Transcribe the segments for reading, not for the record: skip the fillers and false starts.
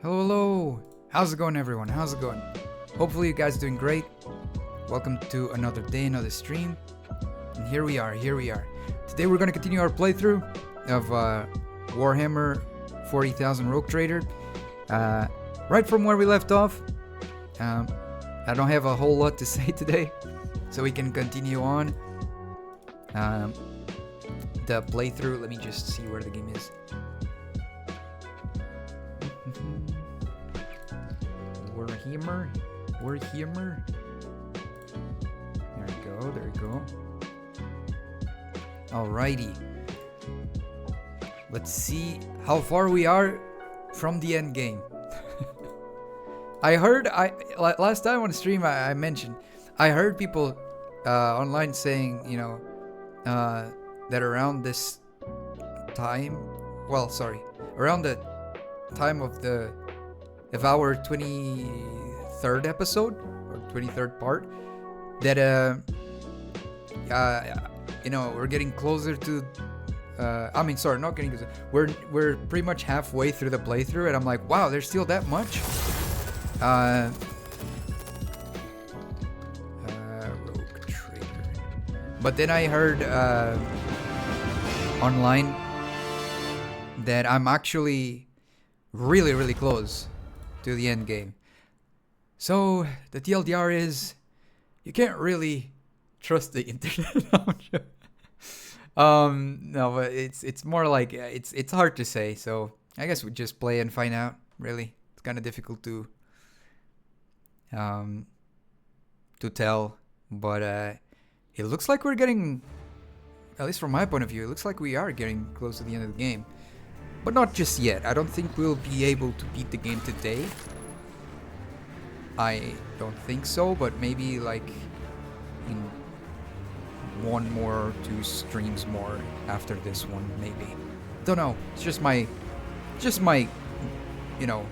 Hello, hello. How's it going, everyone? How's it going? Hopefully you guys are doing great. Welcome to another day, another stream. And here we are. Today we're going to continue our playthrough of Warhammer 40,000 Rogue Trader. Right from where we left off. I don't have a whole lot to say today, so we can continue on the playthrough. Let me just see where the game is. Warhammer. There we go. Alrighty. Let's see how far we are from the end game. I heard, last time on stream I mentioned, I heard people online saying, you know, that around this time, around the time of our 23rd episode, or 23rd part, that, you know, we're getting closer to, not getting closer, we're pretty much halfway through the playthrough, and I'm like, wow, there's still that much? Rogue Trader. But then I heard, online, that I'm actually really, really close to the end game. So the TLDR is, you can't really trust the internet. No, but it's more like it's hard to say. So I guess we just play and find out. Really, it's kind of difficult to tell. But it looks like we're getting, at least from my point of view, it looks like we are getting close to the end of the game. But not just yet. I don't think we'll be able to beat the game today. I don't think so, but maybe like in one more or two streams more after this one, maybe. Don't know. It's just my, you know,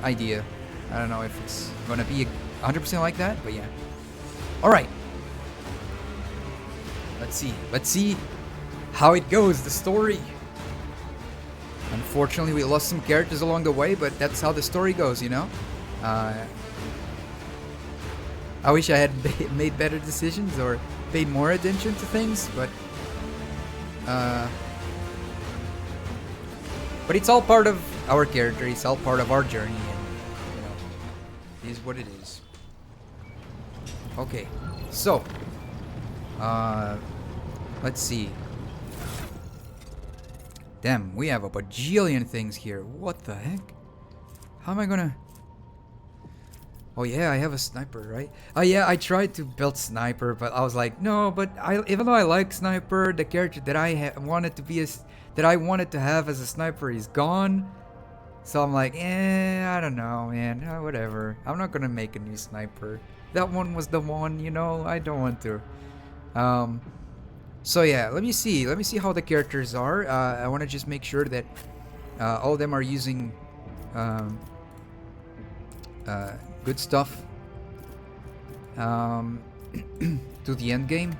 idea. I don't know if it's gonna be 100% like that, but yeah. All right. Let's see how it goes. The story. Unfortunately, we lost some characters along the way, but that's how the story goes, you know? I wish I had made better decisions or paid more attention to things, but it's all part of our character, it's all part of our journey, and, you know, it is what it is. Okay, so, let's see. Damn, we have a bajillion things here. What the heck? How am I gonna... Oh yeah, I have a sniper, right? Oh yeah, I tried to build sniper, but I was like, no, but even though I like sniper, the character that I wanted to have as a sniper is gone. So I'm like, I don't know, man. Whatever. I'm not gonna make a new sniper. That one was the one, you know. I don't want to. So yeah, let me see how the characters are. I want to just make sure that all of them are using good stuff to the end game.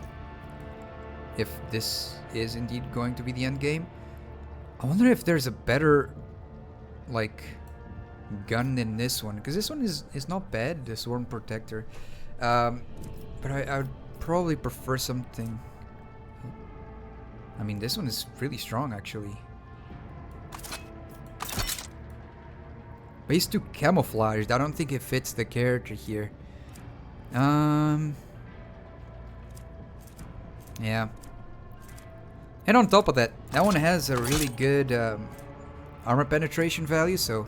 If this is indeed going to be the end game, I wonder if there's a better like gun than this one, because this one is not bad, the Swarm Protector. But I would probably prefer something. I mean, this one is really strong, actually. But he's too camouflaged. I don't think it fits the character here. Yeah. And on top of that, that one has a really good armor penetration value, so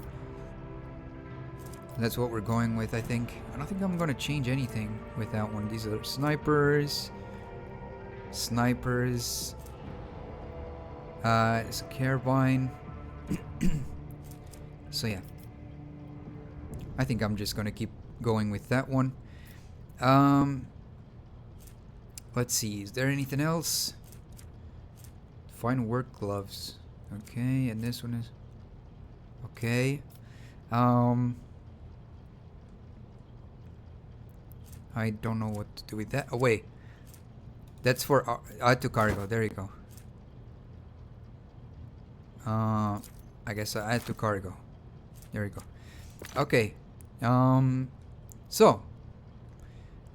that's what we're going with, I think. I don't think I'm going to change anything with that one. These are snipers. It's a carbine. So yeah, I think I'm just gonna keep going with that one. Let's see, is there anything else? Fine work gloves. Okay, and this one is okay. I don't know what to do with that. Oh wait, that's for add to cargo. There you go. I guess I add to cargo. There we go. Okay. So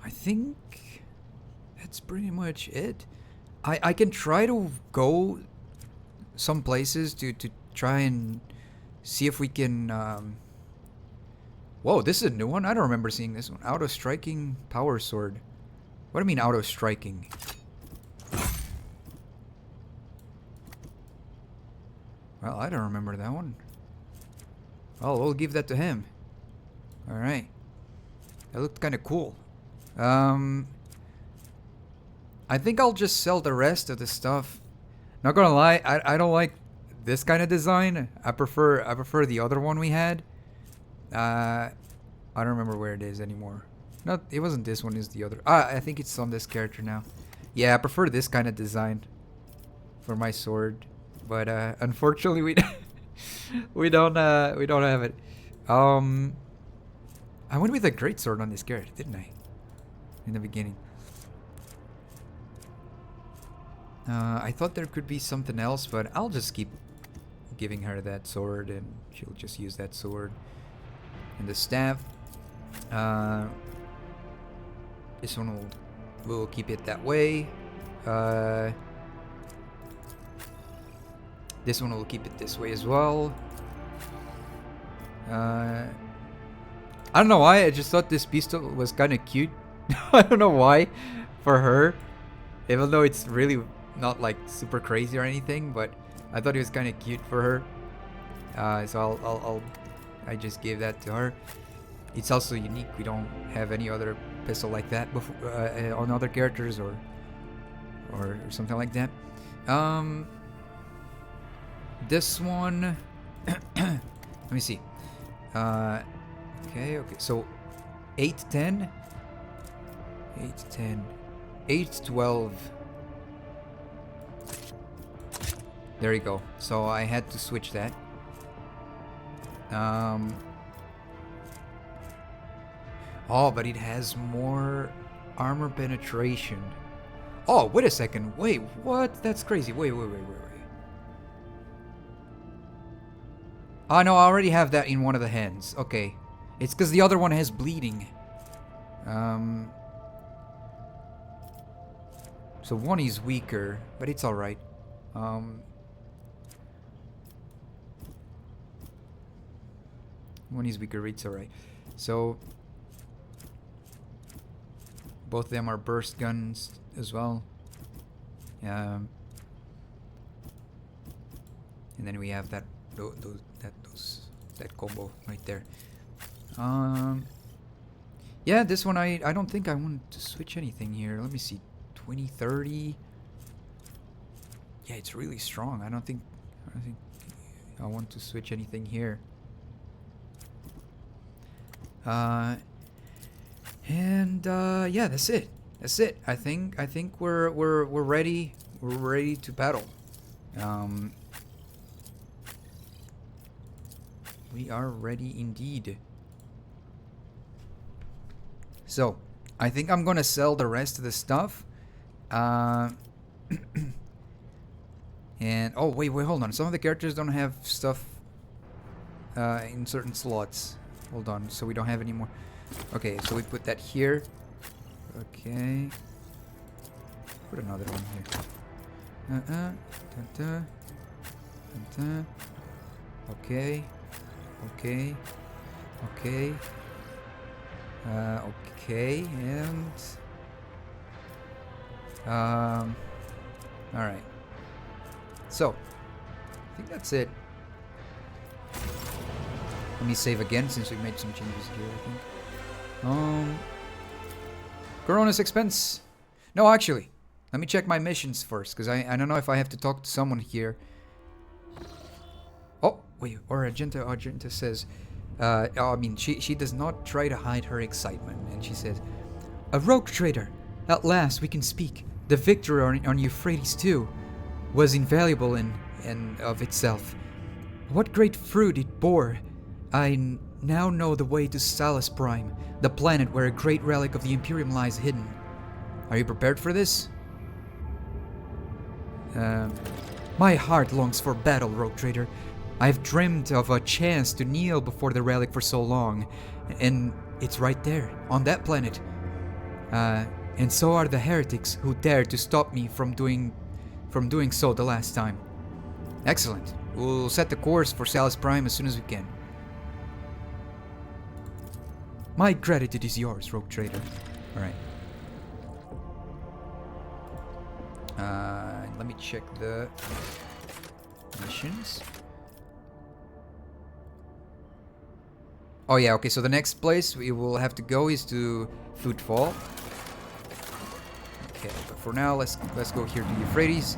I think that's pretty much it. I can try to go some places to try and see if we can. Whoa, this is a new one. I don't remember seeing this one. Auto striking power sword. What do you mean auto striking? Well, I don't remember that one. Oh, we'll give that to him. All right. That looked kind of cool. I think I'll just sell the rest of the stuff. Not gonna lie, I don't like this kind of design. I prefer the other one we had. I don't remember where it is anymore. Not, it wasn't this one. It's the other. I think it's on this character now. Yeah, I prefer this kind of design for my sword, but unfortunately we don't have it. I went with a great sword on this character, didn't I? In the beginning. I thought there could be something else, but I'll just keep giving her that sword, and she'll just use that sword. And the staff. This one we'll keep it that way. This one will keep it this way as well. I don't know why. I just thought this pistol was kind of cute. I don't know why, for her, even though it's really not like super crazy or anything, but I thought it was kind of cute for her. So I just gave that to her. It's also unique. We don't have any other pistol like that before, on other characters or something like that. This one. Let me see. Okay. So 810, 810, 812. There you go. So I had to switch that. Oh, but it has more armor penetration. Oh, wait a second. Wait, what? That's crazy. Wait. Oh, no, I already have that in one of the hands. Okay. It's because the other one has bleeding. So one is weaker, but it's alright. One is weaker, it's alright. So both of them are burst guns as well. And then we have that combo right there. Yeah, this one I don't think I want to switch anything here. Let me see. 20, 30. Yeah, it's really strong. I don't think I want to switch anything here. Yeah, that's it. That's it. I think we're ready. We're ready to battle. We are ready indeed. So, I think I'm gonna sell the rest of the stuff. And oh wait, hold on. Some of the characters don't have stuff in certain slots. Hold on, so we don't have any more. Okay, so we put that here. Okay. Put another one here. Okay. Okay. Okay. Okay, and alright. So, I think that's it. Let me save again since we made some changes here, I think. Koronus Expanse. No, actually, let me check my missions first, because I don't know if I have to talk to someone here. Oh, wait, or Argenta says, she does not try to hide her excitement, and she says, "A rogue trader! At last we can speak. The victory on Euphrates too was invaluable in of itself. What great fruit it bore! I now know the way to Salus Prime, the planet where a great relic of the Imperium lies hidden. Are you prepared for this?" My heart longs for battle, rogue trader. I've dreamed of a chance to kneel before the relic for so long, and it's right there, on that planet. And so are the heretics who dared to stop me from doing so the last time. Excellent. We'll set the course for Salus Prime as soon as we can. My gratitude is yours, rogue trader. Alright. Let me check the missions. Oh yeah, okay, so the next place we will have to go is to Footfall. Okay, but for now, let's go here to Euphrates.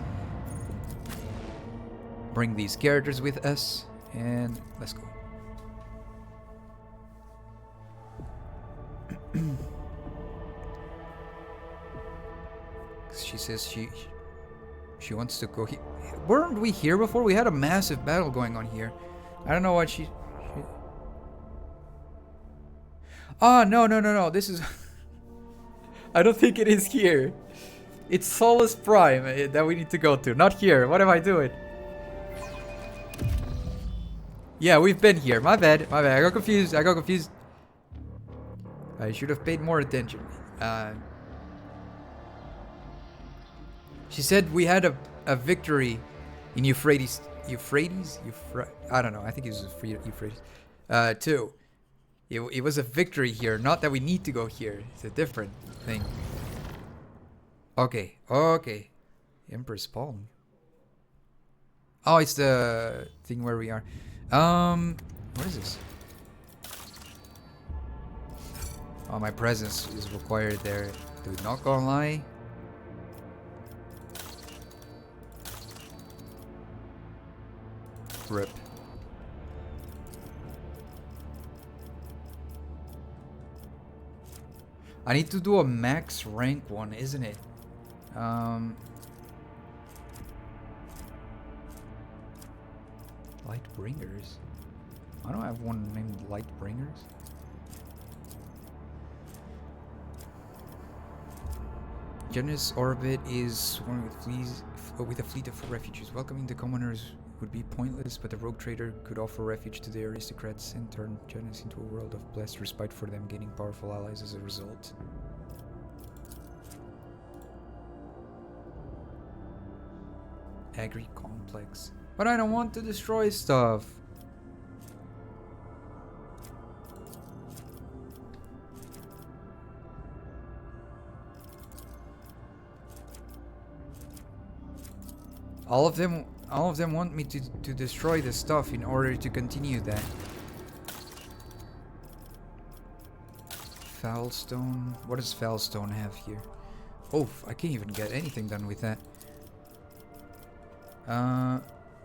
Bring these characters with us, and let's go. She says she wants to go here. Weren't we here before? We had a massive battle going on here. I don't know what she... Oh, no. This is... I don't think it is here. It's Salus Prime that we need to go to. Not here. What am I doing? Yeah, we've been here. My bad. I got confused. I should have paid more attention. She said we had a victory in Euphrates. I don't know. I think it was Euphrates. Too. It was a victory here. Not that we need to go here. It's a different thing. Okay. Empress Palm. Oh, it's the thing where we are. What is this? Oh, my presence is required there. Dude, not gonna lie. Rip. I need to do a max rank one, isn't it? Lightbringers. I don't have one named Lightbringers. Janus orbit is swarming with a fleet of refugees. Welcoming the commoners would be pointless, but the rogue trader could offer refuge to the aristocrats and turn Janus into a world of blessed respite for them, gaining powerful allies as a result. Agri-complex. But I don't want to destroy stuff. All of them want me to destroy the stuff in order to continue that. Foulstone. What does Foulstone have here? Oh, I can't even get anything done with that.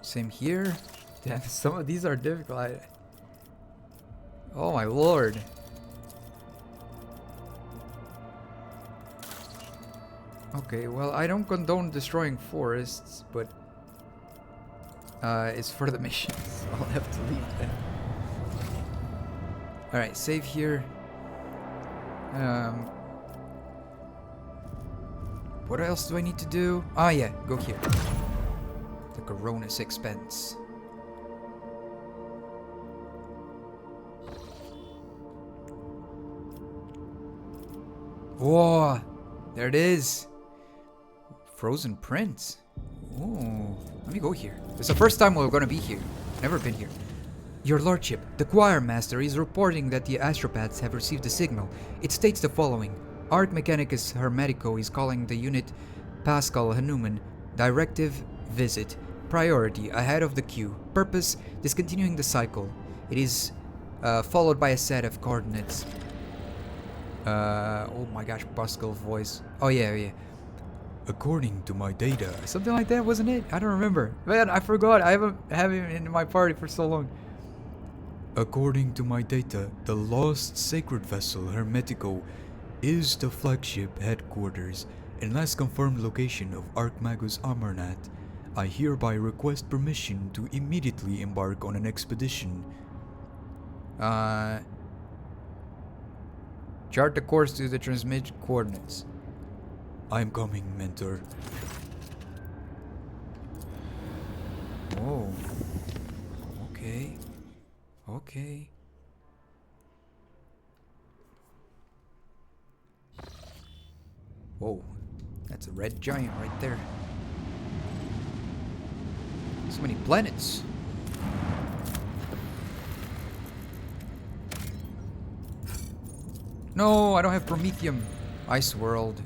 Same here. Damn, some of these are difficult. Oh my lord. Okay, well, I don't condone destroying forests, but it's for the mission, so I'll have to leave that. Alright, save here. What else do I need to do? Ah, yeah, go here. The Koronus Expanse. Whoa! There it is! Frozen Prince. Ooh, let me go here. It's the first time we're gonna be here. Never been here. Your Lordship, the Choir Master is reporting that the astropaths have received a signal. It states the following. Arc Mechanicus Hermetico is calling the unit Pascal Hanuman. Directive, visit. Priority, ahead of the queue. Purpose, discontinuing the cycle. It is followed by a set of coordinates. Oh my gosh, Pascal voice. Oh yeah. According to my data. Something like that, wasn't it? I don't remember. Man, I forgot. I haven't had him in my party for so long. According to my data, the lost sacred vessel Hermetico is the flagship headquarters and last confirmed location of Archmagus Amarnat. I hereby request permission to immediately embark on an expedition. Chart the course to the transmit coordinates. I'm coming, mentor. Okay. Okay. Whoa. That's a red giant right there. So many planets. No, I don't have Promethium. Ice world.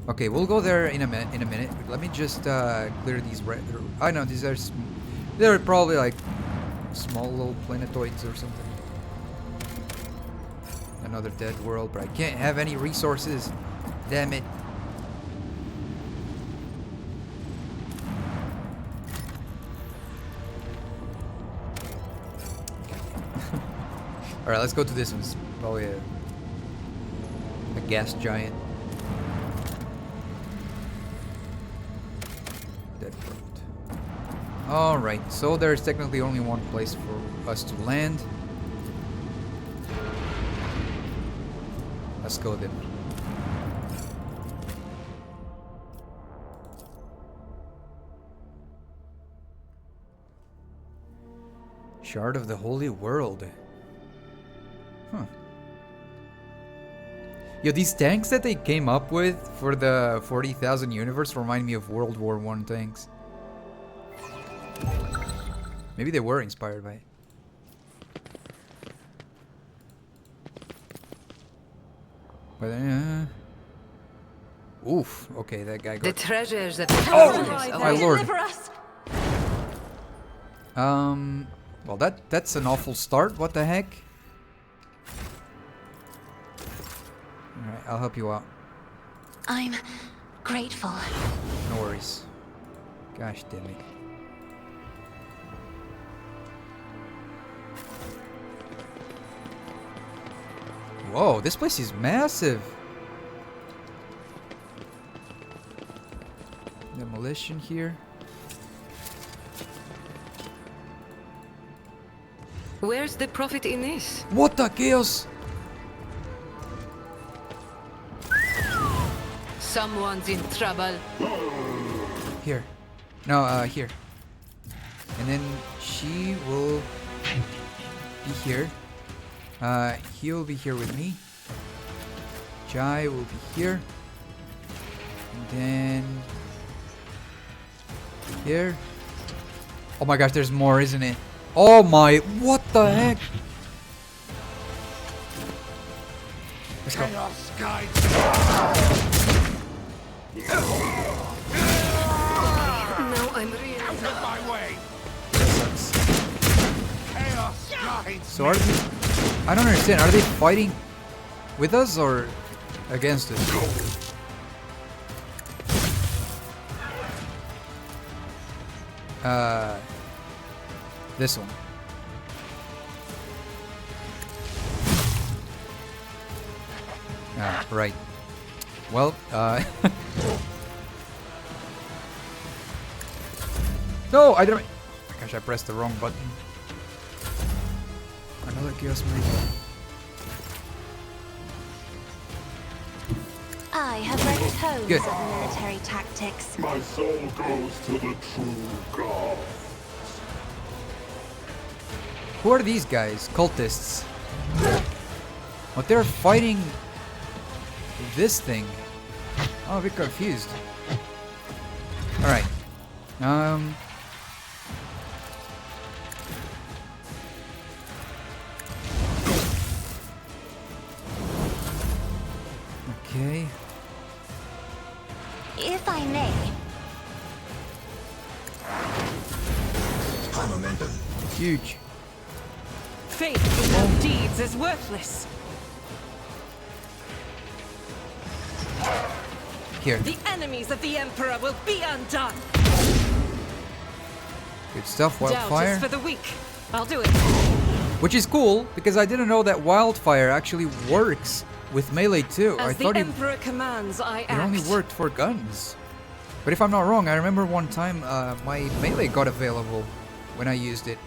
Okay, we'll go there in a minute. Let me just clear these red. I know these are. They're probably like small little planetoids or something. Another dead world, but I can't have any resources. Damn it. Alright, let's go to this one. It's probably a gas giant. Dead world. Alright, so there's technically only one place for us to land. Let's go then. Shard of the Holy World. Huh. Yo, these tanks that they came up with for the 40,000 universe remind me of World War I tanks. Maybe they were inspired by it. But oof. Okay, that guy got. The treasures of my lord. Well, that's an awful start. What the heck? All right, I'll help you out. I'm grateful. No worries. Gosh damn it. Whoa, this place is massive. Demolition here. Where's the profit in this? What the chaos? Someone's in trouble. Here. No, here. And then she will be here. He will be here with me. Jai will be here. And then here. Oh my gosh, there's more, isn't it? Oh my, what the heck? Let's go. Now I'm really Out of my way! Chaos guides So are these, I don't understand, are they fighting with us or against us? This one. Ah, right. Well, no, I didn't. Oh my gosh, I pressed the wrong button. Another chaos marine. I have read tomes Good. of military tactics. My soul goes to the true God. Who are these guys? Cultists. But they're fighting this thing. I'm a bit confused. Alright. Okay. If I may, Huge. Faith in no deeds is worthless. Here. The enemies of the Emperor will be undone. Good stuff, Doubt wildfire. is for the weak. I'll do it. Which is cool, because I didn't know that wildfire actually works with melee too. I As the thought Emperor commands, I it act. only worked for guns. But if I'm not wrong, I remember one time my melee got available when I used it.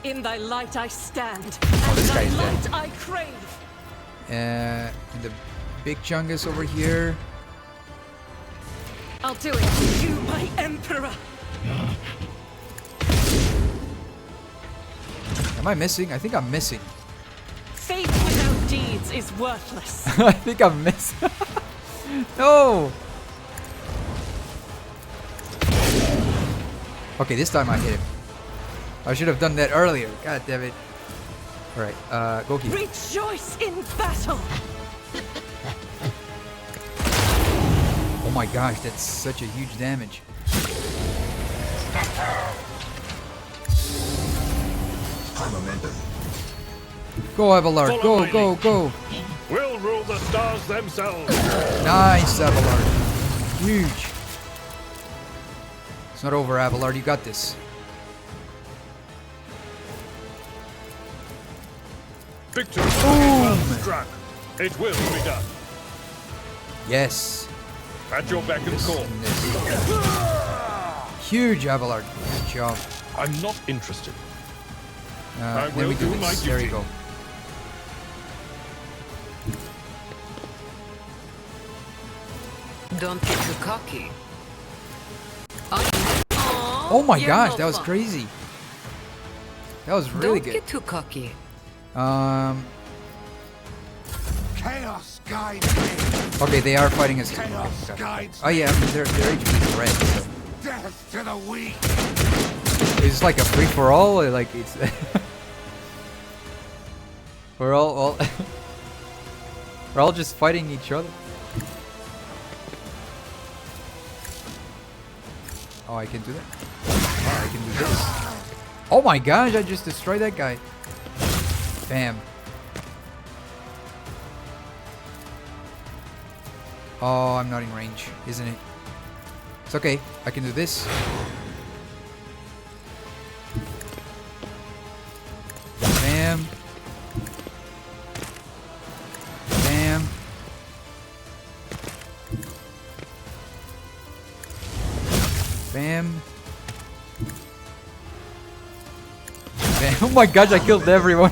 In thy light I stand, Oh, and this thy guy's dead. light I crave. And the big chungus over here. I'll do it. You, my Emperor. Am I missing? I think I'm missing. Faith without deeds is worthless. I think I'm missing. No! Okay, this time I hit him. I should have done that earlier. God damn it. Alright, go here. Rejoice in battle. Oh my gosh, that's such a huge damage. Go, Abelard. Go, go, go. We'll rule the stars themselves. Nice, Abelard. Huge. It's not over, Abelard. You got this. Victory is well struck. It will be done. Yes. At your beck and This call. and this. Huge, Abelard. Good job. I'm not interested. Then will we do do my this. There you duty. go. Don't get too cocky. Oh my you're gosh, no that was fun. crazy. That was really Don't good. get too cocky. Chaos guides me. Okay, they are fighting us. Chaos guides Oh yeah, I mean, their HP is red. So. death to the weak. It's like a free for all. Like it's. we're all we're all just fighting each other. Oh, I can do that. Oh, I can do this. Oh my gosh! I just destroyed that guy. Bam. Oh, I'm not in range, isn't it? It's okay. I can do this. Bam. Bam. Bam. Bam. Oh my gosh, I killed everyone.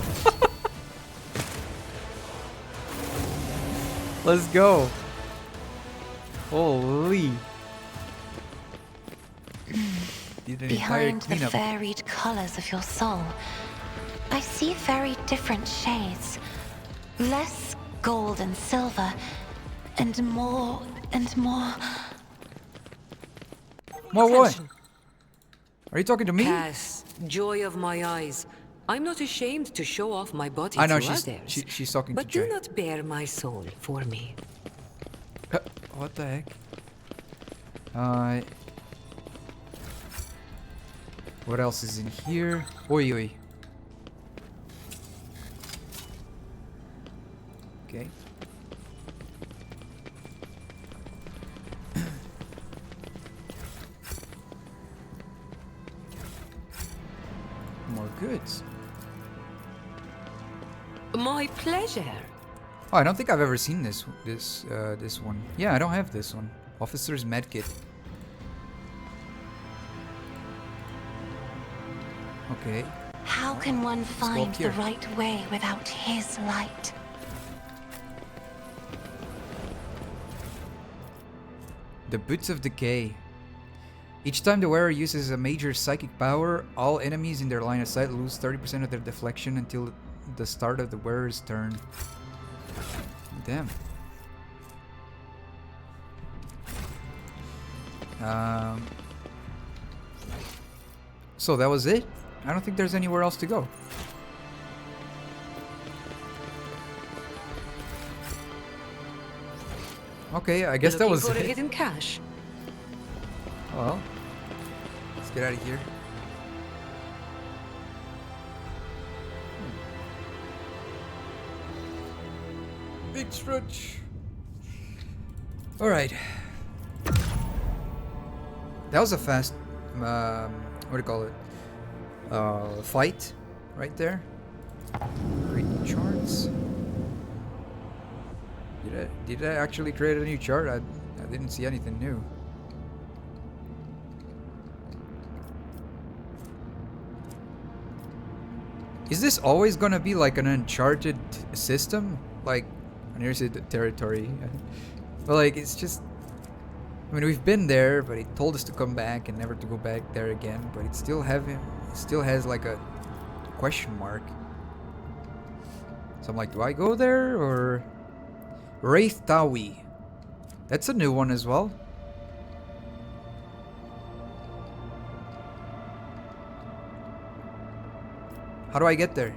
Let's go. Holy. Did an entire Behind the cleanup. varied colors of your soul, I see very different shades. Less gold and silver, and more and more. More what? Are you talking to me? Cass, joy of my eyes. I'm not ashamed to show off my body I know to she's others. she's talking But to do Jay. not bare my soul for me. What the heck? What else is in here? Oi oi. Okay. More goods. My pleasure. Oh, I don't think I've ever seen this one. Yeah, I don't have this one. Officer's medkit. Okay. How can one go find up the here. right way without his light? The Boots of Decay. Each time the wearer uses a major psychic power, all enemies in their line of sight lose 30% of their deflection until the start of the wearer's turn. Damn. So that was it? I don't think there's anywhere else to go. Okay, I guess that Looking was for a it. hidden cache. Well, let's get out of here. Big stretch. All right. That was a fast, what do you call it? Fight, right there. Create new charts. Did I actually create a new chart? I didn't see anything new. Is this always gonna be like an uncharted system? Like, here's the territory. But like, it's just... I mean, we've been there, but it told us to come back and never to go back there again. But it still has like a question mark. So I'm like, do I go there or... Wraith Tawi. That's a new one as well. How do I get there?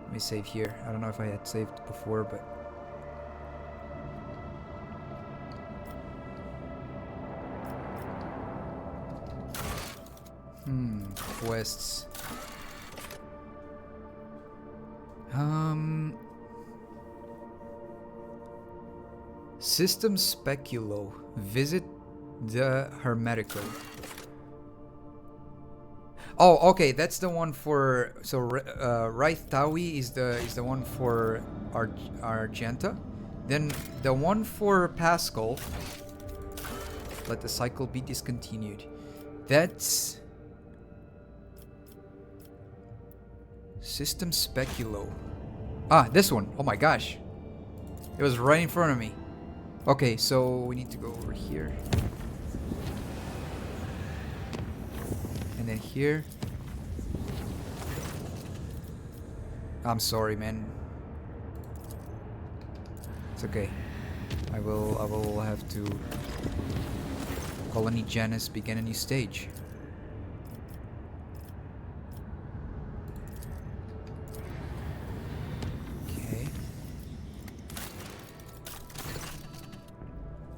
Let me save here. I don't know if I had saved before, but... Quests. System Speculo. Visit the Hermetico. Oh, okay, that's the one for... So, Wraith Tawi is the one for Argenta. Then the one for Pascal. Let the cycle be discontinued. That's... System Speculo. Ah, this one. Oh my gosh. It was right in front of me. Okay, so we need to go over here. And then here. I'm sorry, man. It's okay. I will have to... Colony Janus begin a new stage.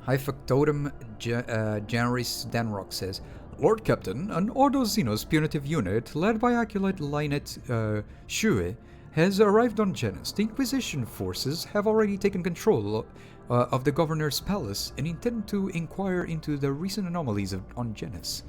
High Factotum Generis Danrock says, Lord Captain, an Ordo Xenos punitive unit led by Acolyte Linet Shue has arrived on Janus. The Inquisition forces have already taken control of the Governor's palace and intend to inquire into the recent anomalies on Janus.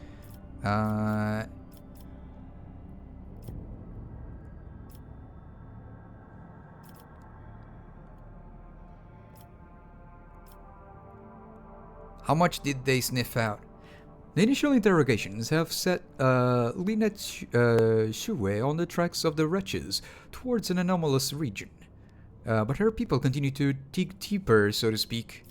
How much did they sniff out? The initial interrogations have set Linet Shue on the tracks of the wretches towards an anomalous region. But her people continue to dig deeper, so to speak.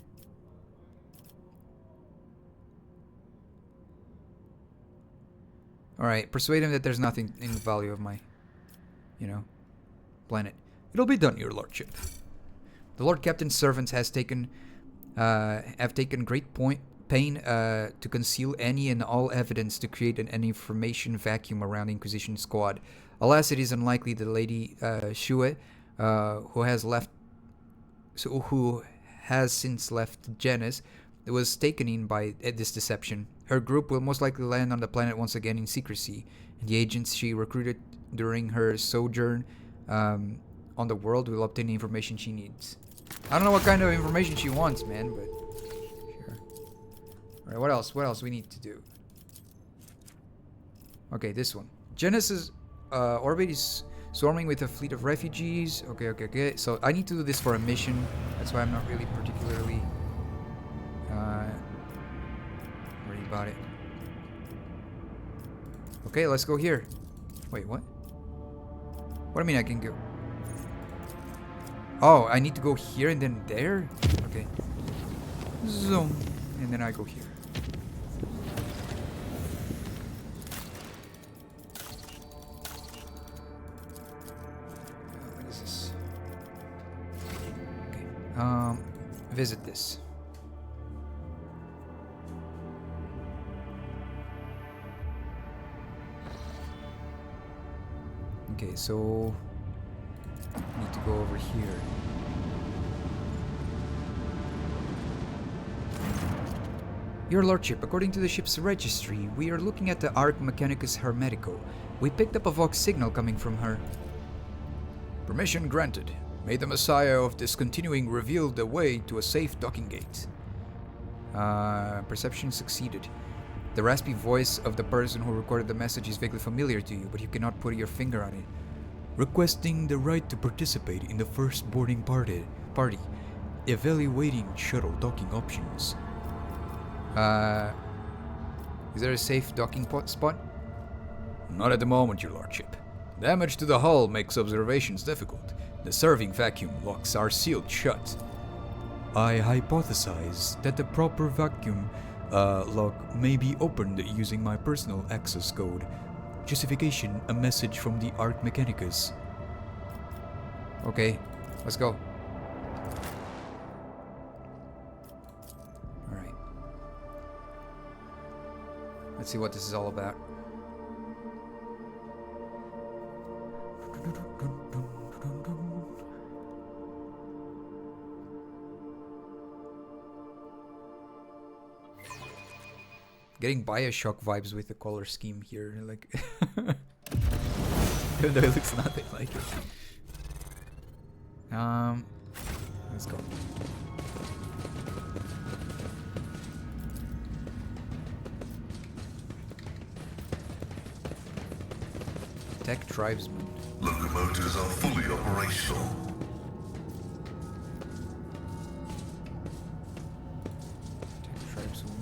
Alright, persuade him that there's nothing in the value of my, planet. It'll be done, your lordship. The Lord Captain's servants have taken great pain to conceal any and all evidence to create an information vacuum around the Inquisition squad. Alas, it is unlikely the Lady Shue, who has since left Janus, was taken in by this deception. Her group will most likely land on the planet once again in secrecy, and the agents she recruited during her sojourn on the world will obtain the information she needs. I don't know what kind of information she wants, man, but sure. Alright, what else? What else we need to do? Okay, this one. Janus' orbit is swarming with a fleet of refugees. Okay. So I need to do this for a mission. That's why I'm not really particularly worried about it. Okay, let's go here. Wait, what? What do you mean I can go? Oh, I need to go here and then there? Okay. Zoom. And then I go here. What is this? Okay. Visit this. Okay, so need to go over here. Your Lordship, according to the ship's registry, we are looking at the Arc Mechanicus Hermetico. We picked up a Vox signal coming from her. Permission granted. May the Messiah of Discontinuing reveal the way to a safe docking gate. Perception succeeded. The raspy voice of the person who recorded the message is vaguely familiar to you, but you cannot put your finger on it. Requesting the right to participate in the first boarding party. Evaluating shuttle docking options. Is there a safe docking spot? Not at the moment, your lordship. Damage to the hull makes observations difficult. The serving vacuum locks are sealed shut. I hypothesize that the proper vacuum lock may be opened using my personal access code. Justification, a message from the Arc Mechanicus. Okay, let's go. Alright. Let's see what this is all about. Getting Bioshock vibes with the color scheme here, like even though it looks nothing like it. Let's go. Tech tribesman. Locomotives are fully operational. Tech tribesman.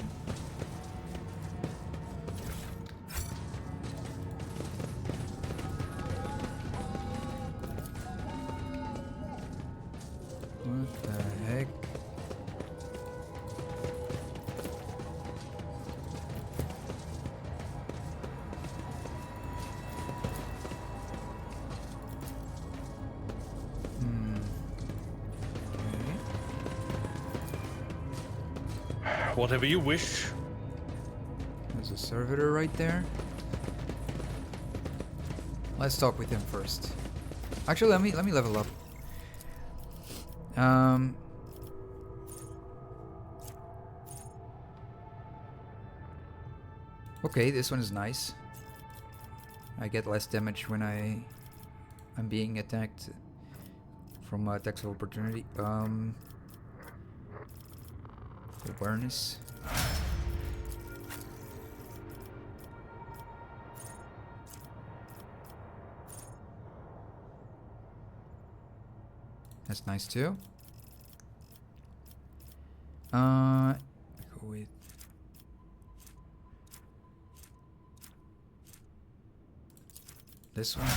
What the heck? Whatever you wish. There's a servitor right there. Let's talk with him first. Actually, let me level up. Okay, this one is nice. I get less damage when I'm being attacked from attacks of opportunity. Awareness. That's nice too. Go with this one.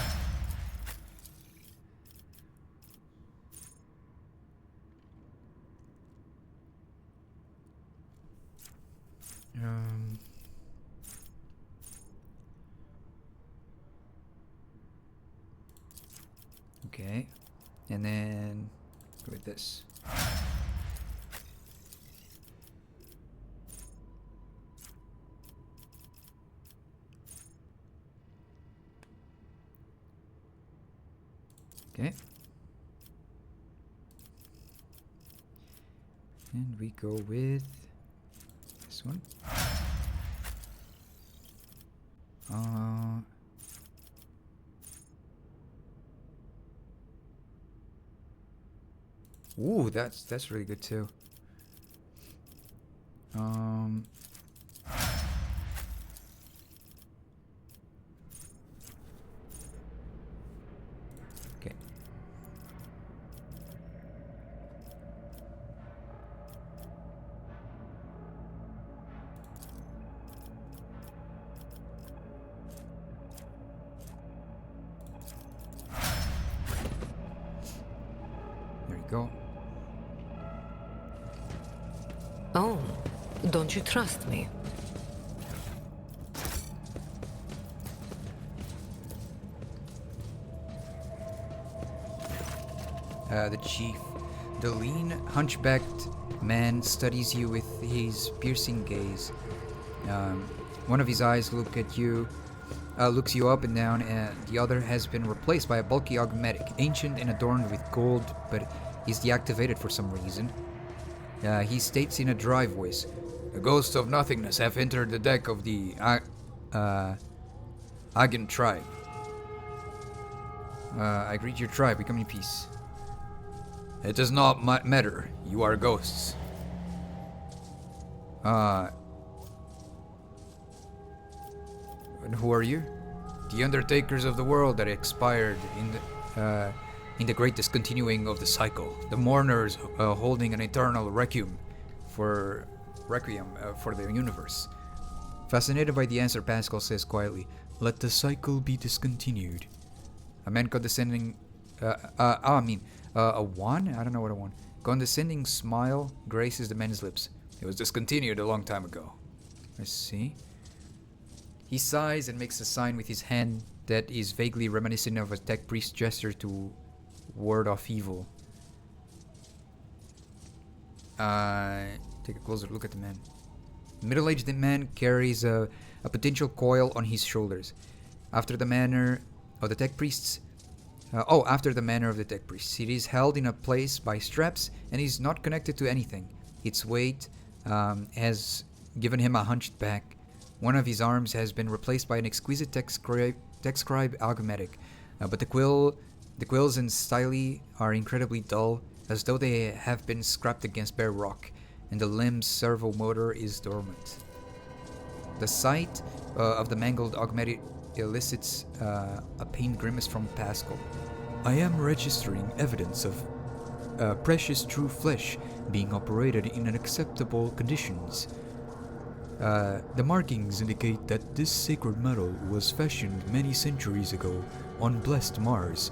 Okay, and then go with this. Okay, and we go with this one. Ooh, that's really good too. Okay. There you go. Oh, don't you trust me? The chief. The lean, hunchbacked man studies you with his piercing gaze. One of his eyes looks you up and down, and the other has been replaced by a bulky augmetic, ancient and adorned with gold, but is deactivated for some reason. He states in a dry voice, "The ghosts of nothingness have entered the deck of the Agan tribe. I greet your tribe, we come in peace. It does not matter, you are ghosts. And who are you? The undertakers of the world that expired in the great discontinuing of the cycle. The mourners holding an eternal requiem for the universe." Fascinated by the answer, Pascal says quietly, "Let the cycle be discontinued." A man condescending... a one? I don't know what a one. Condescending smile graces the man's lips. "It was discontinued a long time ago." I see. He sighs and makes a sign with his hand that is vaguely reminiscent of a tech priest gesture to ward off evil. Take a closer look at the man. The middle-aged man carries a potential coil on his shoulders. After the manner of the tech priests, it is held in a place by straps and is not connected to anything. Its weight has given him a hunched back. One of his arms has been replaced by an exquisite tech scribe alchematic, but the quills and styli are incredibly dull, as though they have been scrapped against bare rock, and the limb's servo motor is dormant. The sight of the mangled augmetic elicits a pained grimace from Pascal. I am registering evidence of precious true flesh being operated in unacceptable conditions. The markings indicate that this sacred metal was fashioned many centuries ago on blessed Mars.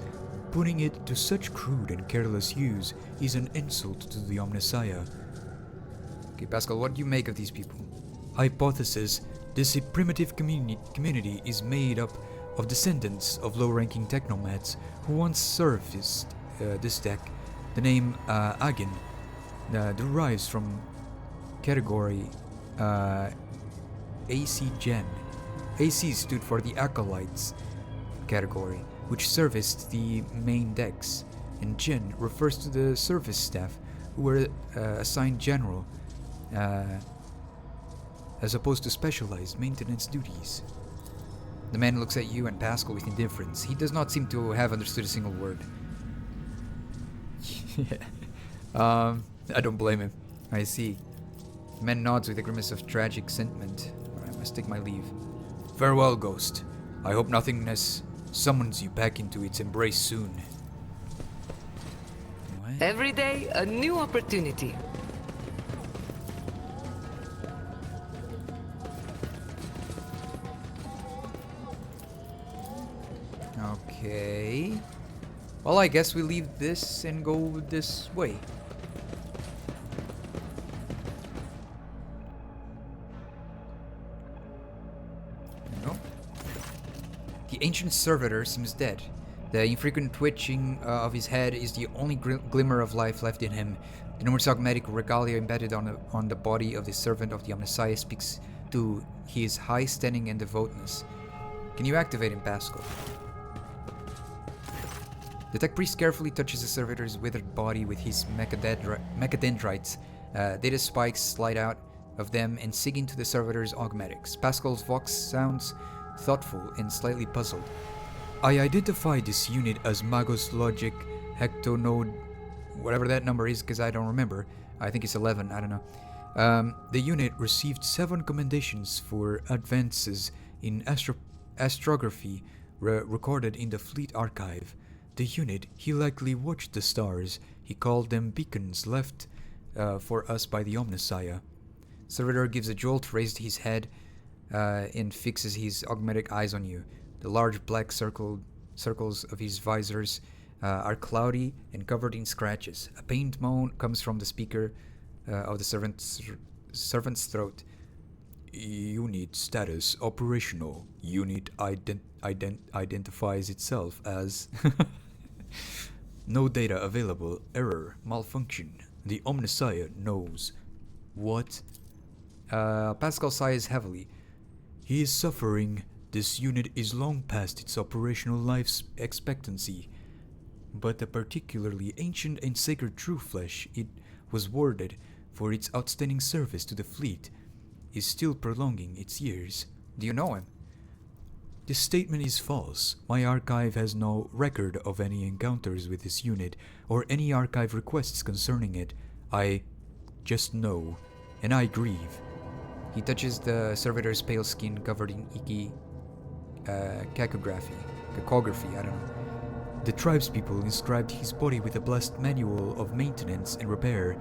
Putting it to such crude and careless use is an insult to the Omnissiah. Okay, Pascal, what do you make of these people? Hypothesis: this primitive community is made up of descendants of low-ranking technomats who once serviced this deck. The name Agin derives from category AC Gen. AC stood for the Acolytes category, which serviced the main decks, and Gen refers to the service staff who were assigned general as opposed to specialized maintenance duties. The man looks at you and Pascal with indifference. He does not seem to have understood a single word. I don't blame him. I see. The man nods with a grimace of tragic sentiment. I must take my leave. Farewell, Ghost. I hope nothingness summons you back into its embrace soon. What? Every day, a new opportunity. Okay. Well, I guess we leave this and go this way. No. The ancient servitor seems dead. The infrequent twitching of his head is the only glimmer of life left in him. The numerous augmetic regalia embedded on the body of the servant of the Omnissiah speaks to his high standing and devoutness. Can you activate him, Pascal? The tech priest carefully touches the servitor's withered body with his mechadendrites. Data spikes slide out of them and sink into the servitor's augmetics. Pascal's vox sounds thoughtful and slightly puzzled. I identified this unit as Magos Logic Hectonode, whatever that number is, because I don't remember. I think it's 11, I don't know. The unit received 7 commendations for advances in astrography recorded in the Fleet Archive. The unit, he likely watched the stars. He called them beacons left for us by the Omnissiah. Servitor gives a jolt, raised his head, and fixes his augmetic eyes on you. The large black circles of his visors are cloudy and covered in scratches. A pained moan comes from the speaker of the servant's throat. Unit status operational. Unit identifies itself as no data available. Error. Malfunction. The Omnissiah knows. What? Pascal sighs heavily. He is suffering. This unit is long past its operational life expectancy, but a particularly ancient and sacred true flesh it was warded for its outstanding service to the fleet is still prolonging its years. Do you know him? This statement is false. My archive has no record of any encounters with this unit or any archive requests concerning it. I just know, and I grieve. He touches the servitor's pale skin covered in icky cacography, I don't know. The tribespeople inscribed his body with a blessed manual of maintenance and repair.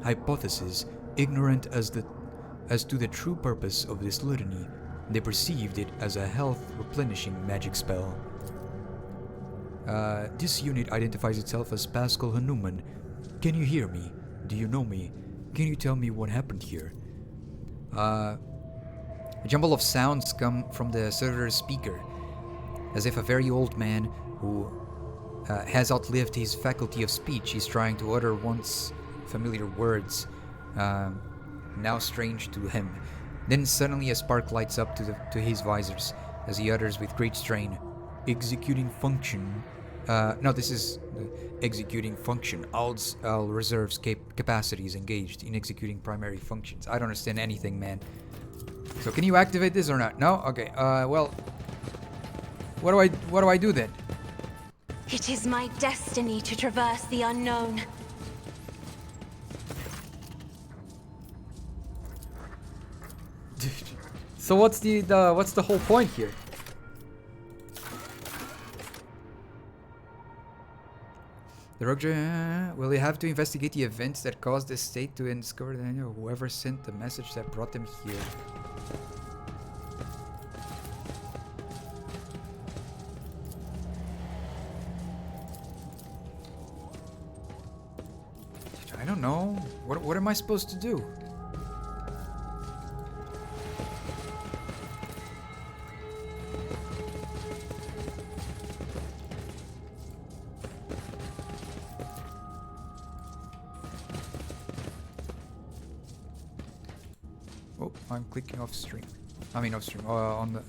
Hypothesis: ignorant as to the true purpose of this litany, they perceived it as a health replenishing magic spell. This unit identifies itself as Pascal Hanuman. Can you hear me? Do you know me? Can you tell me what happened here? A jumble of sounds come from the cellular speaker, as if a very old man who has outlived his faculty of speech is trying to utter once familiar words, now strange to him. Then suddenly a spark lights up to his visors as he utters with great strain, "Executing function." No, this is the executing function. All reserves capacities engaged in executing primary functions. I don't understand anything, man. So can you activate this or not? No? Okay. Well, what do I do then? It is my destiny to traverse the unknown. So what's the whole point here? The rogue will you have to investigate the events that caused this state to discover whoever sent the message that brought them here. I don't know. What am I supposed to do? Oh, I'm clicking off stream. I mean off stream. On the.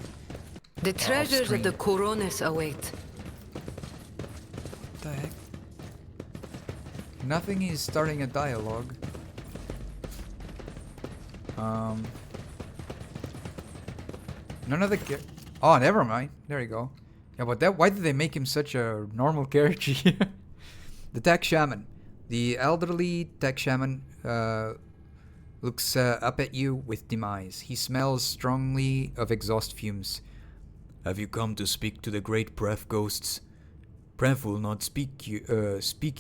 The treasures of screen. the Koronus await. What the heck? Nothing is starting a dialogue. None of the oh, never mind. There you go. Yeah, but why did they make him such a normal character here? The tech shaman. The elderly tech shaman looks up at you with demise. He smells strongly of exhaust fumes. Have you come to speak to the great Pref ghosts? Pref will not speak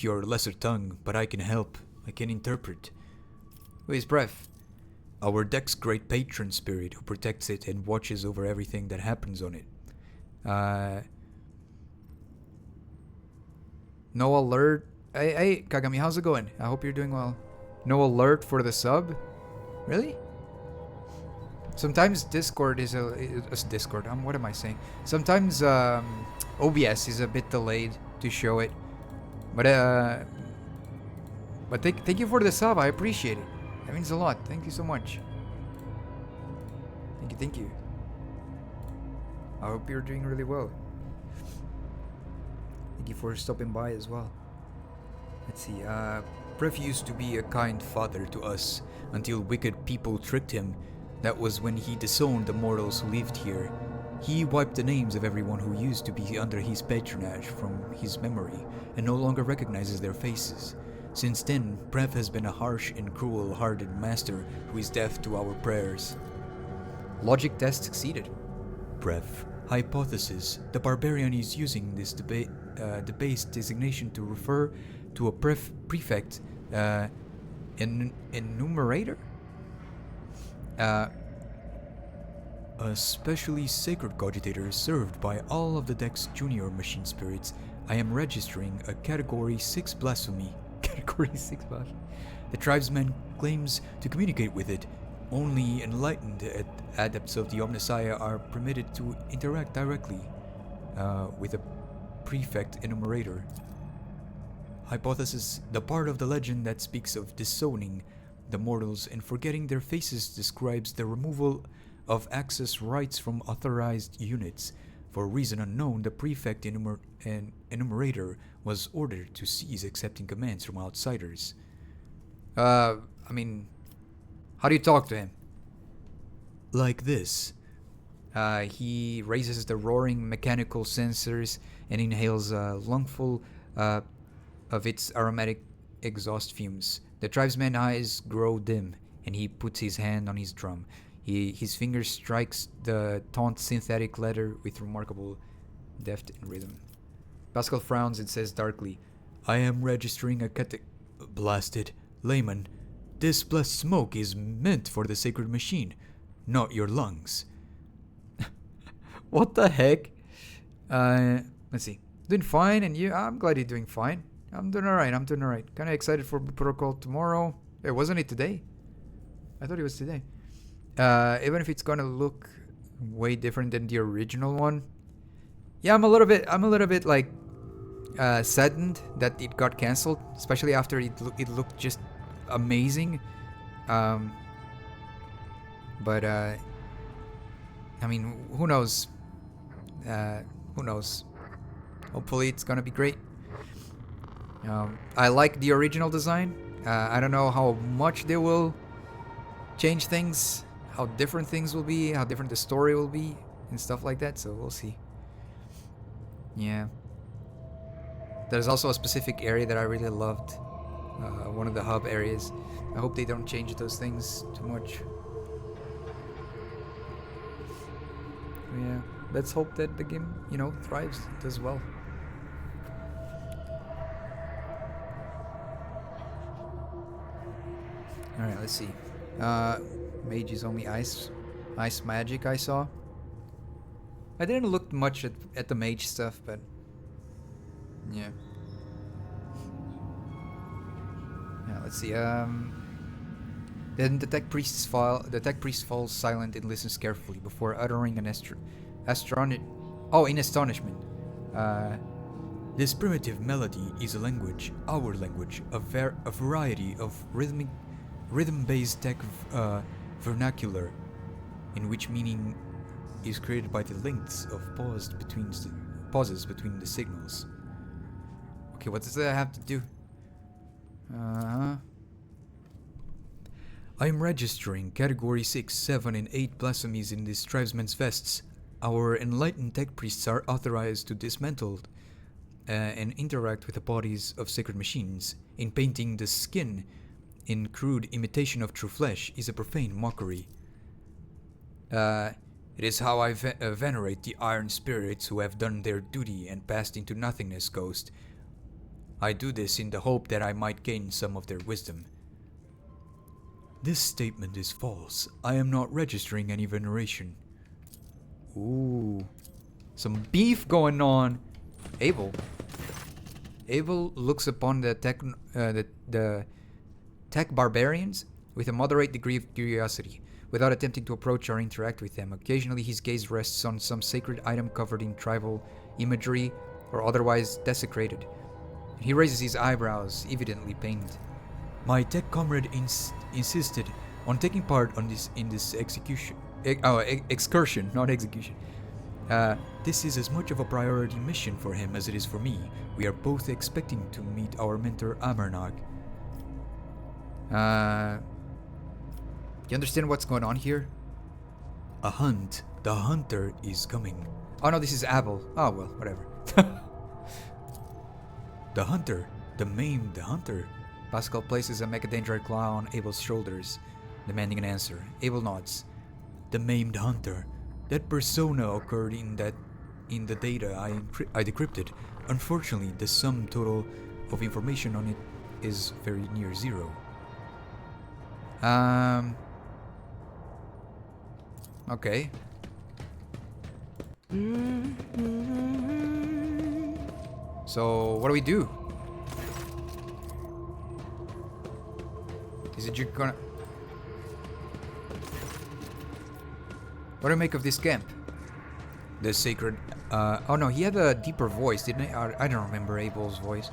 your lesser tongue, but I can help. I can interpret. Who is Pref? Our deck's great patron spirit who protects it and watches over everything that happens on it. No alert. Hey, Kagami, how's it going? I hope you're doing well. No alert for the sub? Really? Sometimes Discord is Discord. What am I saying? Sometimes OBS is a bit delayed to show it, but thank you for the sub. I appreciate it. That means a lot. Thank you so much. Thank you. I hope you're doing really well. Thank you for stopping by as well. Let's see. Pref used to be a kind father to us until wicked people tricked him. That was when he disowned the mortals who lived here. He wiped the names of everyone who used to be under his patronage from his memory and no longer recognizes their faces. Since then, Pref has been a harsh and cruel-hearted master who is deaf to our prayers. Logic test succeeded. Pref. Hypothesis. The barbarian is using this debased designation to refer to a prefect, enumerator? A specially sacred cogitator served by all of the deck's junior machine spirits. I am registering a Category 6 blasphemy. Category 6 blasphemy. The tribesman claims to communicate with it. Only enlightened adepts of the Omnissiah are permitted to interact directly with a prefect enumerator. Hypothesis. The part of the legend that speaks of disowning the mortals and forgetting their faces describes the removal of access rights from authorized units. For a reason unknown, the prefect enumerator was ordered to cease accepting commands from outsiders. I mean, how do you talk to him? Like this. He raises the roaring mechanical sensors and inhales a lungful of its aromatic exhaust fumes. The tribesman's eyes grow dim, and he puts his hand on his drum. His finger strikes the taut synthetic leather with remarkable depth and rhythm. Pascal frowns and says darkly, I am registering a blasted layman. This blessed smoke is meant for the sacred machine, not your lungs. What the heck? Let's see. Doing fine, and you? I'm glad you're doing fine. I'm doing alright. Kinda excited for protocol tomorrow. Wasn't it today? I thought it was today. Even if it's gonna look way different than the original one. Yeah, I'm a little bit like saddened that it got cancelled, especially after it looked just amazing. But I mean, who knows? Who knows? Hopefully, it's gonna be great. I like the original design. I don't know how much they will change things, how different things will be, how different the story will be, and stuff like that. So we'll see. Yeah. There's also a specific area that I really loved. One of the hub areas. I hope they don't change those things too much. Yeah. Let's hope that the game, you know, thrives, does well. Alright, let's see. Mage is only ice magic I saw. I didn't look much at the mage stuff, but yeah. Yeah, let's see. Then the tech priest falls silent and listens carefully before uttering an in astonishment. This primitive melody is a language, our language, a variety of rhythm-based tech vernacular, in which meaning is created by the lengths of pauses between the signals. Okay, what does that have to do? I am registering Category 6, 7, and 8 blasphemies in these tribesmen's vests. Our enlightened tech priests are authorized to dismantle and interact with the bodies of sacred machines. In painting the skin in crude imitation of true flesh is a profane mockery. It is how I venerate the iron spirits who have done their duty and passed into nothingness, Ghost. I do this in the hope that I might gain some of their wisdom. This statement is false. I am not registering any veneration. Ooh. Some beef going on. Abel looks upon the tech barbarians with a moderate degree of curiosity, without attempting to approach or interact with them. Occasionally his gaze rests on some sacred item covered in tribal imagery or otherwise desecrated. He raises his eyebrows, evidently pained. My tech comrade insisted on taking part in this excursion, not execution. This is as much of a priority mission for him as it is for me. We are both expecting to meet our mentor Amarnog. You understand what's going on here? A hunt. The hunter is coming. Oh no, this is Abel. Oh well, whatever. The hunter. The maimed hunter. Pascal places a mechadendrite claw on Abel's shoulders, demanding an answer. Abel nods. The maimed hunter. That persona occurred in the data I decrypted. Unfortunately, the sum total of information on it is very near zero. Okay. So, what do we do? Is it you gonna... What do you make of this camp? The sacred... oh no, he had a deeper voice, didn't he? I don't remember Abel's voice.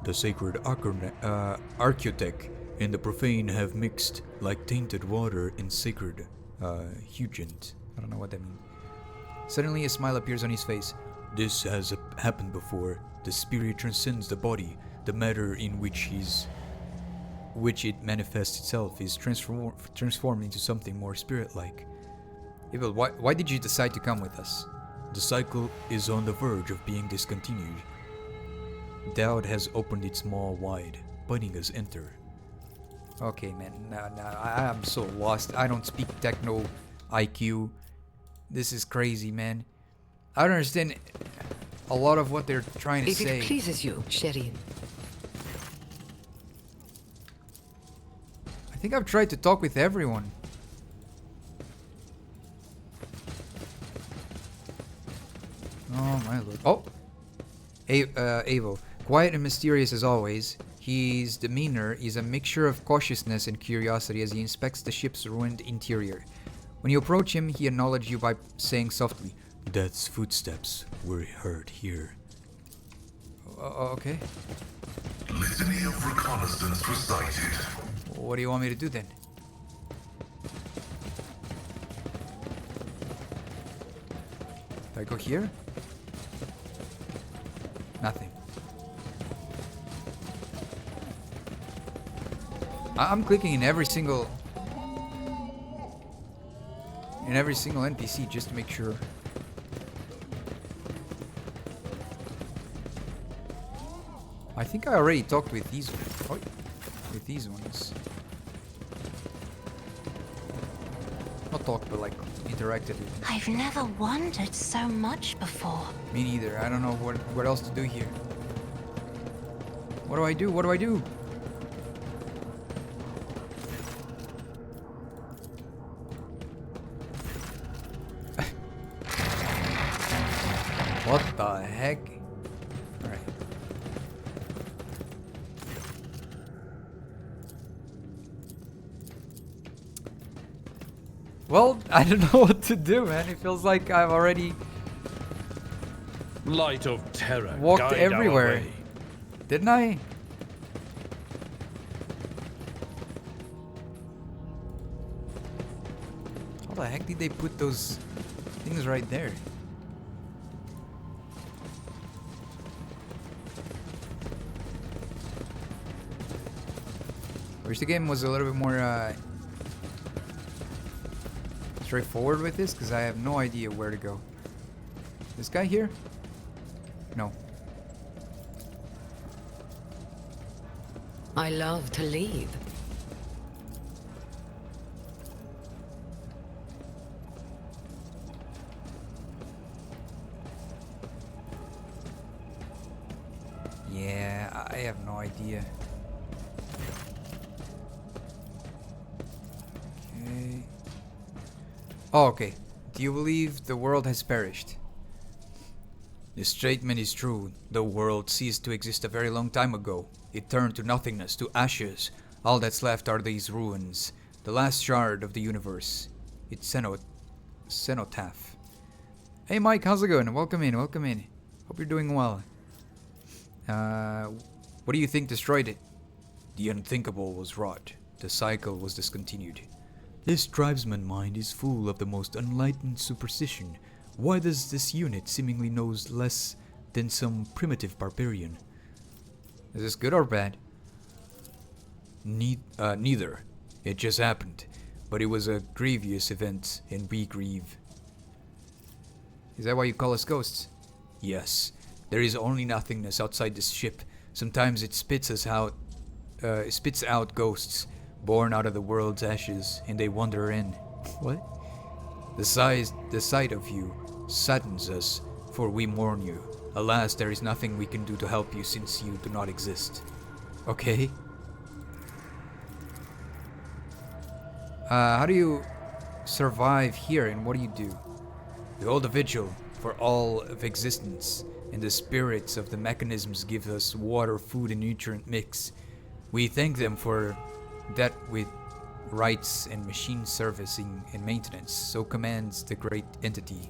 The sacred architect and the profane have mixed like tainted water in sacred hugent. I don't know what that means. Suddenly a smile appears on his face. This has happened before. The spirit transcends the body. The matter in which it manifests itself is transformed into something more spirit-like. Abel, why did you decide to come with us? The cycle is on the verge of being discontinued. Doubt has opened its maw wide, bidding us enter. Okay, man. I'm so lost. I don't speak techno IQ. This is crazy, man. I don't understand a lot of what they're trying to say. If it pleases you, Sherry. I think I've tried to talk with everyone. Oh my lord. Oh! Abel. Quiet and mysterious as always, his demeanor is a mixture of cautiousness and curiosity as he inspects the ship's ruined interior. When you approach him, he acknowledges you by saying softly, "Death's footsteps were heard here." Okay. Litany of reconnaissance recited. What do you want me to do then? Do I go here? Nothing. I'm clicking in every single NPC just to make sure. I think I already talked with these ones. Not talked, but like interacted with them. I've never wondered so much before. Me neither. I don't know what else to do here. What do I do? What do I do? What the heck? Alright. Well, I don't know what to do, man. It feels like I've already Light of terror. walked guide our everywhere. way. Didn't I? How the heck did they put those things right there? Wish the game was a little bit more straightforward with this, because I have no idea where to go. This guy here? No. I love to leave. Yeah, I have no idea. Okay. Oh, okay. Do you believe the world has perished? This statement is true. The world ceased to exist a very long time ago. It turned to nothingness, to ashes. All that's left are these ruins. The last shard of the universe. It's cenotaph. Hey Mike, how's it going? Welcome in, welcome in. Hope you're doing well. What do you think destroyed it? The unthinkable was wrought. The cycle was discontinued. This tribesman mind is full of the most enlightened superstition. Why does this unit seemingly knows less than some primitive barbarian? Is this good or bad? Neither. It just happened. But it was a grievous event, and we grieve. Is that why you call us ghosts? Yes. There is only nothingness outside this ship. Sometimes it spits out ghosts, born out of the world's ashes, and they wander in. What? The sight of you saddens us, for we mourn you. Alas, there is nothing we can do to help you since you do not exist. Okay. How do you survive here, and what do you do? We hold a vigil for all of existence, and the spirits of the mechanisms give us water, food, and nutrient mix. We thank them for that with rights and machine servicing and maintenance, so commands the great entity.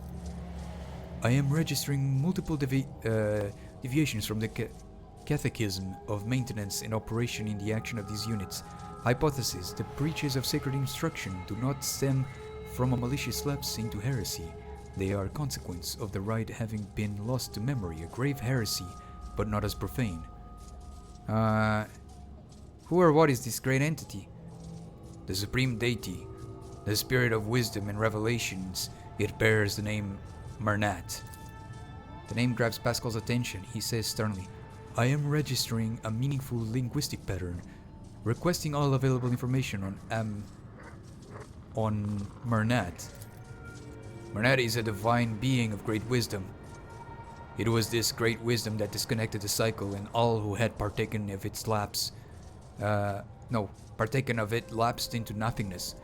I am registering multiple deviations from the catechism of maintenance and operation in the action of these units. Hypothesis: the breaches of sacred instruction do not stem from a malicious lapse into heresy. They are a consequence of the rite having been lost to memory, a grave heresy, but not as profane. Who or what is this great entity? The supreme deity, the spirit of wisdom and revelations. It bears the name Marnat. The name grabs Pascal's attention. He says sternly, I am registering a meaningful linguistic pattern, requesting all available information on Marnat. Marnat is a divine being of great wisdom. It was this great wisdom that disconnected the cycle, and all who had partaken of its lapsed into nothingness.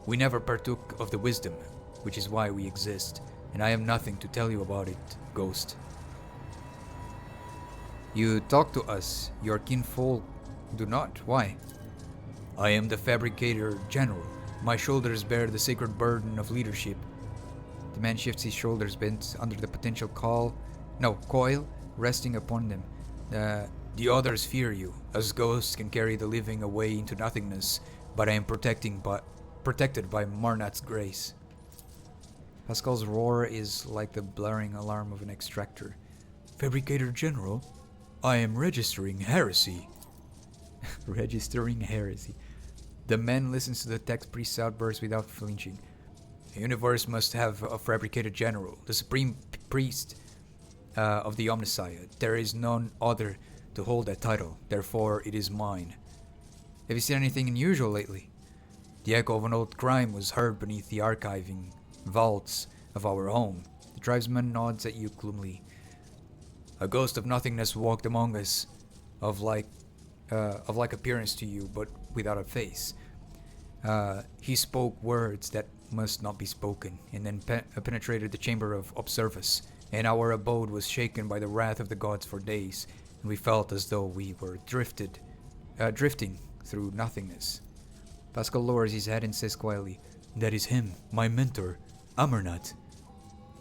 We never partook of the wisdom, which is why we exist, and I have nothing to tell you about it, Ghost. You talk to us, your kinfolk do not. Why? I am the Fabricator General. My shoulders bear the sacred burden of leadership. The man shifts his shoulders bent under the potential coil resting upon them. The others fear you, as ghosts can carry the living away into nothingness, but I am protected by Marnat's grace. Pascal's roar is like the blaring alarm of an extractor. Fabricator General, I am registering heresy. Registering heresy. The man listens to the tech priest's outburst without flinching. The universe must have a fabricated general, the supreme priest of the Omnissiah. There is none other to hold that title, therefore it is mine. Have you seen anything unusual lately? The echo of an old crime was heard beneath the archiving vaults of our home. The tribesman nods at you gloomily. A ghost of nothingness walked among us, of like appearance to you, but without a face. He spoke words that must not be spoken, and then penetrated the chamber of Observus, and our abode was shaken by the wrath of the gods for days, and we felt as though we were drifting through nothingness. Pascal lowers his head and says quietly, That is him, my mentor, Amarnat.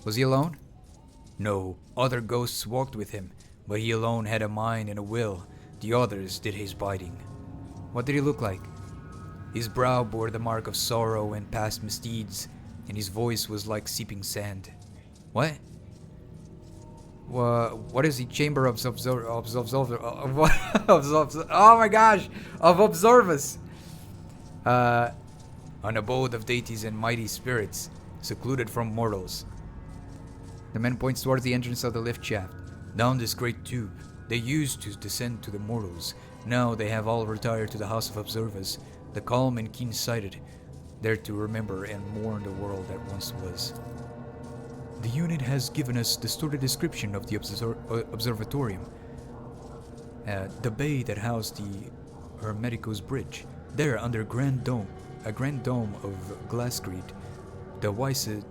Was he alone? No, other ghosts walked with him, but he alone had a mind and a will. The others did his bidding. What did he look like? His brow bore the mark of sorrow and past misdeeds, and his voice was like seeping sand. What? What is the chamber of oh my gosh, of Observus? An abode of deities and mighty spirits, secluded from mortals. The man points towards the entrance of the lift shaft. Down this great tube, they used to descend to the mortals. Now they have all retired to the house of Observus, the calm and keen-sighted, there to remember and mourn the world that once was. The unit has given us distorted description of the observatorium. The bay that housed the Hermeticos Bridge. There, under a grand dome of glass screed, the wisest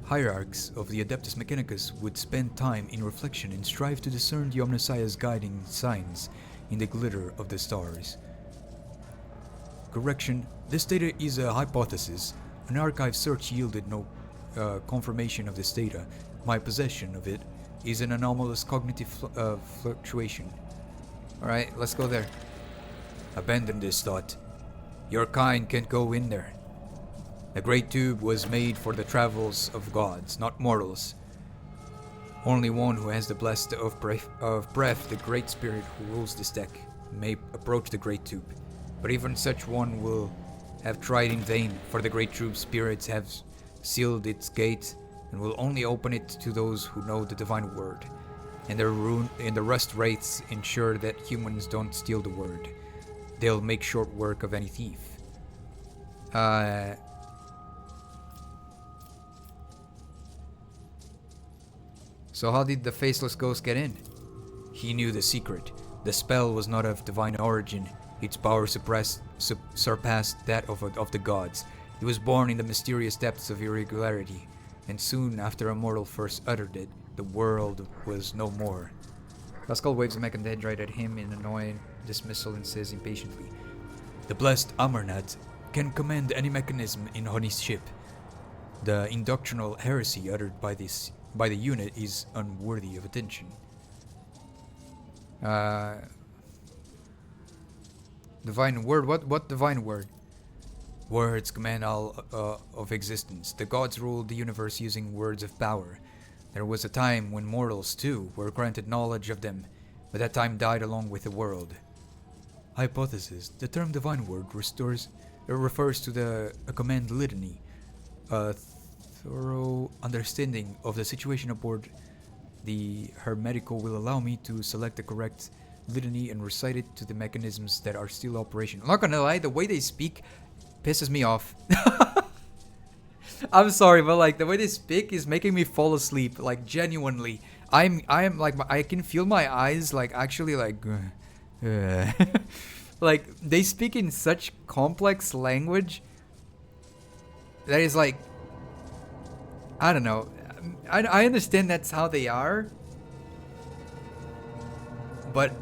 hierarchs of the Adeptus Mechanicus would spend time in reflection and strive to discern the Omnissiah's guiding signs in the glitter of the stars. Correction, this data is a hypothesis. An archive search yielded no confirmation of this data. My possession of it is an anomalous cognitive fluctuation. Alright, let's go there. Abandon this thought. Your kind can't go in there. The great tube was made for the travels of gods, not mortals. Only one who has the blessed of breath, the great spirit who rules this deck, may approach the great tube. But even such one will have tried in vain, for the great tube's spirits have sealed its gate and will only open it to those who know the divine word. And the rust wraiths ensure that humans don't steal the word. They'll make short work of any thief. So how did the faceless ghost get in? He knew the secret. The spell was not of divine origin. Its power surpassed that of the gods. It was born in the mysterious depths of irregularity, and soon after a mortal first uttered it, the world was no more. Pascal waves a mechadendrite at him in annoying dismissal and says impatiently, The blessed Amarnat can command any mechanism in his ship. The indoctrinal heresy uttered by the unit is unworthy of attention. Divine word? What divine word? Words command all of existence. The gods ruled the universe using words of power. There was a time when mortals, too, were granted knowledge of them, but that time died along with the world. Hypothesis. The term divine word refers to a command litany, a thorough understanding of the situation aboard the Hermetical will allow me to select the correct litany and recite it to the mechanisms that are still operational. I'm not gonna lie, the way they speak pisses me off. I'm sorry, but like the way they speak is making me fall asleep, like genuinely. I am like, I can feel my eyes like actually like like they speak in such complex language that is like, I don't know. I understand that's how they are, but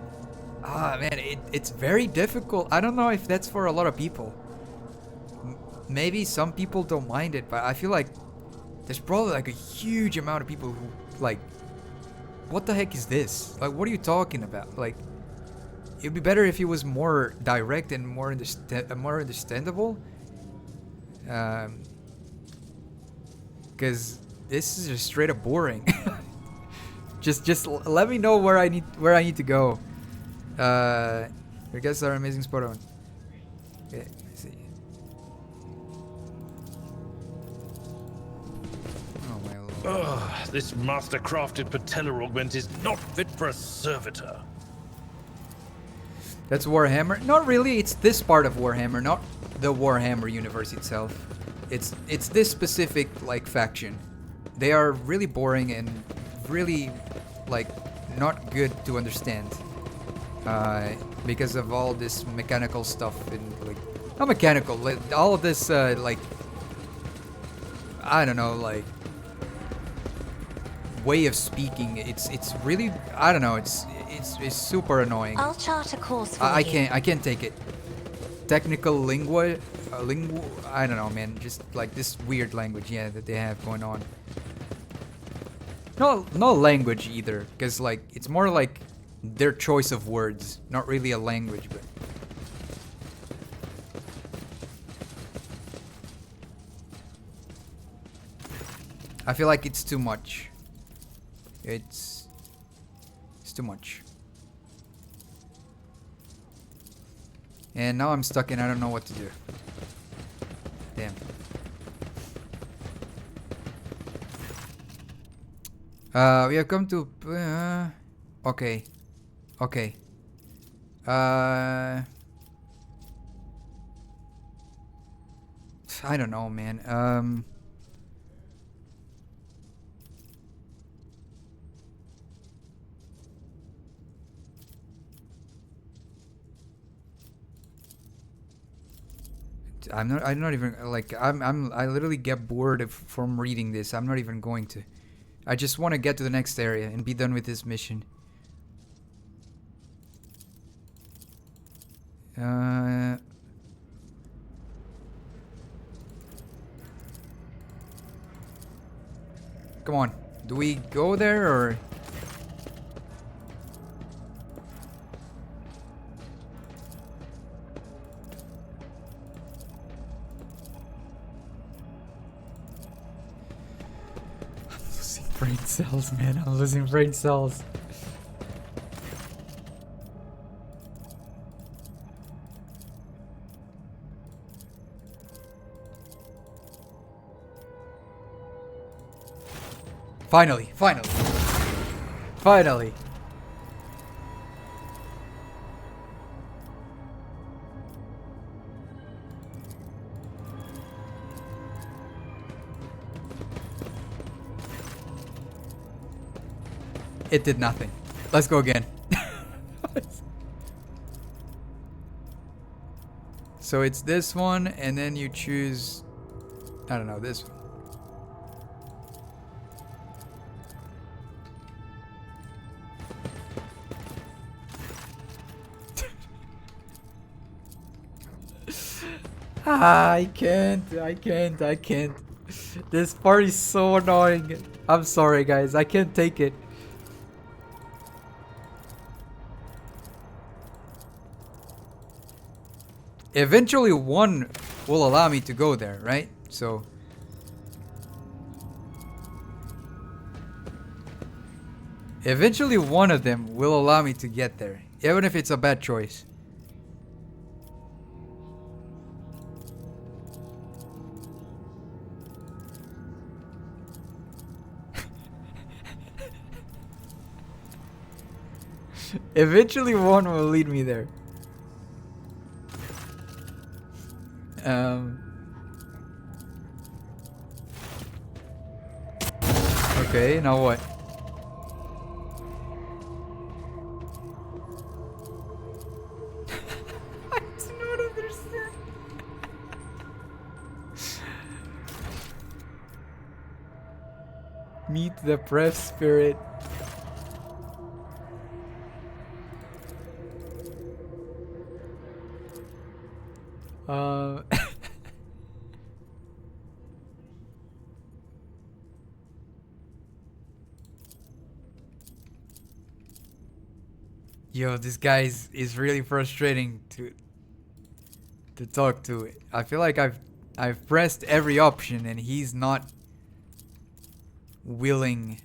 Ah, man, it's very difficult. I don't know if that's for a lot of people. Maybe some people don't mind it, but I feel like there's probably like a huge amount of people who like, what the heck is this? Like, what are you talking about? Like, it'd be better if it was more direct and more understandable. Because this is just straight up boring. just let me know where I need to go. Your guesses are amazing, spot on. Okay, let's see. Oh my lord. Ugh, this master-crafted patellar augment is not fit for a servitor. That's Warhammer. Not really. It's this part of Warhammer, not the Warhammer universe itself. It's this specific like faction. They are really boring and really like not good to understand. Because of all this mechanical stuff and like not mechanical, like, all of this like I don't know, like way of speaking. It's really, I don't know, it's super annoying. I'll chart a course for I you. can't take it. Technical lingua, I don't know, man. Just like this weird language, yeah, that they have going on. No language either, because like it's more like their choice of words, not really a language, but. I feel like it's too much. It's too much. And now I'm stuck and I don't know what to do. Damn. We have come to... okay. Okay. I don't know, man. I'm not even like I literally get bored from reading this. I'm not even going to. I just want to get to the next area and be done with this mission. Come on. Do we go there or? Brain cells, man. I'm losing brain cells. Finally. It did nothing. Let's go again. So it's this one, and then you choose, I don't know, this one. I can't. This part is so annoying. I'm sorry, guys. I can't take it. Eventually one will allow me to go there, right? So eventually one of them will allow me to get there, even if it's a bad choice. Eventually one will lead me there. Okay, now what? I do not understand. Meet the press spirit. Yo, this guy is really frustrating to talk to. I feel like I've pressed every option and he's not willing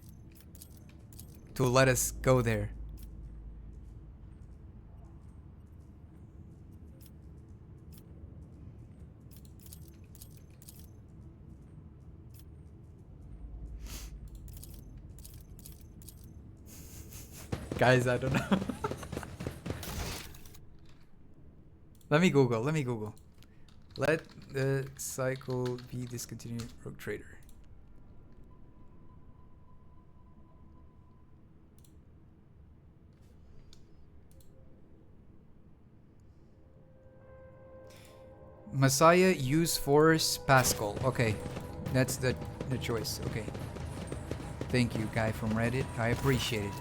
to let us go there. Guys, I don't know. Let me Google. Let the cycle be discontinued, rogue trader. Messiah, use force, Pascal. Okay, that's the choice. Okay. Thank you, guy from Reddit. I appreciate it.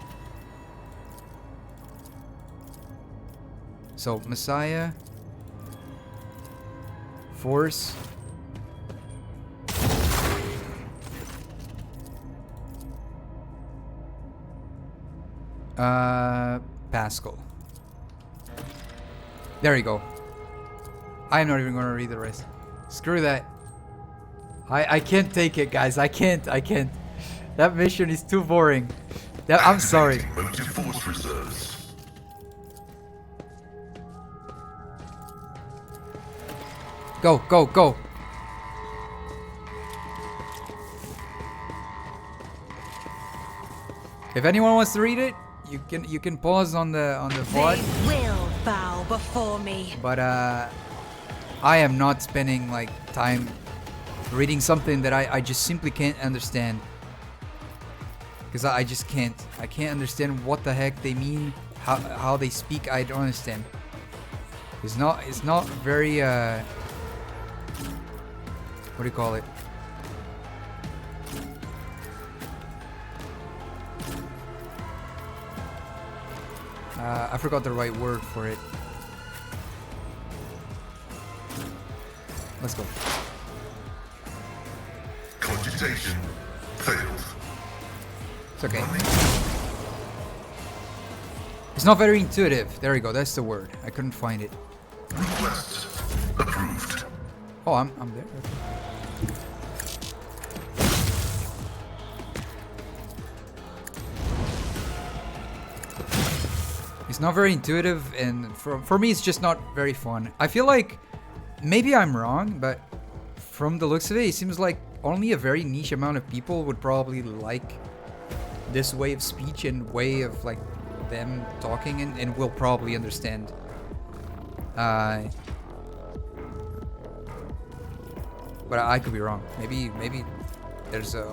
So, Messiah, force, Pascal. There you go. I'm not even gonna read the rest. Screw that. I can't take it, guys. I can't. That mission is too boring. I'm sorry. Motive force reserves. Go, go, go. If anyone wants to read it, you can pause on the VOD. They will bow before me. But I am not spending like time reading something that I just simply can't understand. Because I just can't. I can't understand what the heck they mean, how they speak. I don't understand. It's not very what do you call it? I forgot the right word for it. Let's go. Cogitation failed. It's okay. It's not very intuitive. There we go. That's the word. I couldn't find it. Request approved. Oh, I'm there. Okay. It's not very intuitive, and for me, it's just not very fun. I feel like maybe I'm wrong, but from the looks of it, it seems like only a very niche amount of people would probably like this way of speech and way of like them talking, and will probably understand. But I could be wrong. Maybe there's a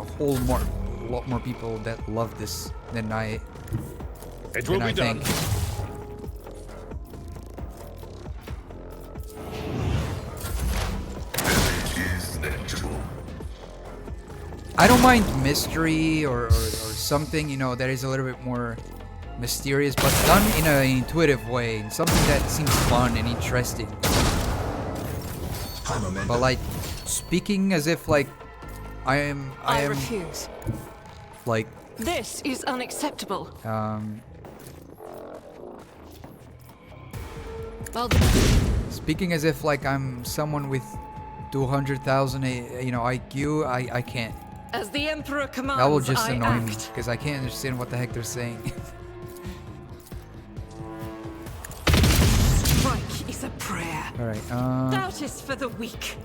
lot more people that love this than I think. I don't mind mystery or something, you know, that is a little bit more mysterious, but done in an intuitive way, something that seems fun and interesting. But like speaking as if like I am refuse. Like This is unacceptable. Well, speaking as if like I'm someone with 200,000 IQ, I can't. as the Emperor commands, That will just I annoy me act. because I can't understand what the heck they're saying. Strike is a prayer. Alright, Doubt is for the weak.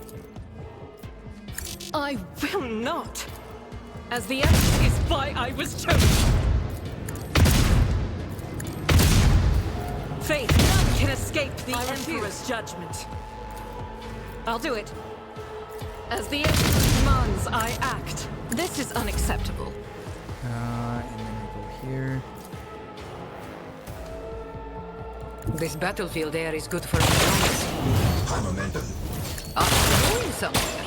I will not. As the Emperor is why I was chosen. Faith, none can escape the Emperor's judgment. I'll do it. As the Emperor commands, I act. This is unacceptable. and then we go here. This battlefield air is good for me. Momentum. I'm going somewhere.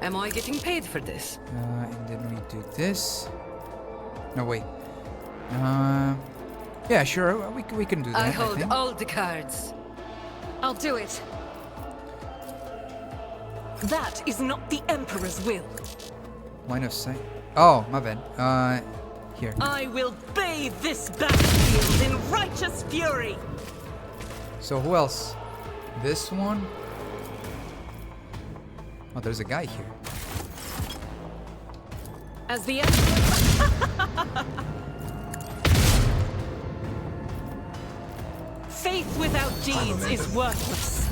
Am I getting paid for this? And then we do this. No, wait. Yeah, sure. We can do that. I hold think. all the cards. I'll do it. That is not the Emperor's will. Line of sight. Oh, my bad. Here. I will bathe this battlefield in righteous fury. So who else? This one? Oh, there's a guy here. As the Emperor... Faith without deeds is worthless.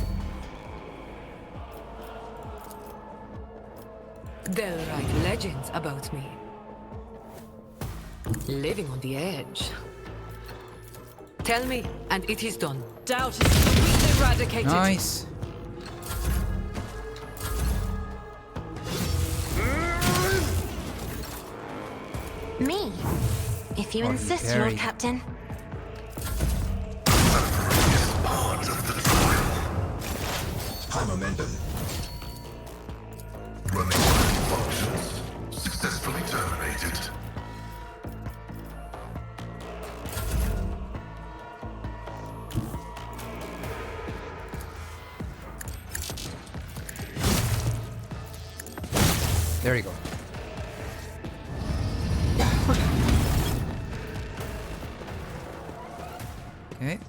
They'll write legends about me. Living on the edge. Tell me, and it is done. Doubt is completely eradicated. Nice. Me, if you Oh, insist, very- Lord Captain. Part of the trial. High momentum. Running functions successfully terminated. There you go. Okay.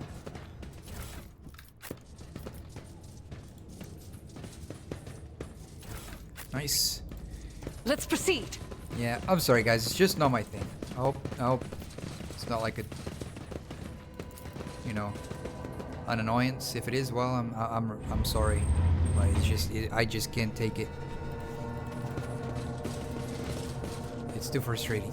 Nice. Let's proceed. Yeah, I'm sorry guys, it's just not my thing. I hope it's not like a, you know, an annoyance. If it is, well, I'm sorry. But it's just I just can't take it. It's too frustrating.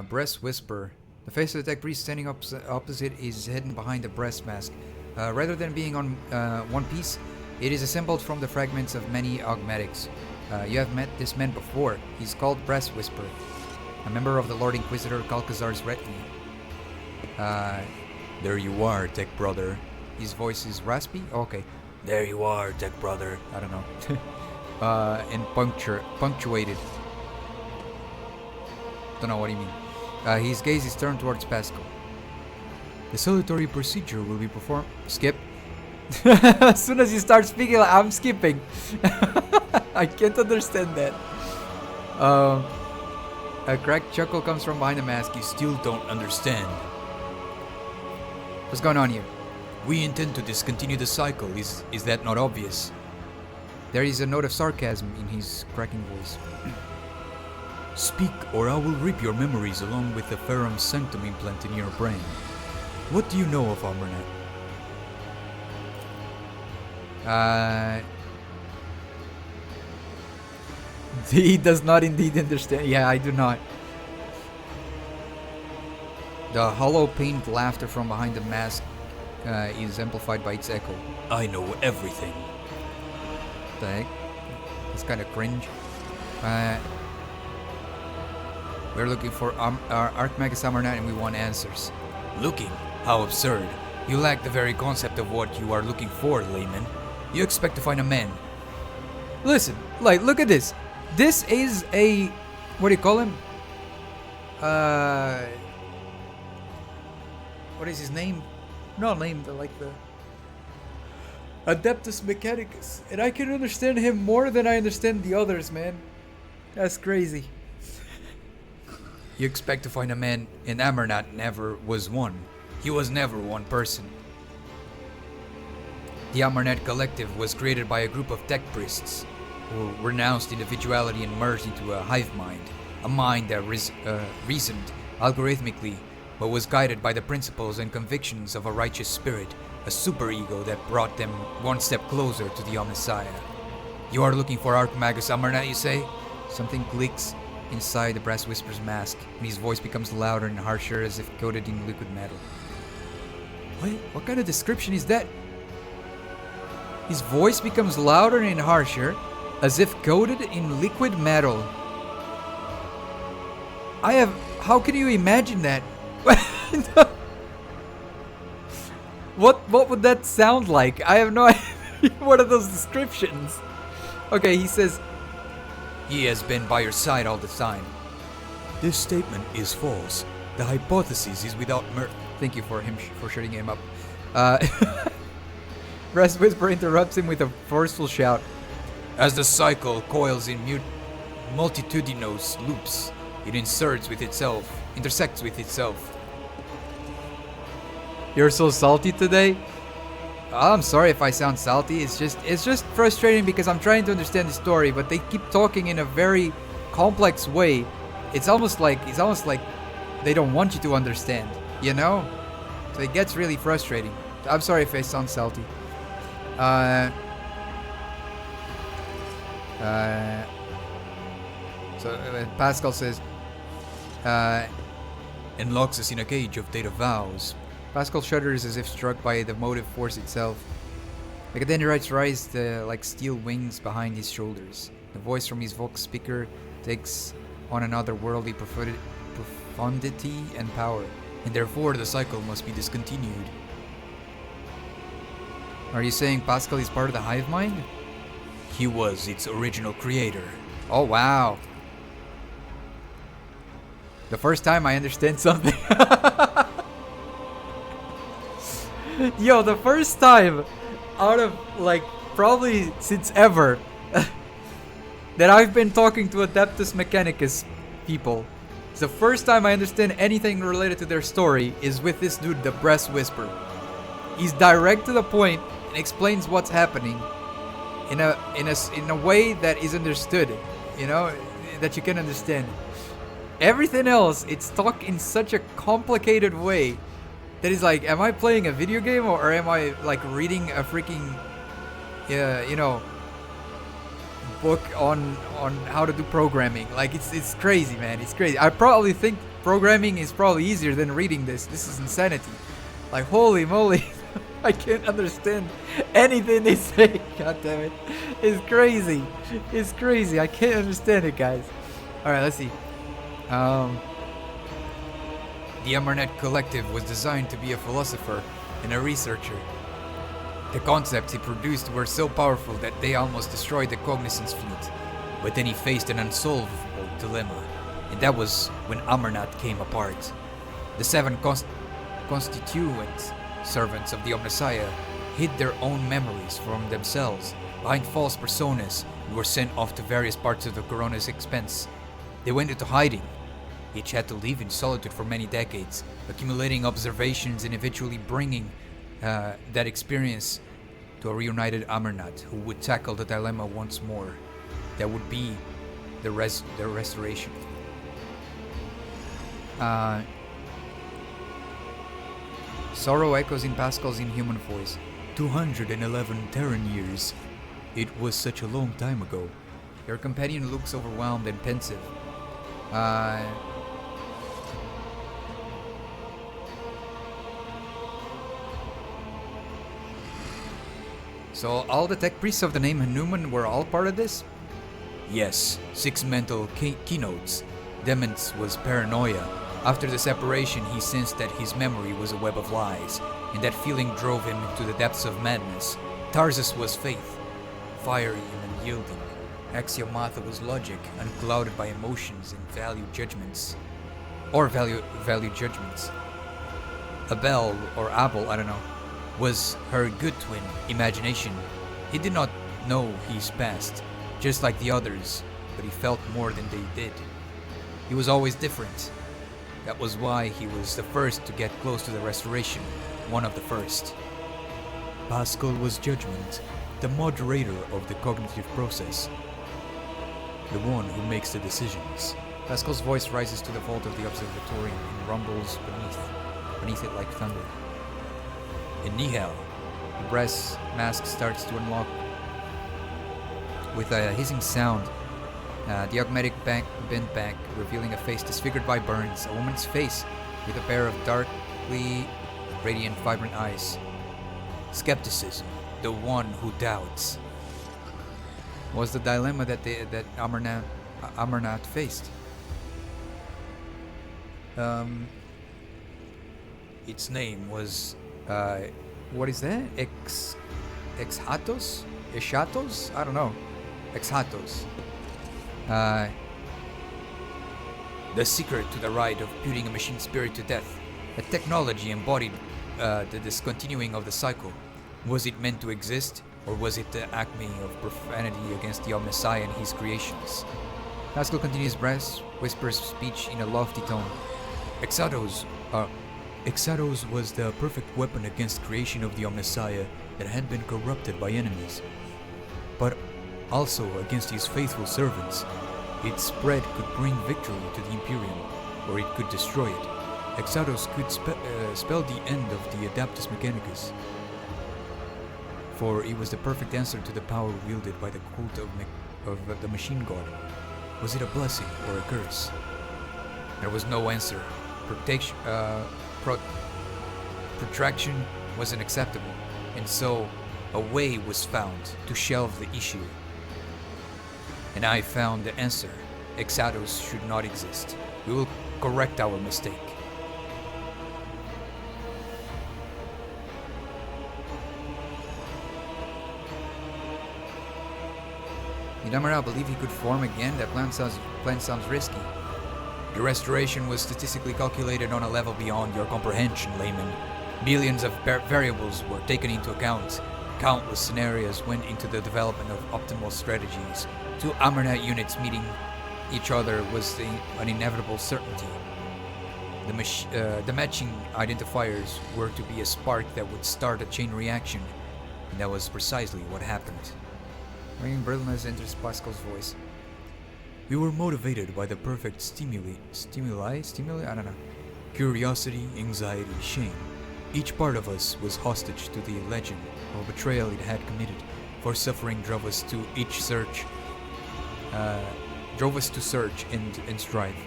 Breast Whisper. The face of the tech priest standing opposite is hidden behind the breast mask. Rather than being on one piece, it is assembled from the fragments of many augmetics. You have met this man before. He's called Breast Whisper, a member of the Lord Inquisitor Calcazar's retinue. There you are, tech brother. His voice is raspy? Okay. There you are, tech brother. I don't know. And punctuated. Don't know what he means. His gaze is turned towards Pascal. The salutary procedure will be performed. Skip. As soon as you start speaking, I'm skipping. I can't understand that. A cracked chuckle comes from behind the mask. You still don't understand. What's going on here? We intend to discontinue the cycle. Is that not obvious? There is a note of sarcasm in his cracking voice. Speak, or I will rip your memories along with the Ferrum Sanctum implant in your brain. What do you know of Ambernet? He does not indeed understand. Yeah, I do not. The hollow pained laughter from behind the mask is amplified by its echo. I know everything. What the heck? It's kind of cringe. We're looking for Archmagus Ambernet and we want answers. Looking? How absurd. You lack the very concept of what you are looking for, layman. You expect to find a man. Listen, like, look at this. This is a... what do you call him? What is his name? Not name, but like the... Adeptus Mechanicus. And I can understand him more than I understand the others, man. That's crazy. You expect to find a man, and Ambernet never was one. He was never one person. The Ambernet Collective was created by a group of tech priests who renounced individuality and merged into a hive mind. A mind that reasoned algorithmically, but was guided by the principles and convictions of a righteous spirit, a superego that brought them one step closer to the Omnissiah. You are looking for Archmagus Ambernet, you say? Something clicks inside the Brass Whisper's mask, and his voice becomes louder and harsher as if coated in liquid metal. What kind of description is that? His voice becomes louder and harsher as if coated in liquid metal. How can you imagine that? What would that sound like? I have no idea. What are those descriptions? Okay, he says, he has been by your side all the time. This statement is false. The hypothesis is without merit. Thank you for shutting him up. Rest Whisper interrupts him with a forceful shout. As the cycle coils in multitudinous loops, it intersects with itself. You're so salty today? I'm sorry if I sound salty. It's just frustrating because I'm trying to understand the story, but they keep talking in a very complex way. It's almost like they don't want you to understand, you know? So it gets really frustrating. I'm sorry if I sound salty. Pascal says, and locks us in a cage of data vows. Pascal shudders as if struck by the motive force itself. Megadendrites rise like steel wings behind his shoulders. The voice from his Vox speaker takes on another worldly profundity and power, and therefore the cycle must be discontinued. Are you saying Pascal is part of the hive mind? He was its original creator. Oh wow. The first time I understand something. Yo, the first time out of like probably since ever that I've been talking to Adeptus Mechanicus people. It's the first time I understand anything related to their story is with this dude, the Breast Whisper. He's direct to the point and explains what's happening in a way that is understood, you know, that you can understand. Everything else, it's talked in such a complicated way that is like, am I playing a video game or am I like reading a freaking, you know, book on how to do programming? Like it's crazy, man. It's crazy. I probably think programming is probably easier than reading this. This is insanity. Like holy moly, I can't understand anything they say. God damn it, it's crazy. It's crazy. I can't understand it, guys. All right, let's see. The Amarnet Collective was designed to be a philosopher and a researcher. The concepts he produced were so powerful that they almost destroyed the Cognizance fleet. But then he faced an unsolvable dilemma, and that was when Amarnat came apart. The 7 constituent servants of the Omnissiah hid their own memories from themselves behind false personas and were sent off to various parts of the Koronus Expanse. They went into hiding. Each had to live in solitude for many decades, accumulating observations and eventually bringing that experience to a reunited Amarnat who would tackle the dilemma once more. That would be the restoration. Sorrow echoes in Pascal's inhuman voice. 211 Terran years. It was such a long time ago. Your companion looks overwhelmed and pensive. So all the tech priests of the name Hanuman were all part of this? Yes, 6 mental keynotes. Demons was paranoia. After the separation, he sensed that his memory was a web of lies, and that feeling drove him into the depths of madness. Tarsus was faith, fiery and unyielding. Axiomatha was logic, unclouded by emotions and value judgments. Abel, or Abel, I don't know, was her good twin, imagination. He did not know his past, just like the others, but he felt more than they did. He was always different. That was why he was the first to get close to the restoration, one of the first. Pascal was judgment, the moderator of the cognitive process, the one who makes the decisions. Pascal's voice rises to the vault of the observatorium and rumbles beneath it like thunder. In Nihal, the brass mask starts to unlock with a hissing sound. The augmetic bank bent back, revealing a face disfigured by burns, a woman's face with a pair of darkly radiant, vibrant eyes. Skepticism, the one who doubts, was the dilemma that Amarnat faced. Its name was what is that? Exhatos? Eschatos? I don't know. Exhatos. The secret to the rite of putting a machine spirit to death. A technology embodied the discontinuing of the cycle. Was it meant to exist, or was it the acme of profanity against the Omnissiah and his creations? Pascal continues brass, whispers speech in a lofty tone. Exados was the perfect weapon against creation of the Omnissiah that had been corrupted by enemies, but also against his faithful servants. Its spread could bring victory to the Imperium, or it could destroy it. Exados could spell the end of the Adaptus Mechanicus, for it was the perfect answer to the power wielded by the cult of the Machine God. Was it a blessing or a curse? There was no answer. Protraction wasn't acceptable, and so a way was found to shelve the issue. And I found the answer. Exados should not exist. We will correct our mistake. Did Amaral believe he could form again? That plan sounds risky. The restoration was statistically calculated on a level beyond your comprehension, layman. Billions of variables were taken into account. Countless scenarios went into the development of optimal strategies. Two Amarnat units meeting each other was an inevitable certainty. The matching identifiers were to be a spark that would start a chain reaction, and that was precisely what happened. Ringing brittleness enters Pascal's voice. We were motivated by the perfect stimuli, I don't know. Curiosity, anxiety, shame. Each part of us was hostage to the legend of betrayal it had committed, for suffering drove us to search and strive.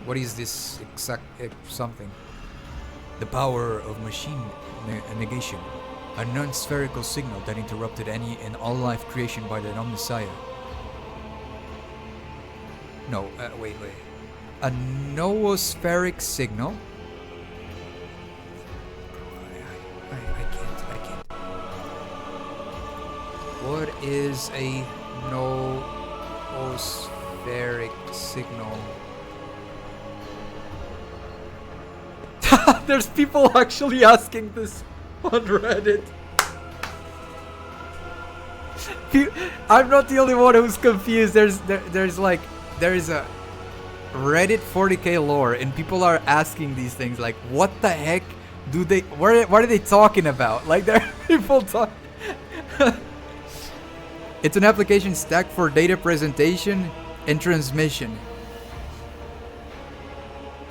What is this exact something? The power of machine negation. A non-spherical signal that interrupted any and all life creation by the Omnissiah. No, wait. A noospheric signal? I can't. What is a noospheric signal? There's people actually asking this on Reddit. I'm not the only one who's confused. There is a Reddit 40k lore, and people are asking these things like, what the heck do they? What are they talking about? Like, there are people talk. It's an application stack for data presentation and transmission.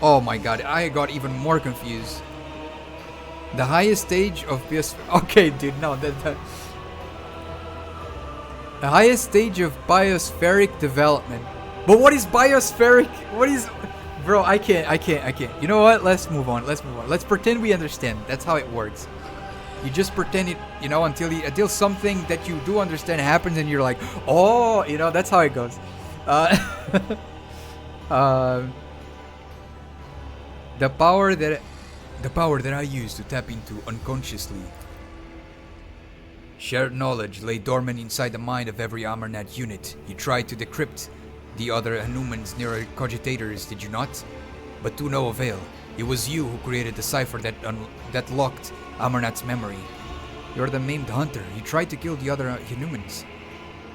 Oh my god, I got even more confused. The highest stage of okay, dude, no, the highest stage of biospheric development. But what is biospheric? What is, bro? I can't. You know what? Let's move on. Let's pretend we understand. That's how it works. You just pretend it, you know, until something that you do understand happens, and you're like, oh, you know, that's how it goes. The power that I use to tap into unconsciously. Shared knowledge lay dormant inside the mind of every Amarnat unit. You tried to decrypt the other Hanuman's neurocogitators, did you not? But to no avail. It was you who created the cipher that locked Amarnat's memory. You're the maimed hunter. You tried to kill the other Hanumans.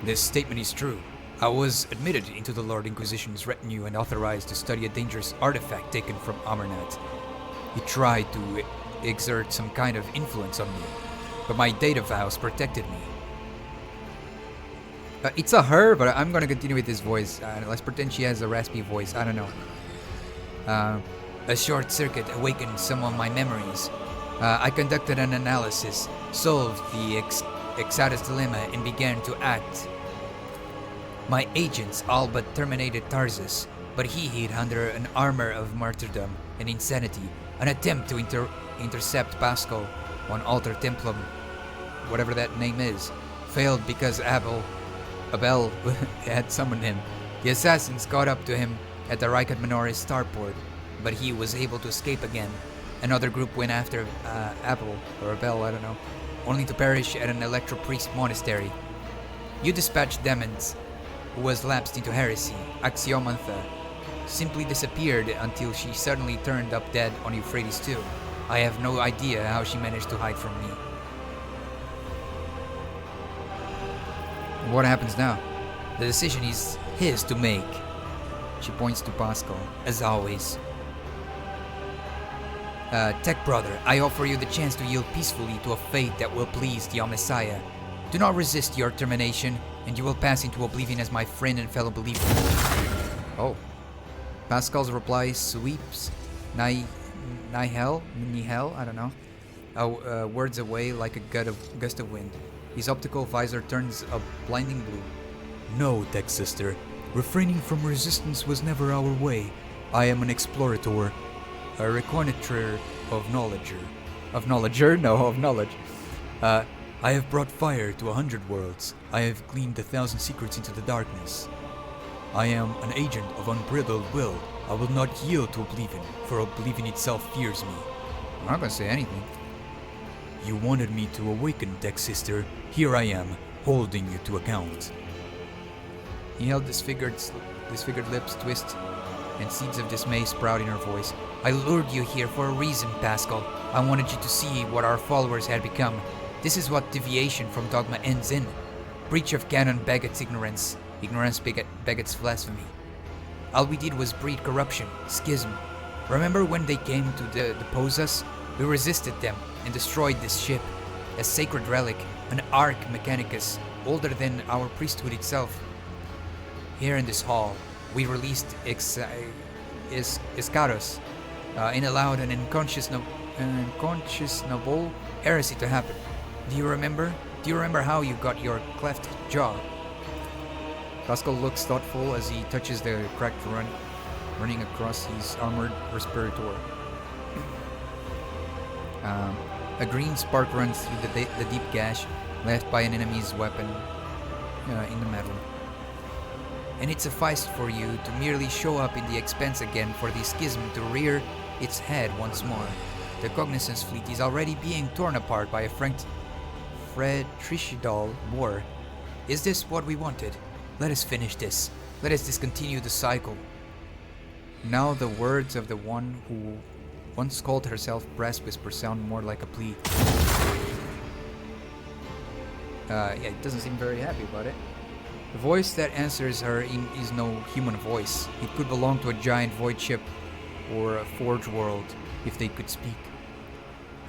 This statement is true. I was admitted into the Lord Inquisition's retinue and authorized to study a dangerous artifact taken from Amarnat. He tried to exert some kind of influence on me, but my data vows protected me. It's a her, but I'm gonna continue with this voice. Let's pretend she has a raspy voice. I don't know. A short circuit awakened some of my memories. I conducted an analysis, solved the Exodus dilemma, and began to act. My agents all but terminated Tarsus, but he hid under an armor of martyrdom and insanity. An attempt to intercept Pascal on Alter Templum, whatever that name is, failed because Abel had summoned him. The assassins caught up to him at the Reikat Minoris starport, but he was able to escape again. Another group went after Abel, or Abel, I don't know, only to perish at an Electro-Priest monastery. You dispatched Demons, who was lapsed into heresy, Axiomantha, simply disappeared until she suddenly turned up dead on Euphrates too. I have no idea how she managed to hide from me. What happens now? The decision is his to make. She points to Pascal, as always. Tech brother, I offer you the chance to yield peacefully to a fate that will please the Messiah. Do not resist your termination, and you will pass into oblivion as my friend and fellow believer. Oh. Pascal's reply sweeps Nihel, I don't know, words away like a gust of wind. His optical visor turns a blinding blue. No, Tech Sister. Refraining from resistance was never our way. I am an explorator. A reconnoiter of knowledge. Of knowledger? No, of knowledge. I have brought fire to 100 worlds. I have gleaned 1,000 secrets into the darkness. I am an agent of unbridled will. I will not yield to oblivion, for oblivion itself fears me. I'm not gonna say anything. You wanted me to awaken, Tech Sister. Here I am, holding you to account. He held disfigured lips twist, and seeds of dismay sprout in her voice. I lured you here for a reason, Pascal. I wanted you to see what our followers had become. This is what deviation from dogma ends in. Breach of canon begets ignorance. Ignorance begets blasphemy. All we did was breed corruption, schism. Remember when they came to depose us? We resisted them and destroyed this ship. A sacred relic, an Arc Mechanicus, older than our priesthood itself. Here in this hall, we released Iscaros and allowed an unconscionable heresy to happen. Do you remember? Do you remember how you got your cleft jaw? Pascal looks thoughtful as he touches the cracked running across his armored respirator. A green spark runs through the deep gash left by an enemy's weapon in the metal. And it sufficed for you to merely show up in the Expanse again for the schism to rear its head once more. The Cognizance fleet is already being torn apart by a fratricidal war. Is this what we wanted? Let us finish this. Let us discontinue the cycle. Now the words of the one who once called herself Brass Whisper sound more like a plea. Yeah, it doesn't seem very happy about it. The voice that answers her is no human voice. It could belong to a giant void ship or a forge world, if they could speak.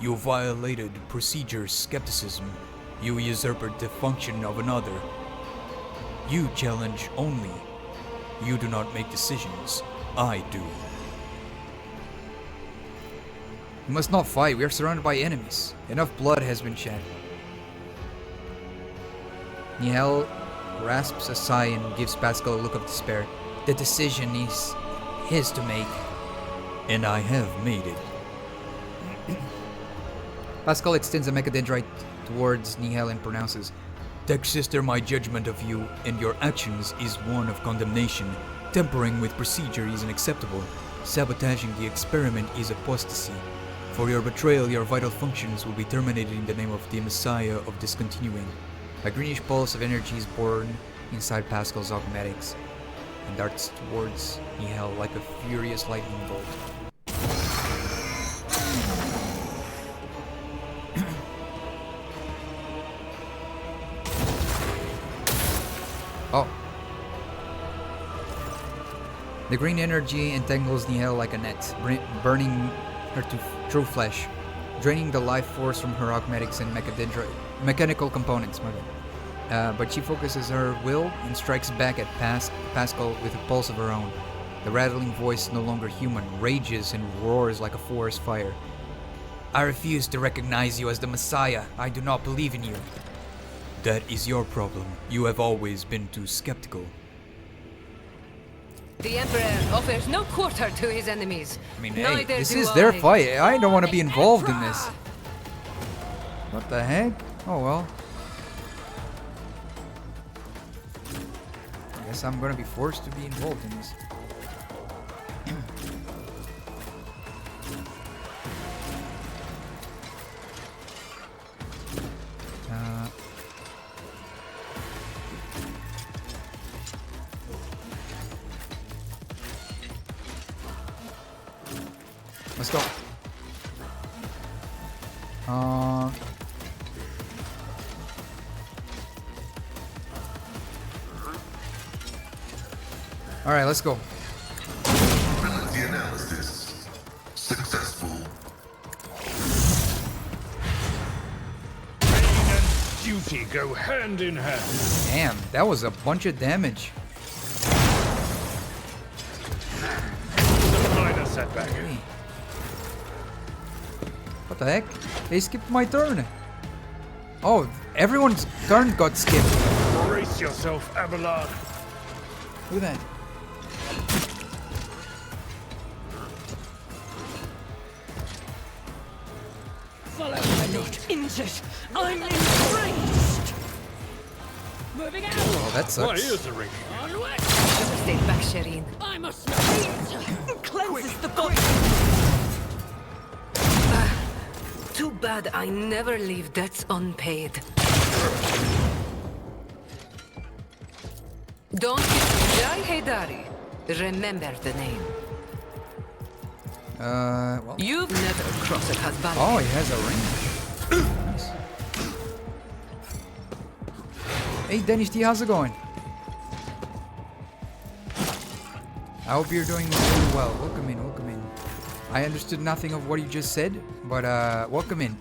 You violated procedure skepticism. You usurped the function of another. You challenge only. You do not make decisions. I do. We must not fight. We are surrounded by enemies. Enough blood has been shed. Nihel rasps a sigh and gives Pascal a look of despair. The decision is his to make. And I have made it. Pascal extends a mechadendrite towards Nihel and pronounces, Tech Sister, my judgment of you and your actions is one of condemnation. Tampering with procedure is unacceptable. Sabotaging the experiment is apostasy. For your betrayal, your vital functions will be terminated in the name of the Messiah of discontinuing. A greenish pulse of energy is born inside Pascal's augmatics and darts towards Nihel like a furious lightning bolt. Oh. The green energy entangles Nihel like a net, burning her to true flesh, draining the life force from her augmatics and mechanical components. But she focuses her will and strikes back at Pascal with a pulse of her own. The rattling voice, no longer human, rages and roars like a forest fire. I refuse to recognize you as the Messiah. I do not believe in you. That is your problem. You have always been too skeptical. The Emperor offers no quarter to his enemies. I mean, hey, Neither this do is their I. fight. I don't want to be involved in this. What the heck? Oh well. I guess I'm gonna be forced to be involved in this. Let's go. All right, let's go. Ability analysis. Successful. Pain and duty go hand in hand. Damn, that was a bunch of damage. A minor setback. Hey. What the heck? They skipped my turn. Oh, everyone's turn got skipped. Brace yourself, Abelard. Look at that. I'm not injured. I'm enraged. Moving out. Oh, that My sucks. ears are ringing. Onward. Stay back, Shireen. I must cleanses the body. Too bad I never leave debts unpaid. Don't Jai Haydari. Remember the name. Well. You've never crossed a Hasbala. Oh, he has a ring. Nice. Hey, Dennis T, how's it going? I hope you're doing really well. Welcome in, welcome in. I understood nothing of what you just said, but welcome in.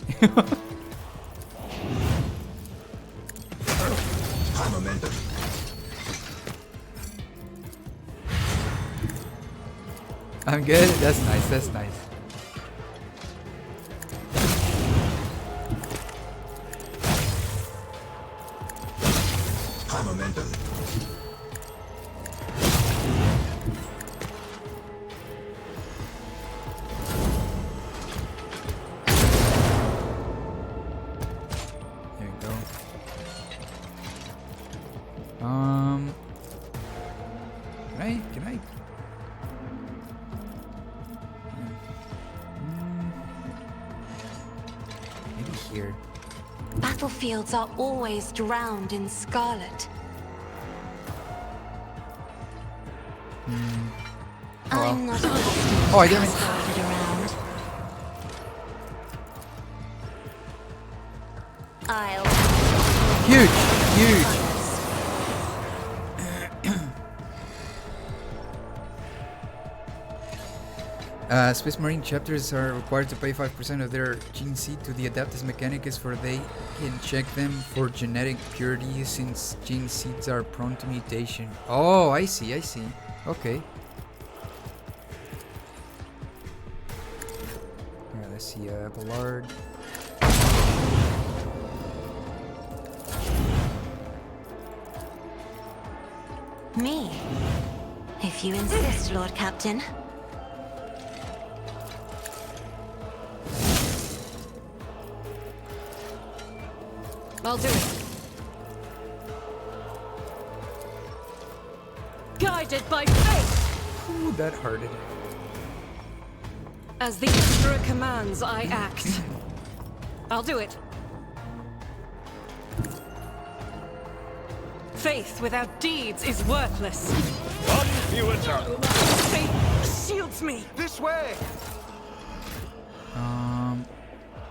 High momentum. I'm good. That's nice. That's nice. High momentum. There you go. Can I? Maybe here. Battlefields are always drowned in scarlet. I'm not Oh, I didn't. crowded around. I'll Huge. Space Marine chapters are required to pay 5% of their gene seed to the Adeptus Mechanicus for they can check them for genetic purity since gene seeds are prone to mutation. Oh, I see. Okay. Yeah, let's see, Ballard. Me. If you insist, Lord Captain. I'll do it. Guided by faith. Ooh, that hurted. As the Emperor commands, I act. I'll do it. Faith without deeds is worthless. Up you attack. Faith shields me. This way!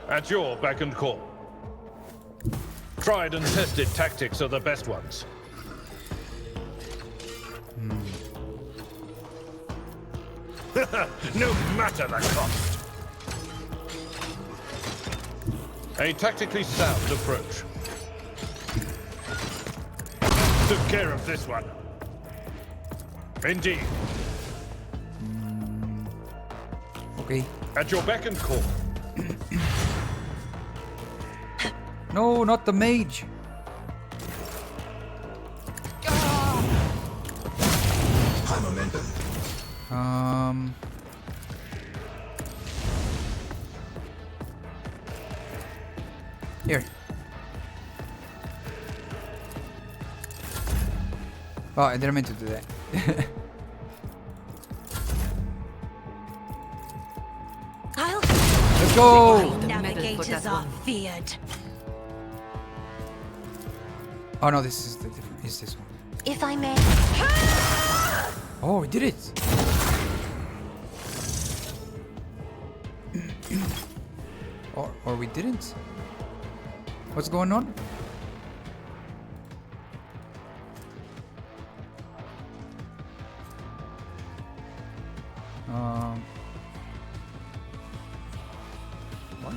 At your beck and call. Tried and tested tactics are the best ones. No matter the cost. A tactically sound approach. Took care of this one. Indeed. Okay. At your beck and call. No, not the mage. High momentum. Here. Oh, I didn't mean to do that. Let's go! Navigators are feared. Oh no, this is the different. Is this one? If I may. Oh, we did it! Or we didn't? What's going on? What?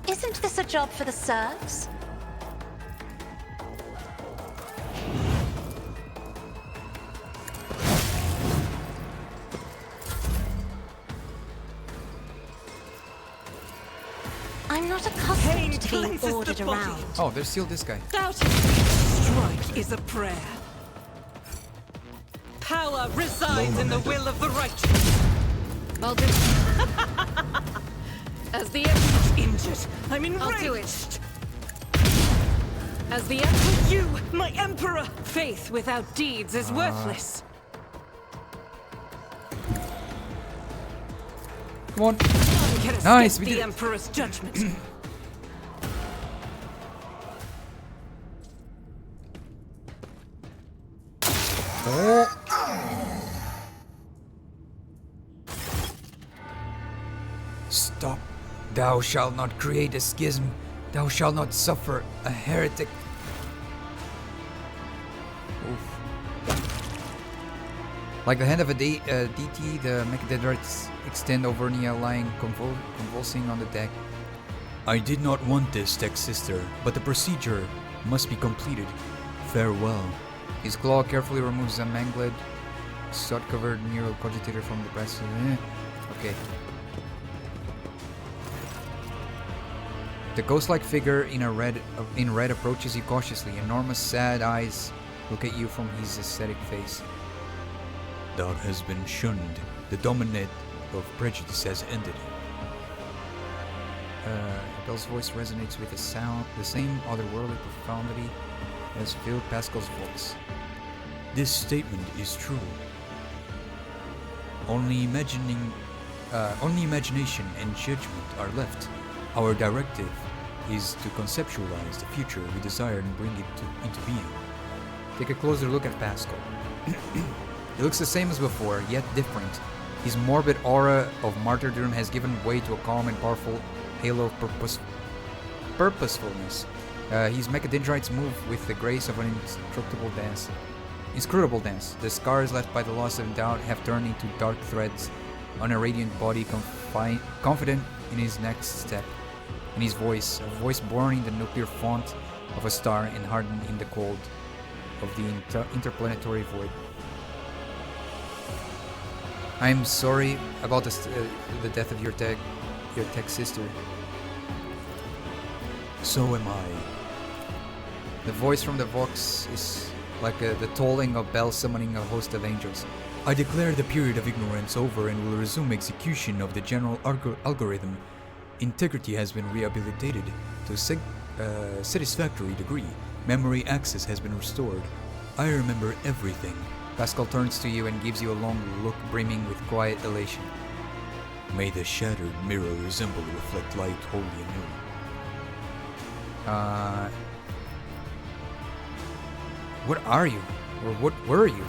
Isn't this a job for the serfs? I'm not accustomed to being ordered around. Oh, there's still this guy. Doubting strike is a prayer. Power resides in the will of the righteous. I'll do As the Emperor's injured, I'm enraged. I'll do it. As the Emperor, you, my Emperor! Faith without deeds is worthless. Come on. None can Nice, escape we the did it. Emperor's judgment. Oh. Stop. Thou shalt not create a schism. Thou shalt not suffer a heretic. Oof. Like the hand of a DT, the mechadendrites extend over Nia, lying convulsing on the deck. I did not want this, tech sister, but the procedure must be completed. Farewell. His claw carefully removes a mangled, sod-covered neural cogitator from the breast. Okay. The ghost-like figure in red approaches you cautiously. Enormous, sad eyes look at you from his ascetic face. Thou has been shunned. The dominate of prejudice has ended. Bell's voice resonates with the same otherworldly profundity as filled Pascal's voice. This statement is true. Only imagination and judgment are left. Our directive is to conceptualize the future we desire and bring it into being. Take a closer look at Pascal. He looks the same as before, yet different. His morbid aura of martyrdom has given way to a calm and powerful halo of purposefulness. His mechadendrites move with the grace of an inscrutable dance. The scars left by the loss of doubt have turned into dark threads on a radiant body, confident in his next step. In his voice, a voice born in the nuclear font of a star and hardened in the cold of the interplanetary void. I'm sorry about the death of your tech sister. So am I. The voice from the Vox is like the tolling of bells summoning a host of angels. I declare the period of ignorance over and will resume execution of the general algorithm. Integrity has been rehabilitated to a satisfactory degree. Memory access has been restored. I remember everything. Pascal turns to you and gives you a long look brimming with quiet elation. May the shattered mirror resemble reflect light wholly anew. What are you? Or what were you?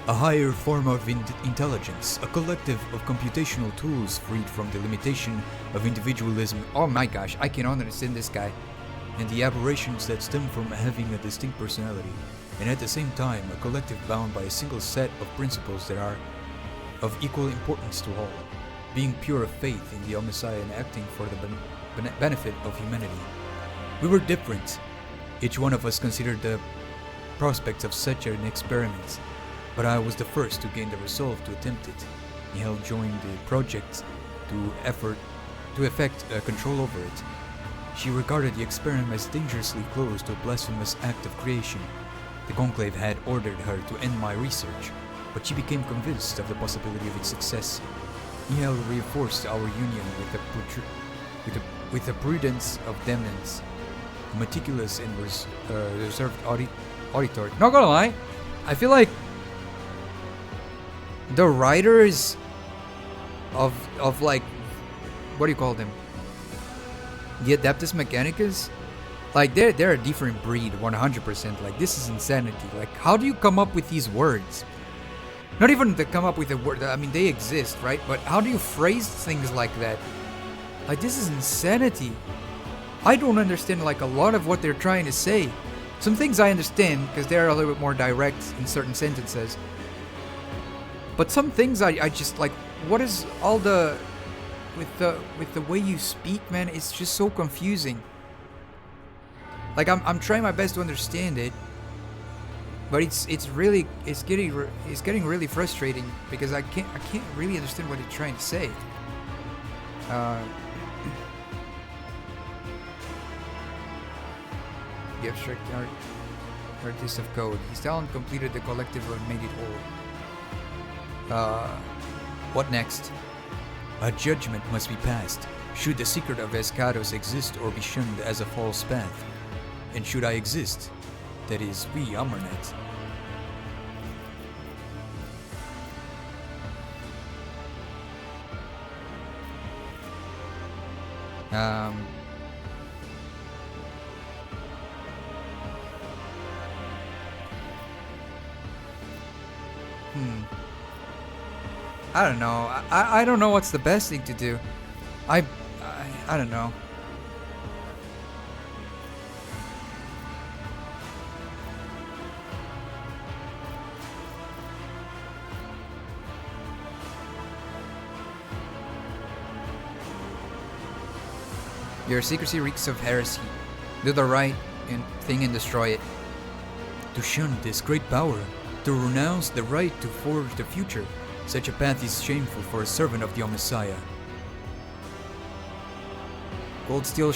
A higher form of intelligence, a collective of computational tools freed from the limitation of individualism. Oh my gosh, I cannot understand this guy. And the aberrations that stem from having a distinct personality, and at the same time a collective bound by a single set of principles that are of equal importance to all, being pure of faith in the Omnissiah and acting for the benefit of humanity. We were different. Each one of us considered the prospects of such an experiment, but I was the first to gain the resolve to attempt it. Nihel joined the project to effect control over it. She regarded the experiment as dangerously close to a blasphemous act of creation. The Conclave had ordered her to end my research, but she became convinced of the possibility of its success. Nihel reinforced our union with the prudence of demons, a meticulous and reserved auditor. Not gonna lie, I feel like the writers of like, what do you call them? The Adeptus Mechanicus, like they're a different breed, 100%. Like this is insanity. Like how do you come up with these words? Not even to come up with a word. I mean, they exist, right? But how do you phrase things like that? Like, this is insanity. I don't understand, like, a lot of what they're trying to say. Some things I understand, because they're a little bit more direct in certain sentences. But some things I just, like, what is all the... With the way you speak, man, it's just so confusing. Like, I'm trying my best to understand it. But it's getting really frustrating because I can't really understand what it's trying to say. The abstract artist of code. His talent completed the collective and made it whole. What next? A judgment must be passed. Should the secret of Escados exist or be shunned as a false path? And should I exist? That is, we Amarnet. I don't know. I don't know what's the best thing to do. I don't know. Your secrecy reeks of heresy. Do the right thing and destroy it. To shun this great power, to renounce the right to forge the future, such a path is shameful for a servant of the Messiah. Cold steel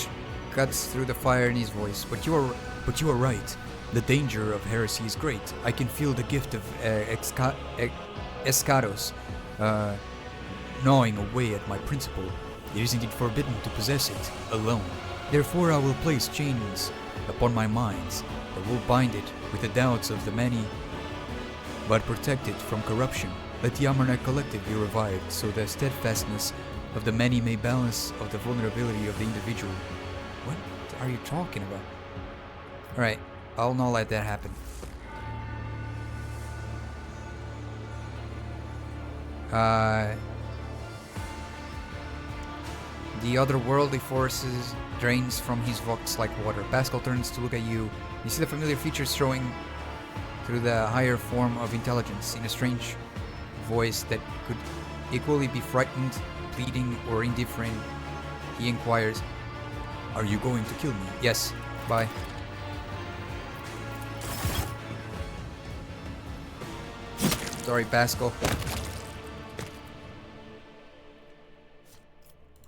cuts through the fire in his voice. But you are right. The danger of heresy is great. I can feel the gift of Escados gnawing away at my principle. It is indeed forbidden to possess it alone. Therefore I will place chains upon my minds that will bind it with the doubts of the many, but protect it from corruption. Let the Amarnet collective be revived, so the steadfastness of the many may balance of the vulnerability of the individual. What are you talking about? Alright, I'll not let that happen. The otherworldly forces drains from his vox like water. Pascal turns to look at you. You see the familiar features showing through the higher form of intelligence in a strange voice that could equally be frightened, pleading, or indifferent. He inquires, "Are you going to kill me?" "Yes. Bye." Sorry, Pascal.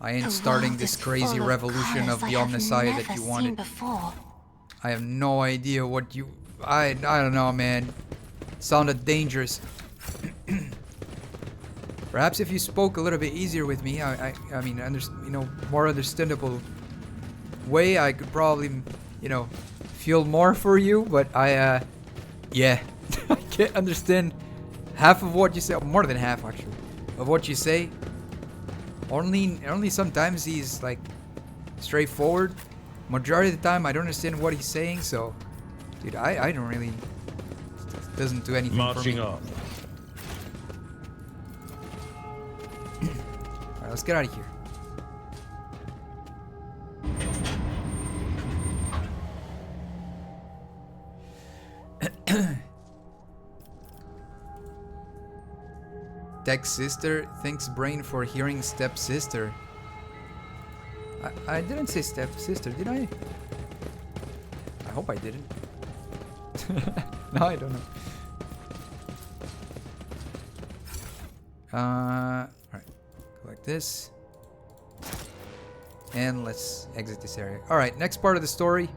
I ain't starting this crazy revolution of the Omnissiah that you wanted. I have no idea what you... I don't know, man. Sounded dangerous. Perhaps if you spoke a little bit easier with me, I mean, more understandable way, I could probably, feel more for you. But yeah, I can't understand half of what you say. More than half, actually, of what you say. Only sometimes he's like straightforward. Majority of the time I don't understand what he's saying, so dude, I don't really, it doesn't do anything Marching for me. on. Alright, let's get out of here. Tech's sister thanks Brain for hearing stepsister. I didn't say stepsister, did I? I hope I didn't. No, I don't know. Alright, go like this. And let's exit this area. Alright, next part of the story.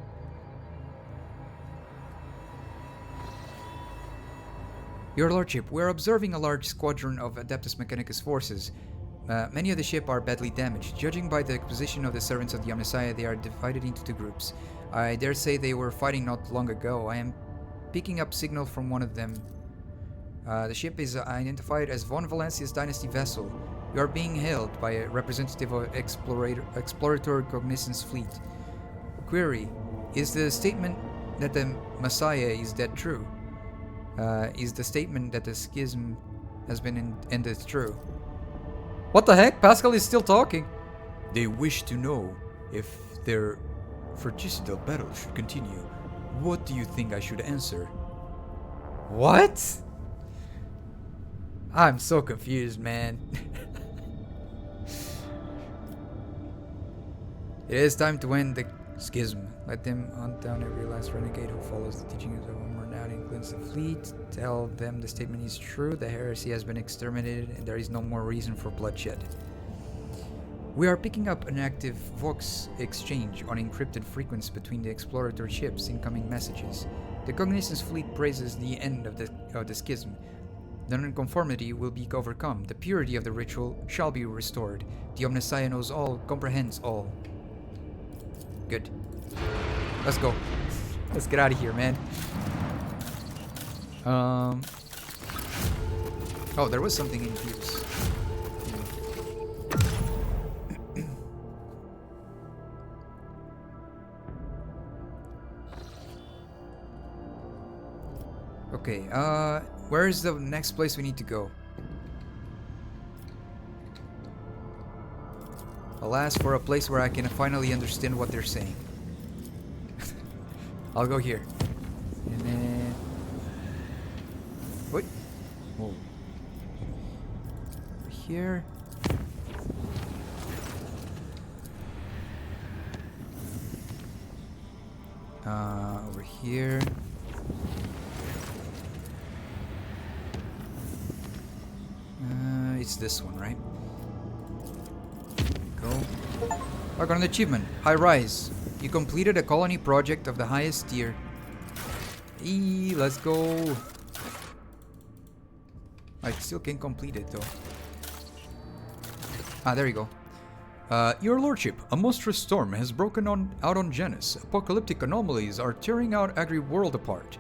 Your Lordship, we are observing a large squadron of Adeptus Mechanicus forces. Many of the ship are badly damaged. Judging by the position of the servants of the Omnissiah, they are divided into two groups. I dare say they were fighting not long ago. I am picking up signal from one of them. The ship is identified as Von Valencia's Dynasty vessel. You are being hailed by a representative of Explorator Cognizance Fleet. Query, is the statement that the Messiah is dead true? Is the statement that the schism has been ended true. What the heck? Pascal is still talking. They wish to know if their fratricidal battle should continue. What do you think I should answer? What? I'm so confused, man. It is time to end the schism. Let them hunt down every last renegade who follows the teachings of Umar now includes the fleet. Tell them the statement is true, the heresy has been exterminated, and there is no more reason for bloodshed. We are picking up an active Vox exchange on encrypted frequency between the exploratory ships, incoming messages. The Cognizance fleet praises the end of the schism. The nonconformity will be overcome. The purity of the ritual shall be restored. The Omnissiah knows all, comprehends all. Good. Let's go. Let's get out of here, man. Oh, there was something in Fuse. Okay, where is the next place we need to go? Alas, for a place where I can finally understand what they're saying. I'll go here. And then... What? Whoa. Over here. Over here. It's this one, right? Go. I got an achievement. High rise. You completed a colony project of the highest tier. Let's go. I still can't complete it though. Ah, there you go. Your Lordship, a monstrous storm has broken out on Janus. Apocalyptic anomalies are tearing out agri-world apart.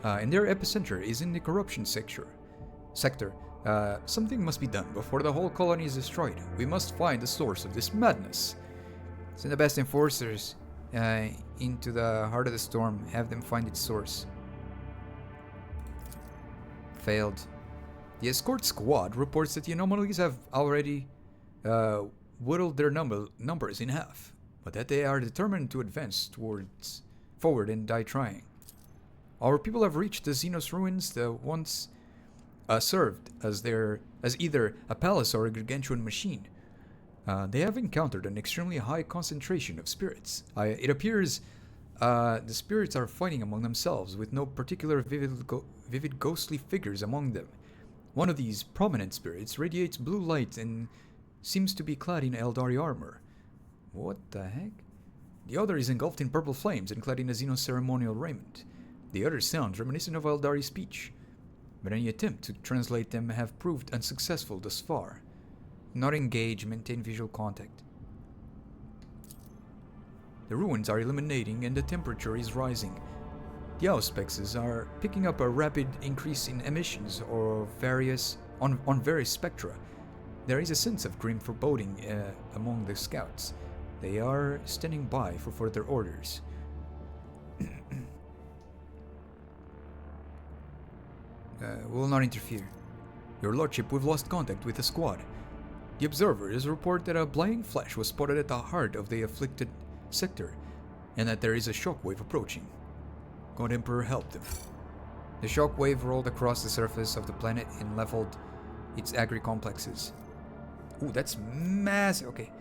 And their epicenter is in the corruption sector. Something must be done before the whole colony is destroyed. We must find the source of this madness. Send the best enforcers into the heart of the storm. Have them find its source. Failed. The escort squad reports that the anomalies have already whittled their numbers in half, but that they are determined to advance forward and die trying. Our people have reached the Xenos ruins that once served as either a palace or a gargantuan machine. They have encountered an extremely high concentration of spirits. It appears the spirits are fighting among themselves, with no particular vivid ghostly figures among them. One of these prominent spirits radiates blue light and seems to be clad in Eldari armor. What the heck? The other is engulfed in purple flames and clad in a Xenos ceremonial raiment. The other sounds reminiscent of Eldari speech, but any attempt to translate them have proved unsuccessful thus far. Not engage, maintain visual contact. The ruins are illuminating and the temperature is rising. The auspexes are picking up a rapid increase in emissions on various spectra. There is a sense of grim foreboding among the scouts. They are standing by for further orders. Will not interfere. Your Lordship, we've lost contact with the squad. The observers report that a blind flash was spotted at the heart of the afflicted sector, and that there is a shockwave approaching. God Emperor help them. The shockwave rolled across the surface of the planet and leveled its agri-complexes. Ooh, that's massive. Okay.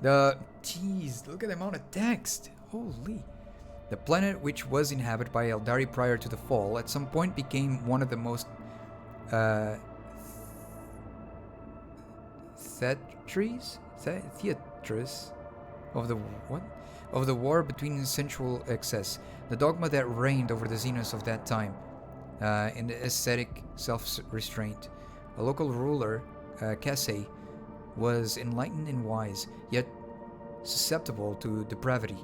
Jeez, look at the amount of text. Holy. The planet, which was inhabited by Eldari prior to the fall, at some point became one of the most theatres of the war between sensual excess, the dogma that reigned over the Xenos of that time, and the ascetic self-restraint. A local ruler, Cassay, was enlightened and wise, yet susceptible to depravity.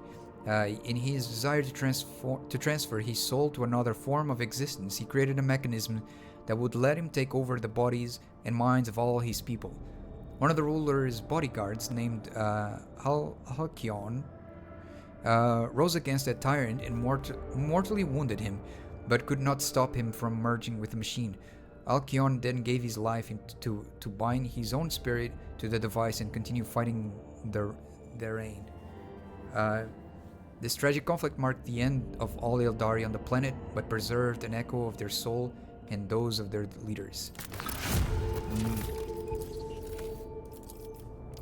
In his desire to transfer his soul to another form of existence, he created a mechanism that would let him take over the bodies and minds of all his people. One of the ruler's bodyguards, named Halcyon, rose against that tyrant and mortally wounded him, but could not stop him from merging with the machine. Alcyon then gave his life to bind his own spirit to the device and continue fighting their reign. This tragic conflict marked the end of all Eldari on the planet, but preserved an echo of their soul and those of their leaders. Here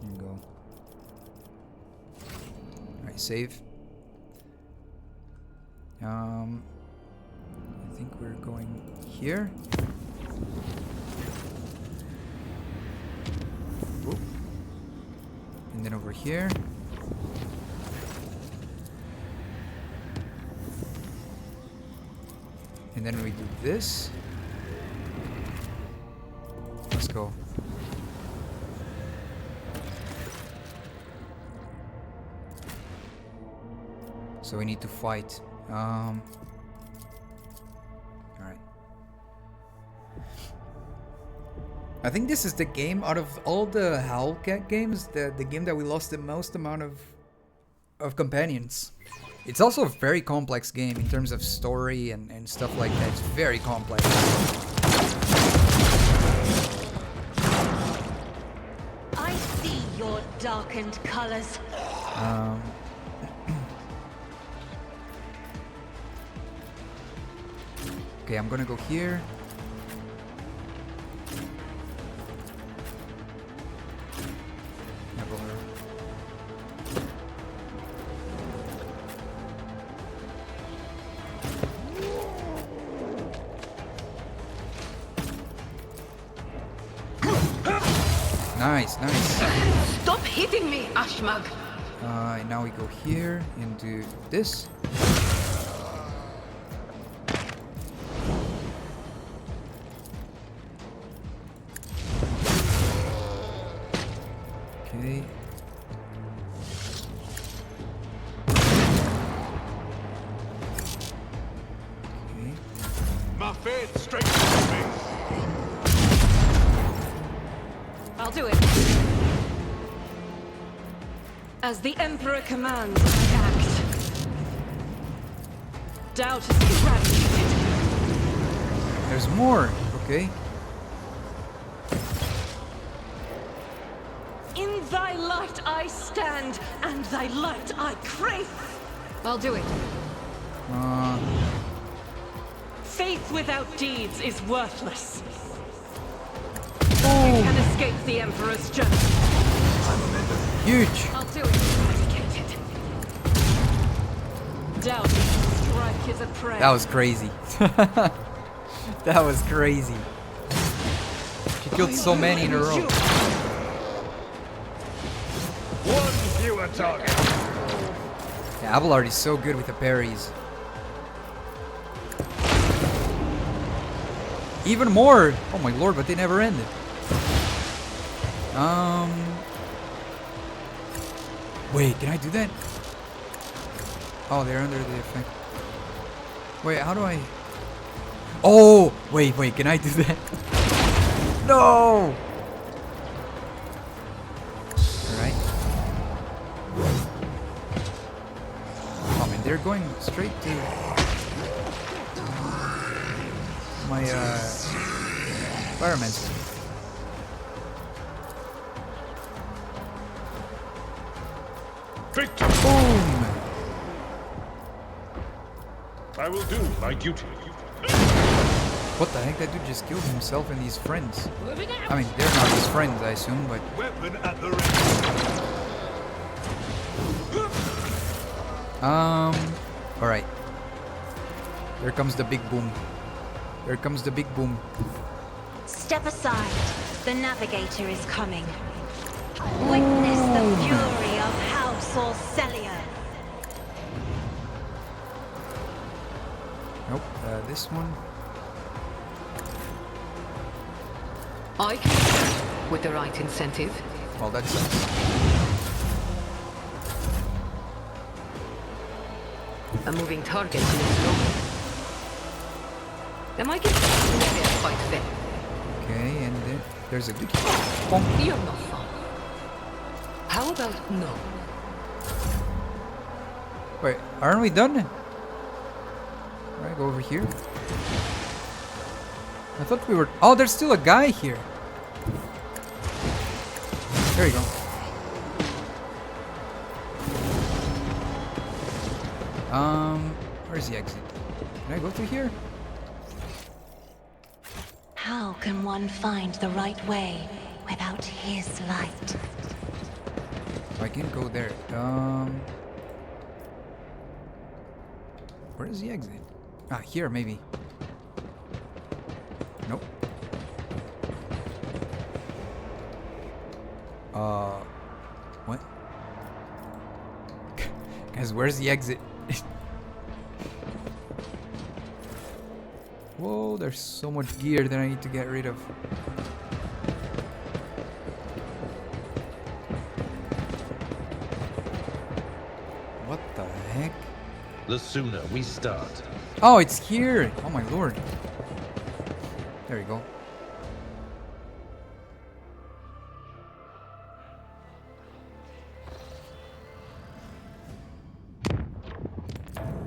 you go. Alright, save. I think we're going here. Oop. And then over here. And then we do this. Let's go. So we need to fight. Alright. I think this is the game out of all the Howlcat games, the game that we lost the most amount of companions. It's also a very complex game in terms of story and stuff like that. It's very complex. I see your darkened colors. Okay, I'm gonna go here. Nice, nice. Stop hitting me, Ashmag! And now we go here and do this. Okay. Okay. My fate strengthens me. I'll do it. As the Emperor commands, I act. Doubt is eradicated. There's more. Okay. In thy light I stand, and thy light I crave. I'll do it. Faith without deeds is worthless. You can escape the Emperor's judgment. Huge. I'll do it. Eradicated. Doubt strike is a prayer. That was crazy. That was crazy. She killed so many in a row. One fewer target. Yeah, Abelard is so good with the parries. Even more! Oh my lord, but they never ended. Wait, can I do that? Oh, they're under the effect. Wait, how do I... Oh! Wait, can I do that? No! Alright. Oh man, they're going straight to... my, fireman's. Victor! Boom! I will do my duty. What the heck? That dude just killed himself and his friends. I mean, they're not his friends, I assume, but... Weapon at the ready. Alright. Here comes the big boom. Here comes the big boom. Step aside. The navigator is coming. Witness the fury of House Orcelia. Nope, this one. I can, with the right incentive. Well, that sucks. A moving target is slow. Am I getting maybe a fight fair? Okay, and then there's a good... You're not fun. How about no? Wait, aren't we done? Alright, go over here. I thought we were... Oh, there's still a guy here. There you go. Where's the exit? Can I go through here? How can one find the right way without his light? I can't go there. Where is the exit? Ah, here maybe. Nope. What? Guys, where's the exit? Whoa, there's so much gear that I need to get rid of. What the heck? The sooner we start. Oh, it's here! Oh my lord. There you go.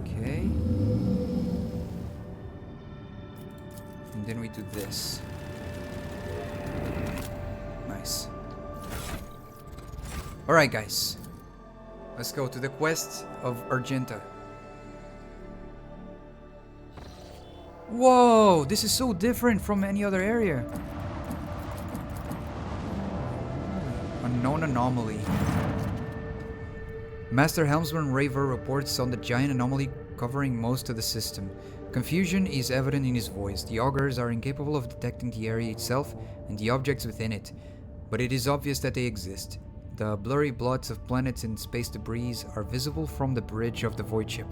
Okay. And then we do this. Nice. Alright guys. Let's go to the quest of Argenta. Whoa, this is so different from any other area. Unknown anomaly. Master Helmsman Raver reports on the giant anomaly covering most of the system. Confusion is evident in his voice. The augurs are incapable of detecting the area itself and the objects within it, but it is obvious that they exist. The blurry blots of planets and space debris are visible from the bridge of the voidship.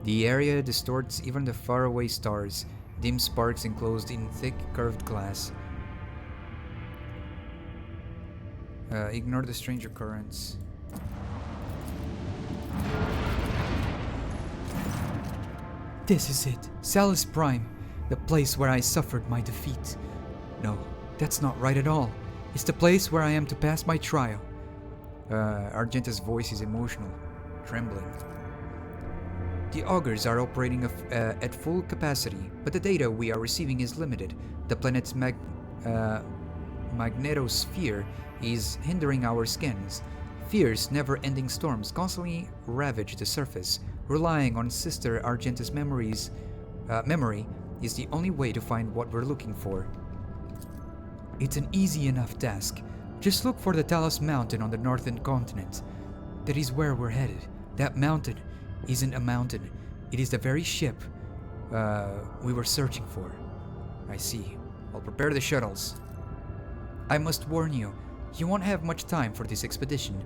The area distorts even the faraway stars, dim sparks enclosed in thick, curved glass. Ignore the strange occurrence. This is it, Salus Prime, the place where I suffered my defeat. No, that's not right at all. It's the place where I am to pass my trial. Argenta's voice is emotional, trembling. The augurs are operating at full capacity, but the data we are receiving is limited. The planet's magnetosphere is hindering our scans. Fierce, never-ending storms constantly ravage the surface. Relying on Sister Argenta's memory is the only way to find what we're looking for. It's an easy enough task. Just look for the Talos Mountain on the northern continent. That is where we're headed. That mountain isn't a mountain. It is the very ship we were searching for. I see. I'll prepare the shuttles. I must warn you, you won't have much time for this expedition.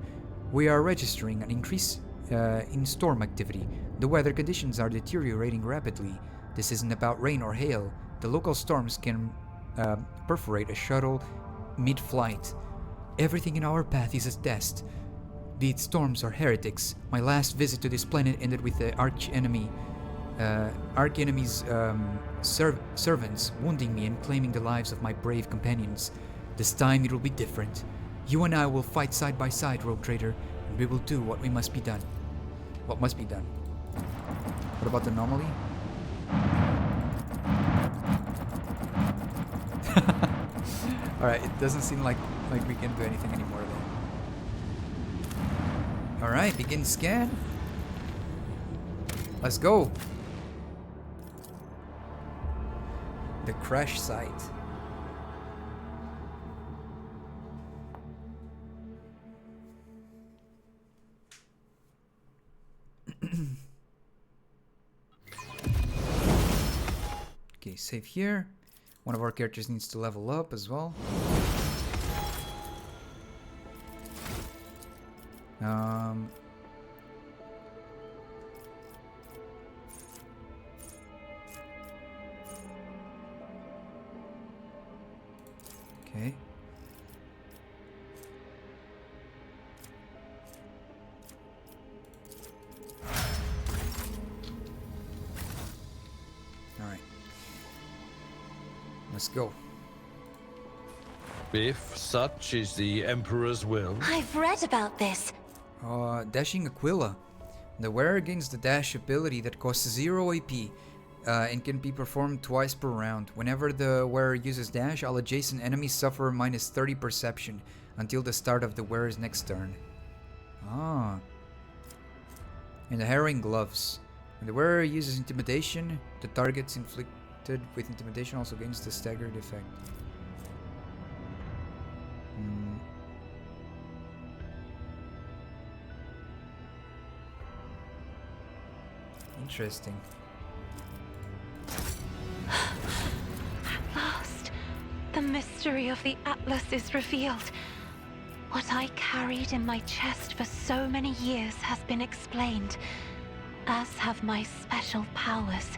We are registering an increase in storm activity. The weather conditions are deteriorating rapidly. This isn't about rain or hail. The local storms can perforate a shuttle mid-flight. Everything in our path is a test. Be it storms or heretics. My last visit to this planet ended with the arch-enemy's servants wounding me and claiming the lives of my brave companions. This time it will be different. You and I will fight side by side, Rogue Trader, and we will do what must be done. What must be done? What about the anomaly? Alright, it doesn't seem like we can do anything anymore though. Alright, begin scan. Let's go. The crash site. Okay, save here. One of our characters needs to level up as well. Okay. All right. Let's go. If such is the Emperor's will. I've read about this. Dashing Aquila. The wearer gains the dash ability that costs 0 AP. and can be performed twice per round. Whenever the wearer uses dash, all adjacent enemies suffer minus 30 perception until the start of the wearer's next turn. Ah. And the harrowing gloves. When the wearer uses intimidation, the targets inflicted with intimidation also gains the staggered effect. Interesting. At last, the mystery of the Atlas is revealed. What I carried in my chest for so many years has been explained, as have my special powers.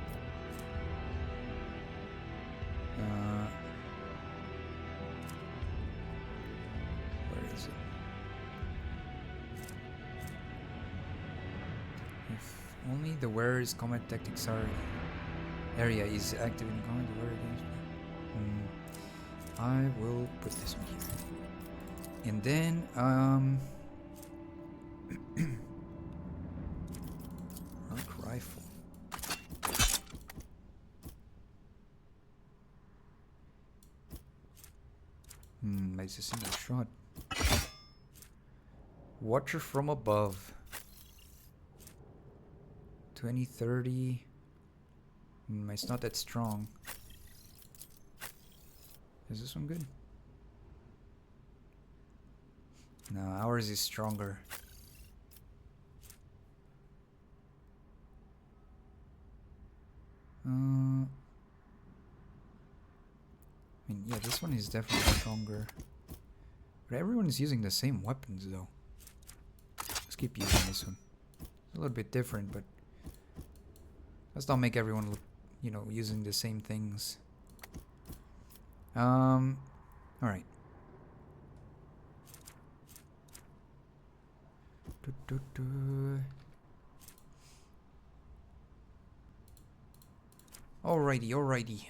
Where is it? If only the wearer's combat tactics area is active in combat, the wearer gains. I will put this one here. And then, arc rifle. It's a single shot. Watcher from above. 20, 30. It's not that strong. Is this one good? No, ours is stronger. I mean, yeah, this one is definitely stronger. But everyone is using the same weapons, though. Let's keep using this one. It's a little bit different, but let's not make everyone look, you know, using the same things. Alright. Alrighty, alrighty.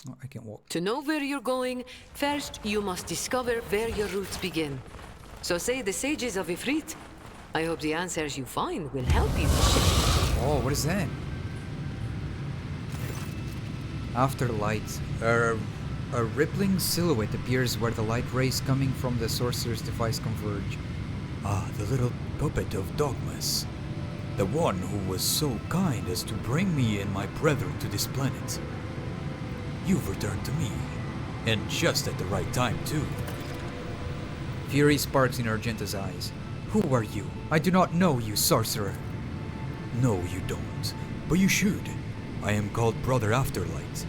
Oh, I can't walk. To know where you're going, first you must discover where your roots begin. So say the sages of Ifrit. I hope the answers you find will help you. Oh, what is that? After light, a rippling silhouette appears where the light rays coming from the sorcerer's device converge. Ah, the little puppet of Dogmas. The one who was so kind as to bring me and my brethren to this planet. You've returned to me, and just at the right time, too. Fury sparks in Argenta's eyes. Who are you? I do not know you, sorcerer. No, you don't, but you should. I am called Brother Afterlight.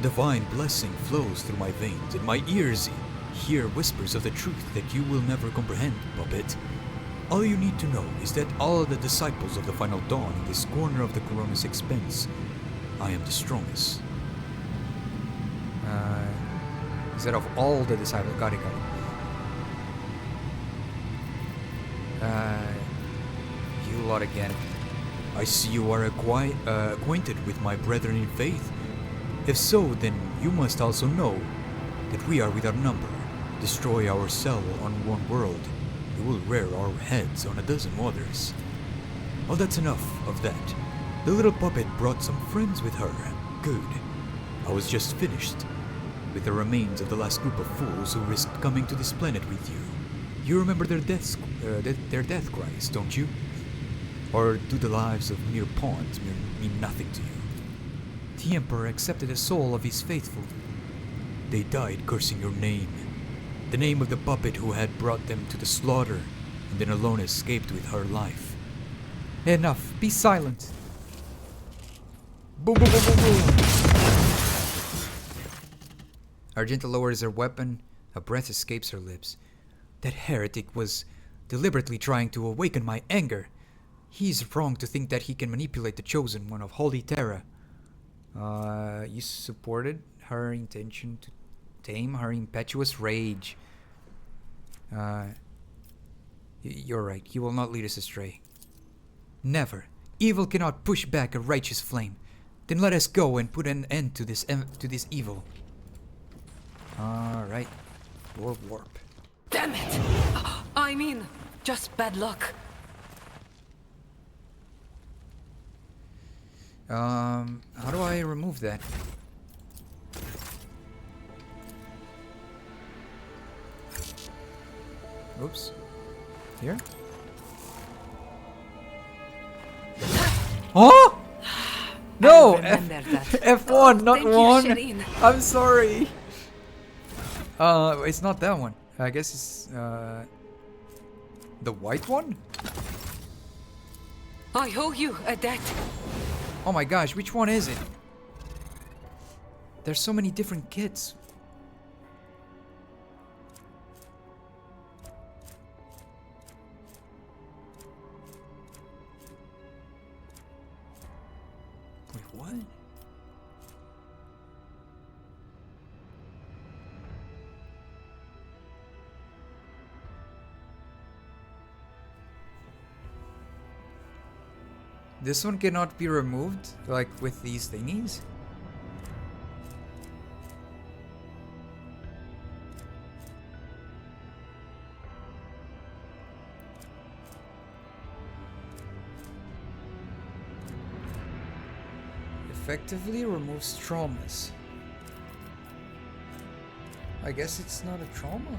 Divine blessing flows through my veins, and my ears hear whispers of the truth that you will never comprehend, puppet. All you need to know is that all of the disciples of the Final Dawn in this corner of the Koronus Expanse, I am the strongest. Instead of all the disciples. Got it. You lot again. I see you are acquainted with my brethren in faith. If so, then you must also know that we are without number. Destroy our cell on one world, we will rear our heads on a dozen others. Oh, that's enough of that. The little puppet brought some friends with her. Good. I was just finished with the remains of the last group of fools who risked coming to this planet with you. You remember their death cries, don't you? Or do the lives of mere pawns mean nothing to you? The Emperor accepted the soul of his faithful. They died cursing your name. The name of the puppet who had brought them to the slaughter, and then alone escaped with her life. Enough. Be silent. Boom, boom, boom, boom, boom. Argenta lowers her weapon. A breath escapes her lips. That heretic was deliberately trying to awaken my anger. He's wrong to think that he can manipulate the chosen one of Holy Terra. You supported her intention to tame her impetuous rage. You're right. He will not lead us astray. Never. Evil cannot push back a righteous flame. Then let us go and put an end to this evil. Alright. Door warp. Damn it! I mean, just bad luck. How do I remove that? Oops. Here? Oh! No! I remember that. F1, not Thank you, 1. Shireen. I'm sorry. It's not that one. I guess it's the white one? I owe you a debt. Oh my gosh, which one is it? There's so many different kits. Wait, what? This one cannot be removed, like with these thingies? Effectively removes traumas. I guess it's not a trauma.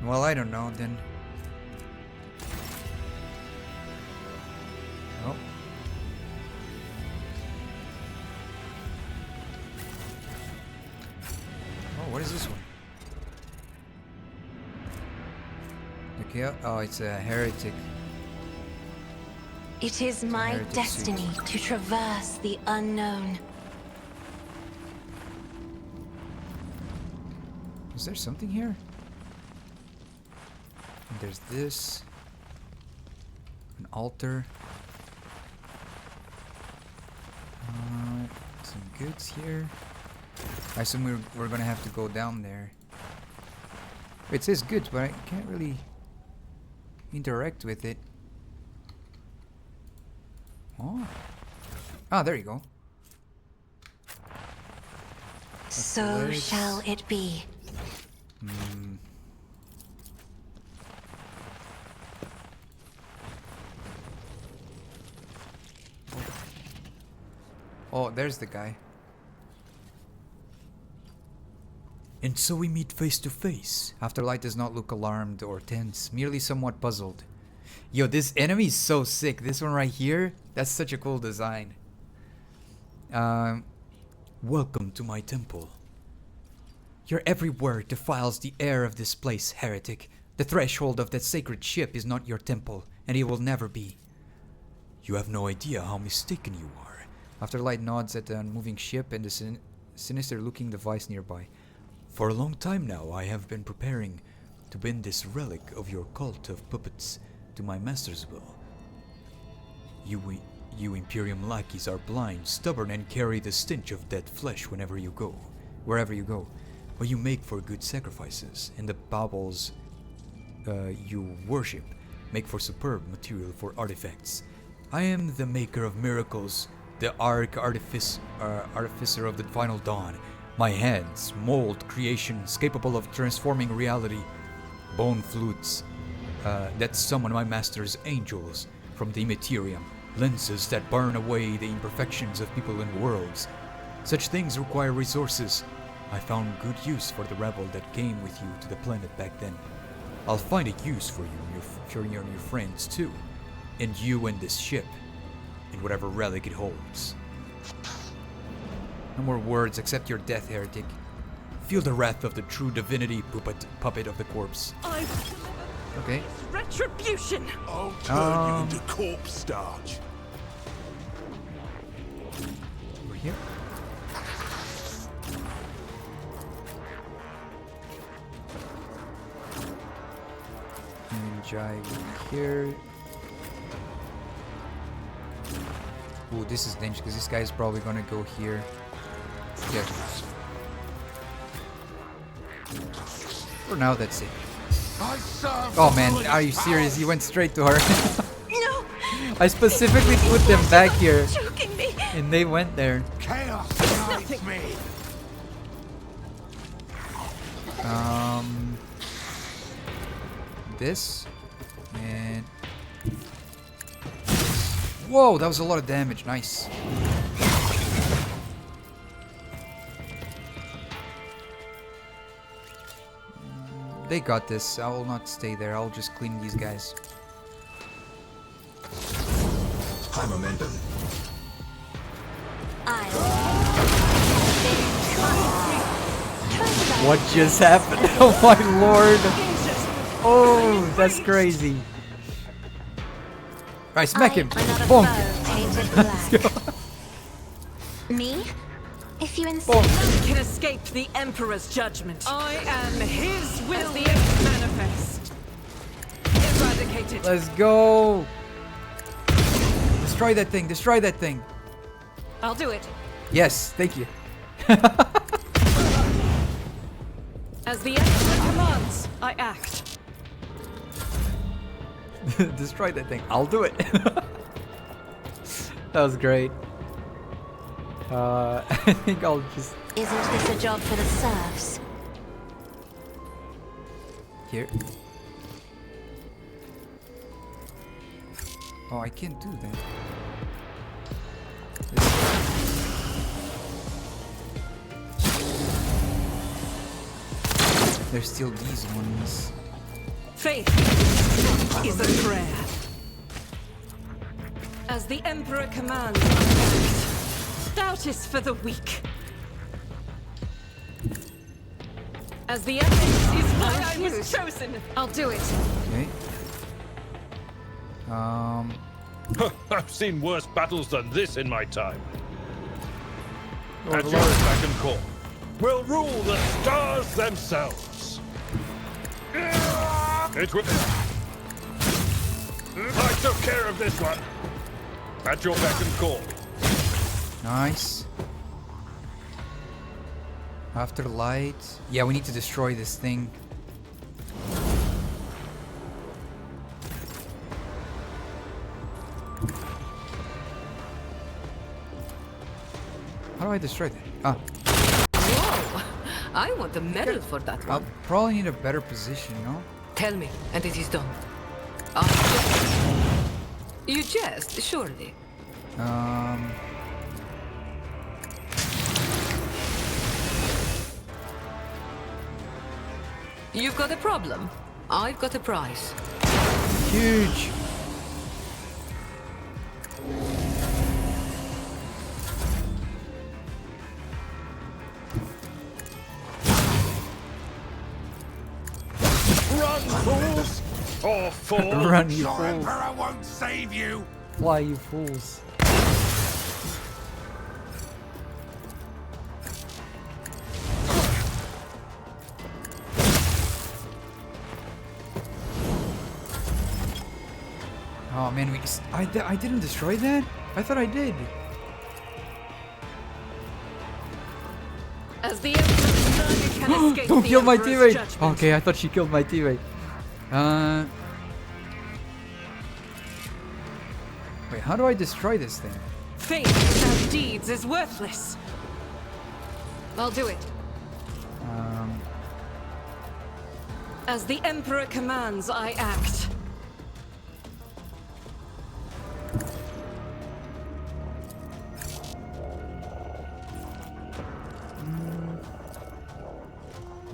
Well, I don't know then. Oh. Oh, what is this one? Okay, oh, it's a heretic. It is my Heretic destiny suit. to traverse the unknown. Is there something here? And there's this. An altar. Some goods here. I assume we're gonna have to go down there. It says goods, but I can't really interact with it. Oh. Ah, there you go. So this. shall it be. Oh, there's the guy. And so we meet face to face. Afterlight does not look alarmed or tense, merely somewhat puzzled. Yo, this enemy is so sick. This one right here, that's such a cool design. Welcome to my temple. Your every word defiles the air of this place, heretic. The threshold of that sacred ship is not your temple, and it will never be. You have no idea how mistaken you are. Afterlight nods at the unmoving ship and the sinister-looking device nearby. For a long time now, I have been preparing to bend this relic of your cult of puppets to my master's will. You Imperium lackeys are blind, stubborn, and carry the stench of dead flesh wherever you go. But you make for good sacrifices, and the baubles you worship make for superb material for artifacts. I am the maker of miracles, the artificer of the final dawn. My hands mold creations capable of transforming reality. Bone flutes that summon my master's angels from the Imperium. Lenses that burn away the imperfections of people and worlds. Such things require resources. I found good use for the rebel that came with you to the planet back then. I'll find a use for you and your friends too. And you and this ship. And whatever relic it holds. No more words except your death, heretic. Feel the wrath of the true divinity, puppet of the corpse. Okay. Retribution! I'll turn you into corpse starch. Over here. And jive here. Ooh, this is dangerous because this guy is probably gonna go here. Yeah. For now, that's it. Oh man, are you serious? You went straight to her. No! I specifically put them back here, Choking me! and they went there. Chaos hides me. This and whoa, that was a lot of damage. Nice. They got this. I will not stay there. I'll just clean these guys. High momentum. What just happened? Oh my lord! Oh, that's crazy. Alright, smack him! Bonk! Me? If you insist. None can escape the Emperor's judgment. I am his will manifest. Eradicated. Let's go! Destroy that thing! Destroy that thing! I'll do it. Yes, thank you. As the Emperor commands, I act. Destroy that thing. I'll do it. That was great. I think I'll just... Isn't this a job for the serfs? Here. Oh, I can't do that. There's still these ones. Faith is a prayer. As the Emperor commands, I act. Doubt is for the weak. As the Emperor is why I was chosen. I'll do it. Okay. I've seen worse battles than this in my time. Oh, At your beck and call, will rule the stars themselves. It will. I took care of this one. At your beck and call. Nice. After light. Yeah, we need to destroy this thing. How do I destroy that? Ah, Whoa! I want a medal for that I'll one. probably need a better position, no? Tell me, and it is done. You jest, surely. You've got a problem. I've got a prize. Huge. Run, fools! Or fall! Run, you Your fools. Emperor won't save you. Fly, you fools. Oh man, I didn't destroy that? I thought I did. As the Emperor can escape Don't the kill my Emperor's teammate! judgment. Okay, I thought she killed my teammate. Wait, how do I destroy this thing? Faith without deeds is worthless. I'll do it. As the Emperor commands, I act.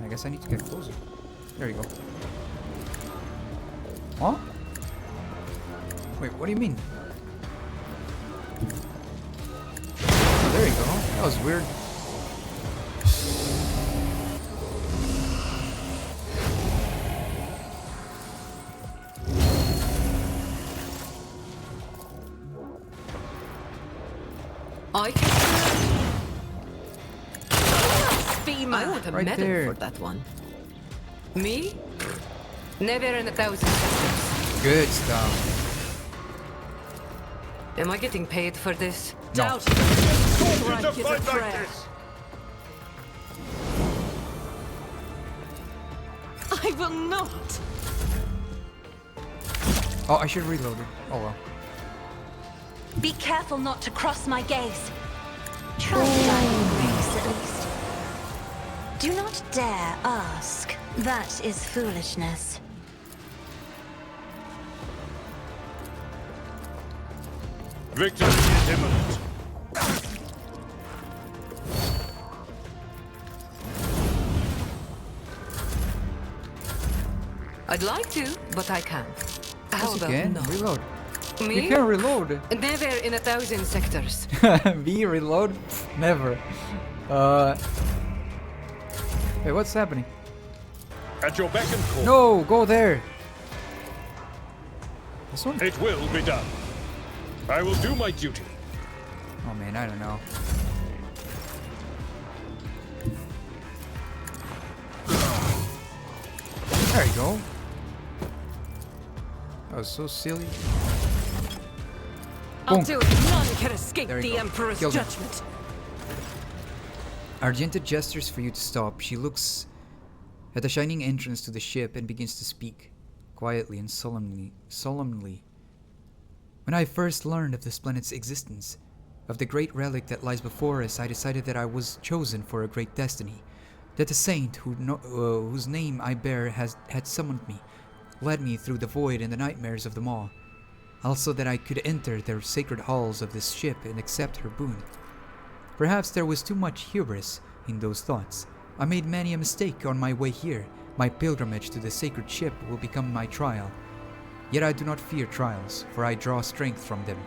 I guess I need to get closer. There you go. Huh? Wait, what do you mean? Oh, there you go. That was weird. I can. Beamer. I want a Right medal there. for that one. Me? Never in 1,000 systems. Good stuff. Am I getting paid for this? Doubt Taught you to Strike is a fight like prayer. this! I will not. Oh, I should reload it. Oh well. Be careful not to cross my gaze. Try dying. least. Do not dare ask. That is foolishness. Victory is imminent. I'd like to, but I can't. How Yes, you about can. no? Reload. Me? You can reload. Never in 1,000 sectors. Me reload? Never. Wait, what's happening? At your beck and call. No, go there. This one? It will be done. I will do my duty. Oh man, I don't know. There you go. That was so silly. I'll Boom. do it. None can escape There you the go. Emperor's Killed him. judgment. Argenta gestures for you to stop. She looks at the shining entrance to the ship and begins to speak, quietly and solemnly. When I first learned of this planet's existence, of the great relic that lies before us, I decided that I was chosen for a great destiny, that the saint whose name I bear had summoned me, led me through the void and the nightmares of the maw, also that I could enter the sacred halls of this ship and accept her boon. Perhaps there was too much hubris in those thoughts. I made many a mistake on my way here. My pilgrimage to the sacred ship will become my trial. Yet I do not fear trials, for I draw strength from them.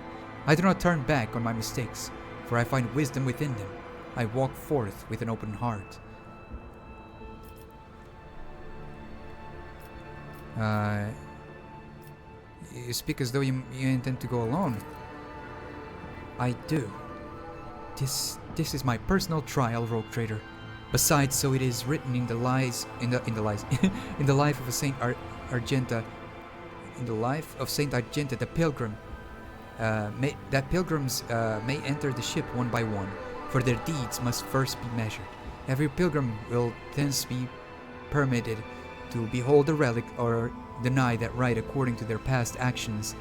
I do not turn back on my mistakes, for I find wisdom within them. I walk forth with an open heart. You speak as though you intend to go alone. I do. This is my personal trial, rogue trader. Besides, so it is written in the lies in the life of Saint Argenta. In the life of Saint Argenta, the pilgrim. Pilgrims may enter the ship one by one, for their deeds must first be measured. Every pilgrim will thence be permitted to behold the relic or deny that right according to their past actions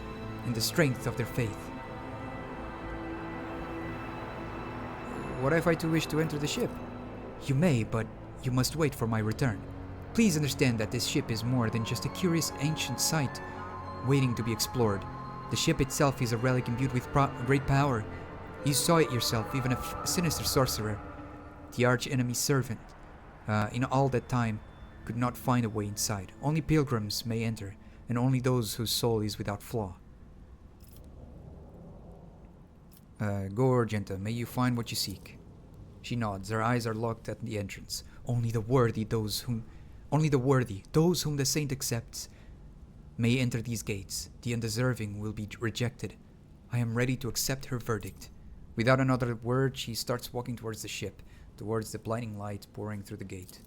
and the strength of their faith. What if I too wish to enter the ship? You may, but you must wait for my return. Please understand that this ship is more than just a curious ancient site waiting to be explored. The ship itself is a relic imbued with great power. You saw it yourself, even a sinister sorcerer, the arch-enemy's servant, in all that time, could not find a way inside. Only pilgrims may enter, and only those whose soul is without flaw. Go, Argenta, may you find what you seek. She nods, her eyes are locked at the entrance. Only the worthy, those whom the saint accepts, may enter these gates. The undeserving will be rejected. I am ready to accept her verdict. Without another word, she starts walking towards the ship, towards the blinding light pouring through the gate.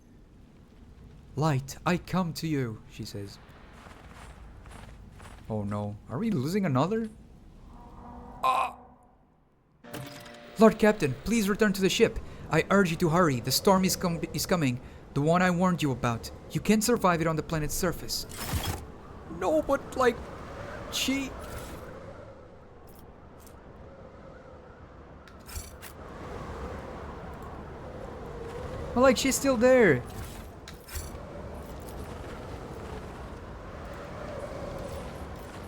Light, I come to you, she says. Oh no, are we losing another? Ah! Lord Captain, please return to the ship. I urge you to hurry. The storm is coming. The one I warned you about. You can't survive it on the planet's surface. No, but like, she... Well, like, she's still there.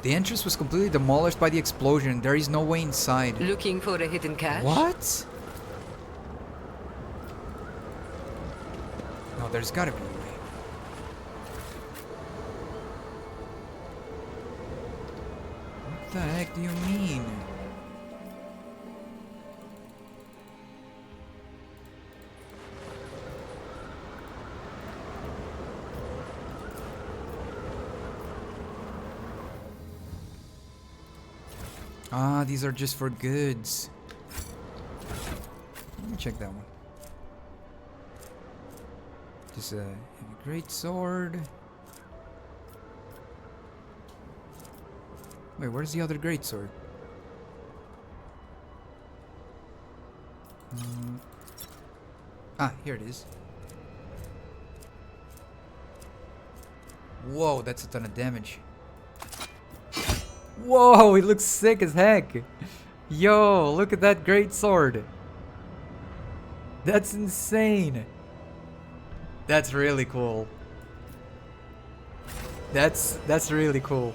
The entrance was completely demolished by the explosion. There is no way inside. Looking for a hidden cache? What? No, there's gotta be a way. What the heck do you mean? Ah, these are just for goods. Let me check that one. Just a great sword. Wait, where's the other great sword? Ah, here it is. Whoa, that's a ton of damage. Whoa, it looks sick as heck. Yo, look at that great sword. That's insane. That's really cool. That's really cool.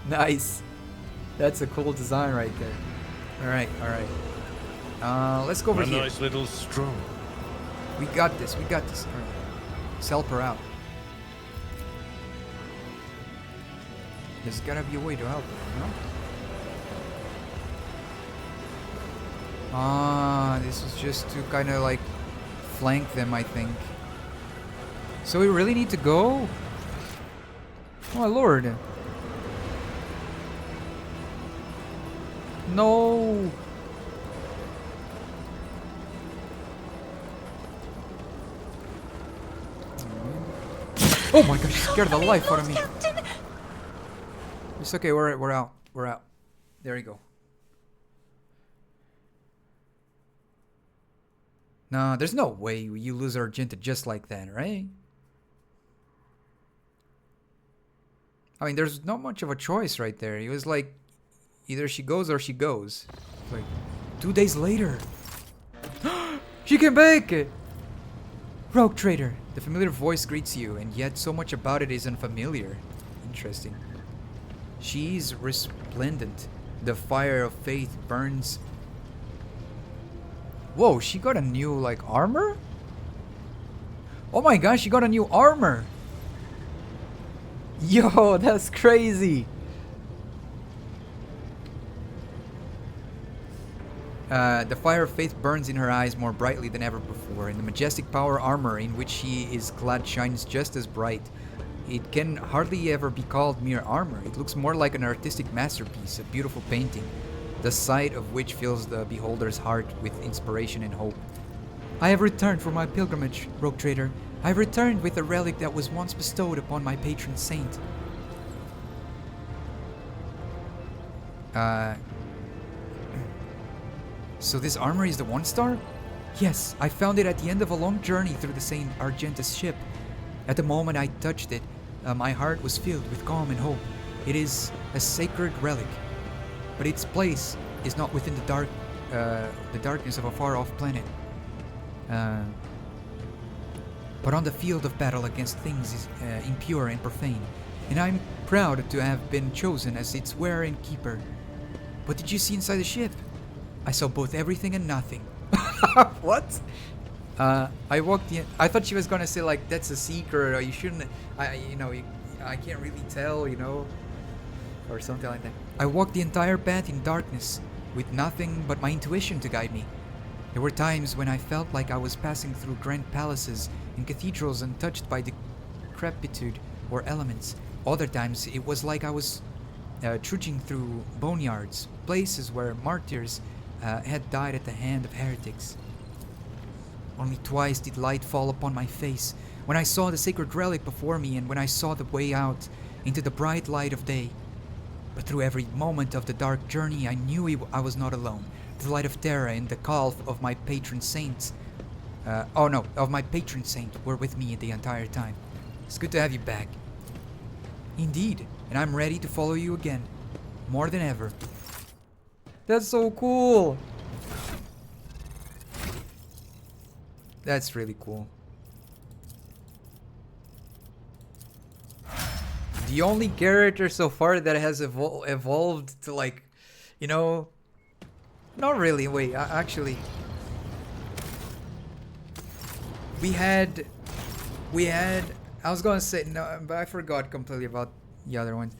Nice. That's a cool design right there. All right, all right. Let's go over A here. nice little stroll. We got this. We got this. All right. Let's help her out. There's gotta be a way to help her, no? Ah, this is just to kind of like flank them, I think. So we really need to go? Oh my lord. No. Oh my gosh, she scared the life out of me. Captain. It's okay, we're out. We're out. There you go. No, there's no way you lose Argenta just like that, right? I mean, there's not much of a choice right there. It was like, either she goes or she goes. Like, 2 days later. She came back! Rogue Trader. The familiar voice greets you, and yet so much about it is unfamiliar. Interesting. She's resplendent. The fire of faith burns. Whoa, she got a new, like, armor? Oh my gosh, she got a new armor! Yo, that's crazy! The fire of faith burns in her eyes more brightly than ever before, and the majestic power armor in which she is clad shines just as bright. It can hardly ever be called mere armor. It looks more like an artistic masterpiece, a beautiful painting, the sight of which fills the beholder's heart with inspiration and hope. I have returned from my pilgrimage, Rogue Trader. I have returned with a relic that was once bestowed upon my patron saint. So this armor is the 1-star? Yes, I found it at the end of a long journey through the Saint Argenta's ship. At the moment I touched it, my heart was filled with calm and hope. It is a sacred relic, but its place is not within the darkness of a far-off planet, but on the field of battle against things impure and profane. And I'm proud to have been chosen as its wearer and keeper. What did you see inside the ship? I saw both everything and nothing. What? I walked in. I thought she was gonna say like that's a secret, or you shouldn't. I can't really tell, or something like that. I walked the entire path in darkness, with nothing but my intuition to guide me. There were times when I felt like I was passing through grand palaces and cathedrals untouched by decrepitude or elements. Other times it was like I was trudging through boneyards, places where martyrs had died at the hand of heretics. Only twice did light fall upon my face, when I saw the sacred relic before me and when I saw the way out into the bright light of day. But through every moment of the dark journey, I knew I was not alone. The light of Terra and the call of my patron saints, of my patron saint were with me the entire time. It's good to have you back. Indeed, and I'm ready to follow you again, more than ever. That's so cool. That's really cool. The only character so far that has evolved to like, not really. Wait, actually, we had. I was gonna say no, but I forgot completely about the other ones.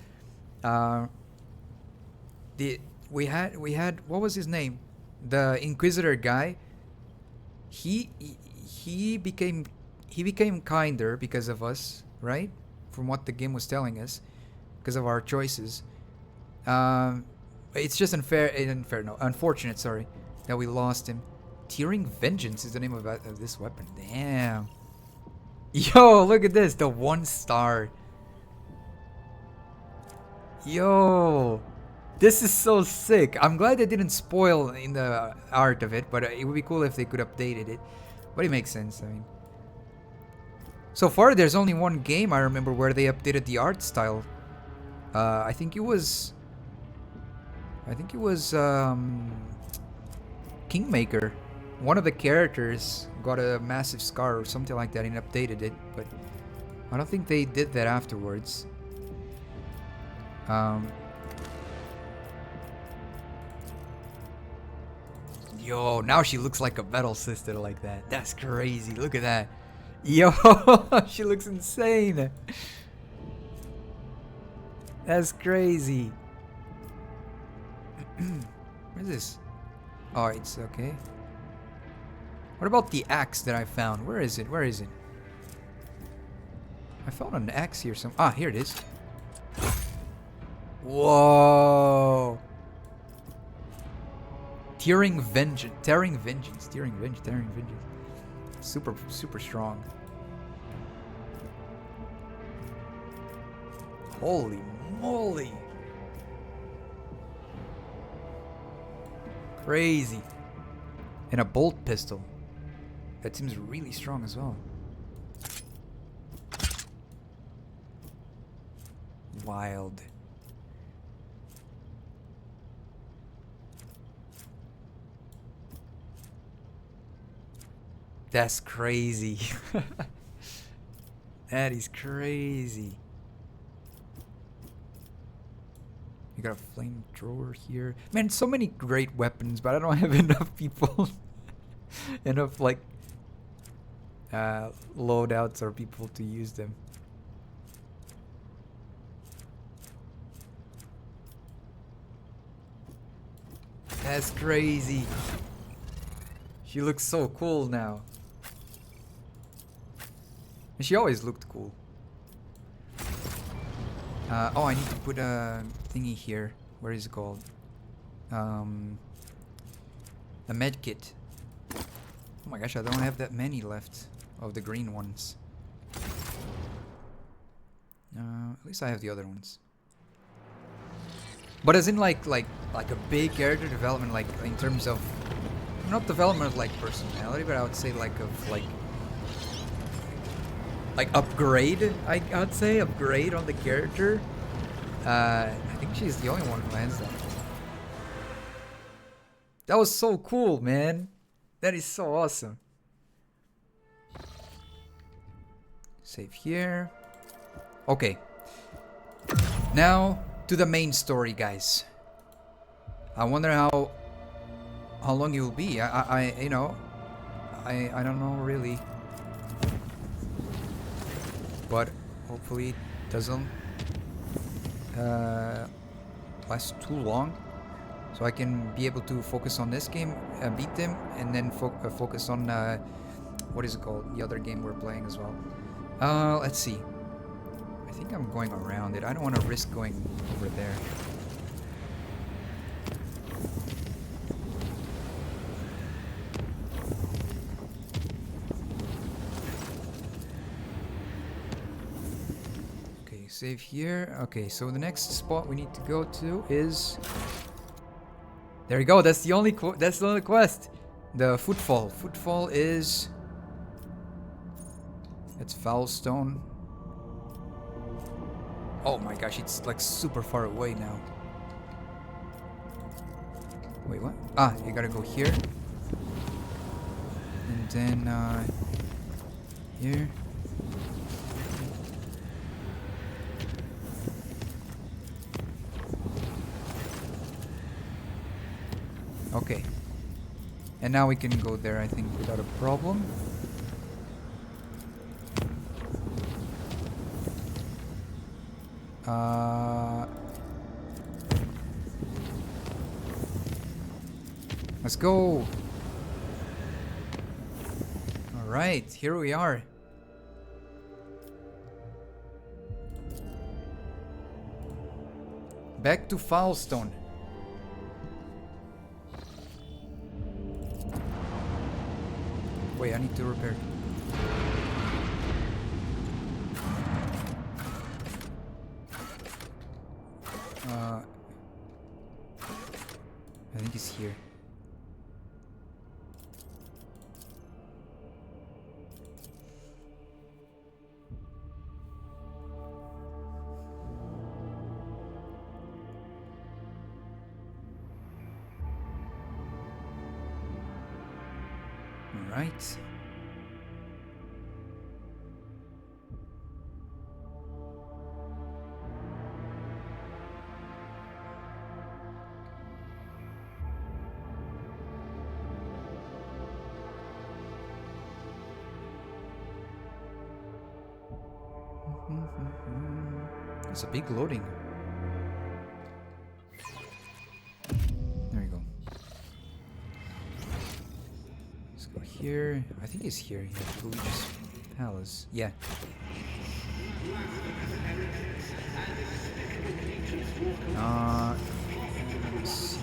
We had what was his name? The Inquisitor guy. He became kinder because of us, right? From what the game was telling us, because of our choices. It's just unfortunate, sorry, that we lost him. Tearing Vengeance is the name of this weapon. Damn. Yo, look at this, the 1-star. Yo, this is so sick. I'm glad they didn't spoil in the art of it, but it would be cool if they could update it. But it makes sense, I mean. So far, there's only one game I remember where they updated the art style. I think it was Kingmaker. one of the characters got a massive scar or something like that and updated it, but I don't think they did that afterwards. Yo, now she looks like a metal sister like that. That's crazy. Look at that. Yo, she looks insane. That's crazy. What is this? Oh, it's okay. What about the axe that I found? Where is it? Where is it? I found an axe here. Ah, here it is. Whoa. Tearing vengeance. Tearing vengeance. Tearing vengeance. Tearing vengeance. Super, super strong. Holy moly. Crazy. And a bolt pistol. That seems really strong as well. Wild. That's crazy. That is crazy. You got a flamethrower here. Man, so many great weapons, but I don't have enough people. Enough, like, loadouts or people to use them. That's crazy. She looks so cool now. And she always looked cool. Oh, I need to put a thingy here. Where is it called? A med kit. Oh my gosh, I don't have that many left of the green ones. At least I have the other ones. But as in like a big character development, like in terms of not development of like personality, but I would say like upgrade. I'd say upgrade on the character. I think she's the only one who has that. That was so cool, man. That is so awesome. Save here. Okay. Now to the main story, guys. I wonder how long it will be. I you know, I don't know really. But hopefully it doesn't last too long, so I can be able to focus on this game, beat them, and then focus on what is it called? The other game we're playing as well. Let's see. I think I'm going around it. I don't want to risk going over there. Save here. Okay, so the next spot we need to go to is... There we go. That's the only quest. The footfall. Footfall is... It's Foulstone. Oh my gosh, it's like super far away now. Wait, what? Ah, you gotta go here. And then here. Okay. And now we can go there, I think, without a problem. Let's go. All right, here we are. Back to Foulstone. Wait, I need to repair. I think it's here. Right. It's a big loading. There you go. Let's go here. I think it's here. Yeah, Luigi's Palace. Yeah. Let's see.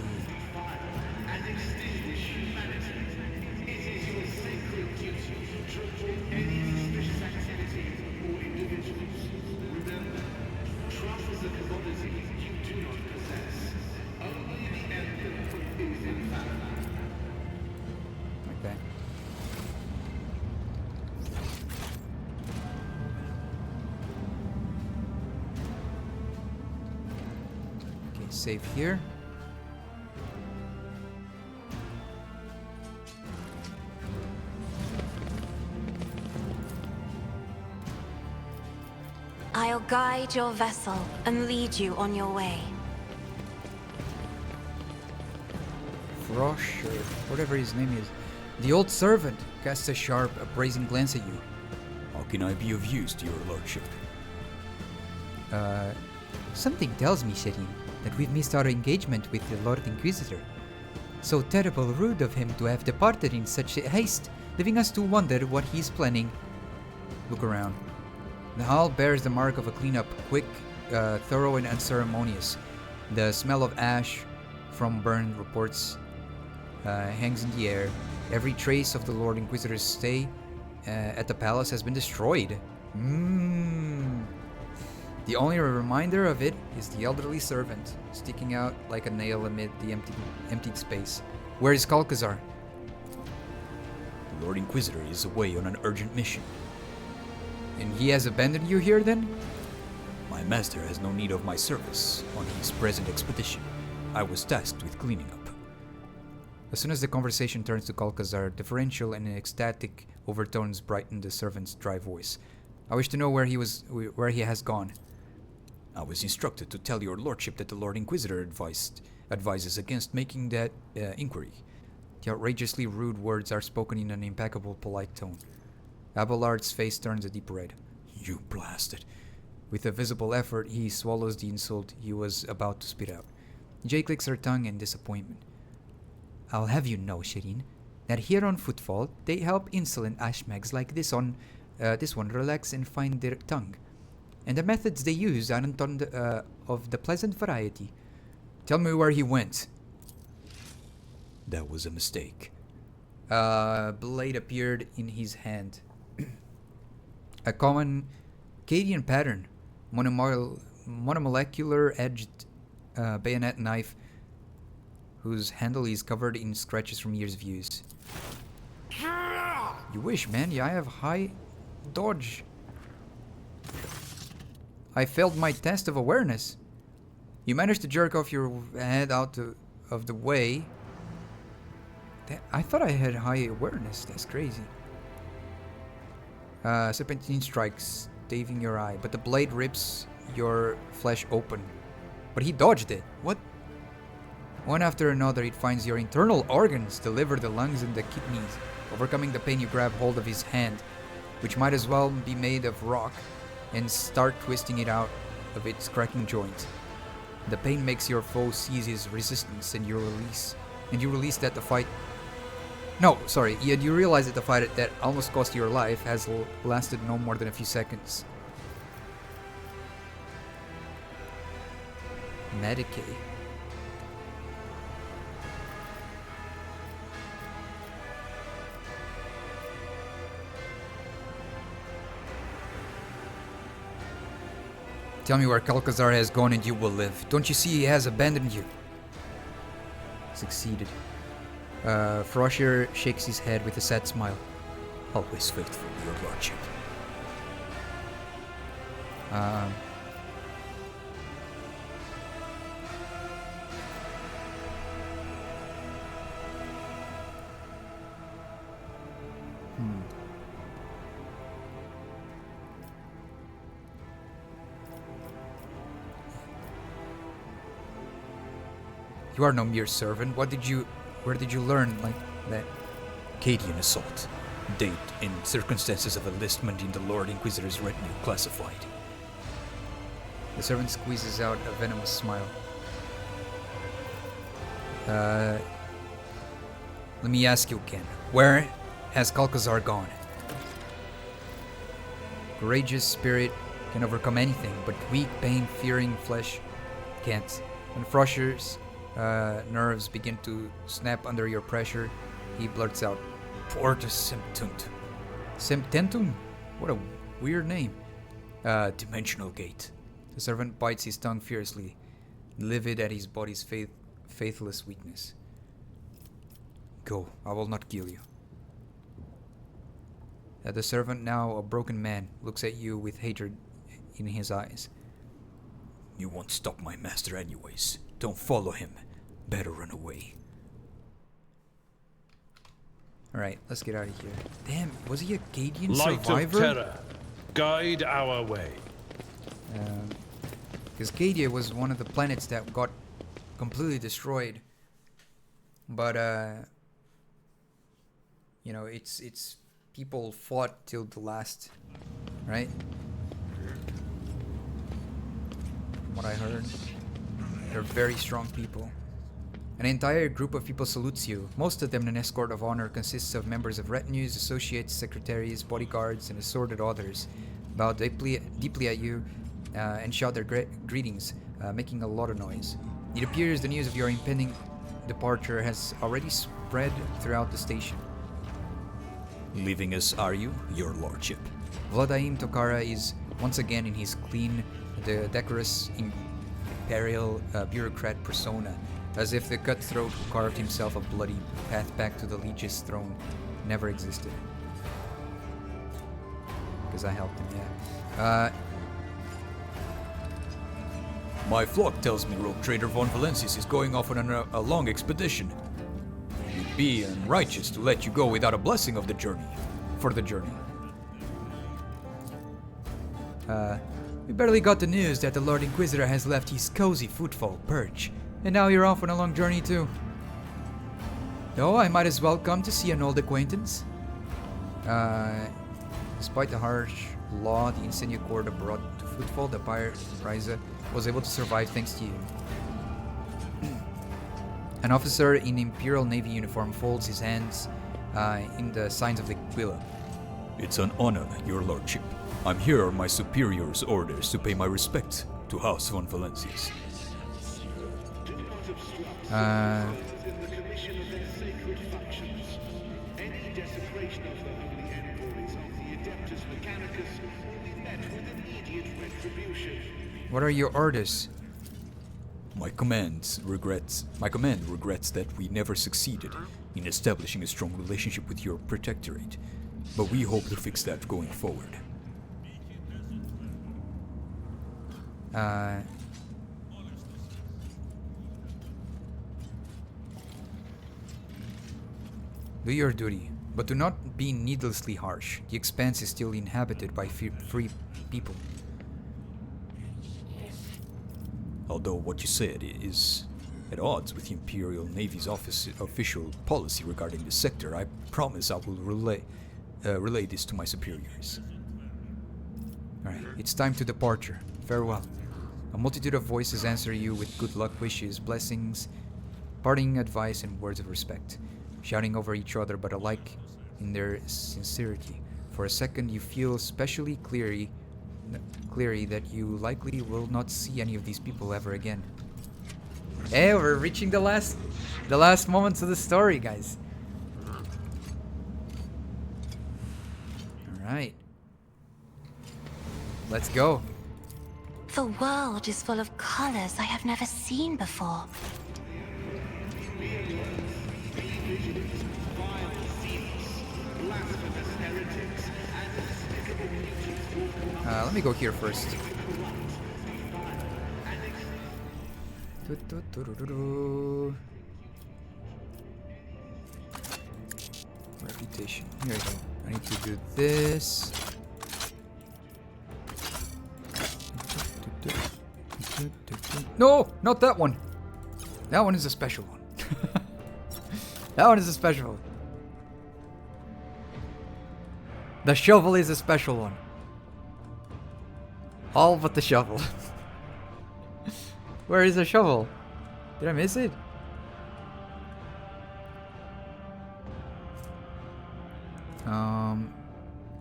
Like that. Okay, save here. I'll guide your vessel and lead you on your way. Frosh, or whatever his name is. The old servant casts a sharp, appraising glance at you. How can I be of use to your lordship? Something tells me, Sherin, that we've missed our engagement with the Lord Inquisitor. So terrible rude of him to have departed in such haste, leaving us to wonder what he's planning. Look around. The hall bears the mark of a cleanup, quick, thorough, and unceremonious. The smell of ash from burned reports hangs in the air. Every trace of the Lord Inquisitor's stay at the palace has been destroyed. The only reminder of it is the elderly servant, sticking out like a nail amid the emptied space. Where is Kalkazar? The Lord Inquisitor is away on an urgent mission. And he has abandoned you here then? My master has no need of my service on his present expedition. I was tasked with cleaning up. As soon as the conversation turns to Kalkazar, deferential and ecstatic overtones brighten the servant's dry voice. I wish to know where he has gone. I was instructed to tell your lordship that the Lord Inquisitor advises against making that inquiry. The outrageously rude words are spoken in an impeccable, polite tone. Abelard's face turns a deep red. You blasted. With a visible effort, he swallows the insult he was about to spit out. Jay clicks her tongue in disappointment. I'll have you know, Sherin, that here on Footfall, they help insolent ashmags like this one relax and find their tongue. And the methods they use aren't of the pleasant variety. Tell me where he went. That was a mistake. Blade appeared in his hand. A common Cadian pattern, monomolecular edged bayonet knife whose handle is covered in scratches from years of use. You wish, man. Yeah, I have high dodge. I failed my test of awareness. You managed to jerk off your head out of the way. I thought I had high awareness. That's crazy. Serpentine strikes, staving your eye, but the blade rips your flesh open. But he dodged it. What? One after another, it finds your internal organs, deliver the lungs and the kidneys. Overcoming the pain, you grab hold of his hand, which might as well be made of rock, and start twisting it out of its cracking joint. The pain makes your foe seize his resistance, and you release that the fight. No, sorry, you realize that the fight that almost cost you your life has lasted no more than a few seconds. Medicaid. Tell me where Kalkazar has gone and you will live. Don't you see he has abandoned you? Succeeded. Frosher shakes his head with a sad smile. Always faithful, your lordship. You are no mere servant. Where did you learn like that? Cadian assault. Date and circumstances of enlistment in the Lord Inquisitor's retinue classified. The servant squeezes out a venomous smile. Let me ask you again. Where has Calcazar gone? Courageous spirit can overcome anything, but weak, pain-fearing flesh can't. When Frosher's nerves begin to snap under your pressure, he blurts out, Portus Septunt. Septentum? What a weird name. Dimensional gate. The servant bites his tongue fiercely, livid at his body's faithless weakness. Go, I will not kill you. The servant, now a broken man, looks at you with hatred in his eyes. You won't stop my master anyways. Don't follow him. Better run away. Alright, let's get out of here. Damn, was he a Cadian Light survivor? of terror, guide our way. Because Cadia was one of the planets that got completely destroyed. But, you know, it's people fought till the last, right? From what I heard. They're very strong people. An entire group of people salutes you. Most of them, an escort of honor, consists of members of retinues, associates, secretaries, bodyguards, and assorted others. Bow deeply at you and shout their greetings, making a lot of noise. It appears the news of your impending departure has already spread throughout the station. Leaving us, are you, your lordship? Vladaim Tokara is once again in his clean, the decorous imperial bureaucrat persona, as if the cutthroat who carved himself a bloody path back to the Lich's throne never existed. Because I helped him, yeah. My flock tells me rogue trader von Valencius is going off on a long expedition. It would be unrighteous to let you go without a blessing of the journey. For the journey. We barely got the news that the Lord Inquisitor has left his cozy footfall perch, and now you're off on a long journey too. Though I might as well come to see an old acquaintance. Despite the harsh law the Insignia Court brought to footfall, the pirate Ryza was able to survive thanks to you. An officer in Imperial Navy uniform folds his hands in the signs of the Aquila. It's an honor, your lordship. I'm here on my superior's orders to pay my respects to House von Valencius. What are your orders? My command regrets that we never succeeded in establishing a strong relationship with your protectorate, but we hope to fix that going forward. Do your duty, but do not be needlessly harsh. The Expanse is still inhabited by free people. Although what you said is at odds with the Imperial Navy's official policy regarding the sector, I promise I will relay this to my superiors. Alright, it's time to departure. Farewell. A multitude of voices answer you with good luck wishes, blessings, parting advice, and words of respect, shouting over each other but alike in their sincerity. For a second you feel especially clearly that you likely will not see any of these people ever again. Hey, we're reaching the last moments of the story, guys. Alright. Let's go. The world is full of colors I have never seen before. Let me go here first. Reputation. Here we go. I need to do this. No, not that one. That one is a special one. That one is a special one. The shovel is a special one. All but the shovel. Where is the shovel? Did I miss it?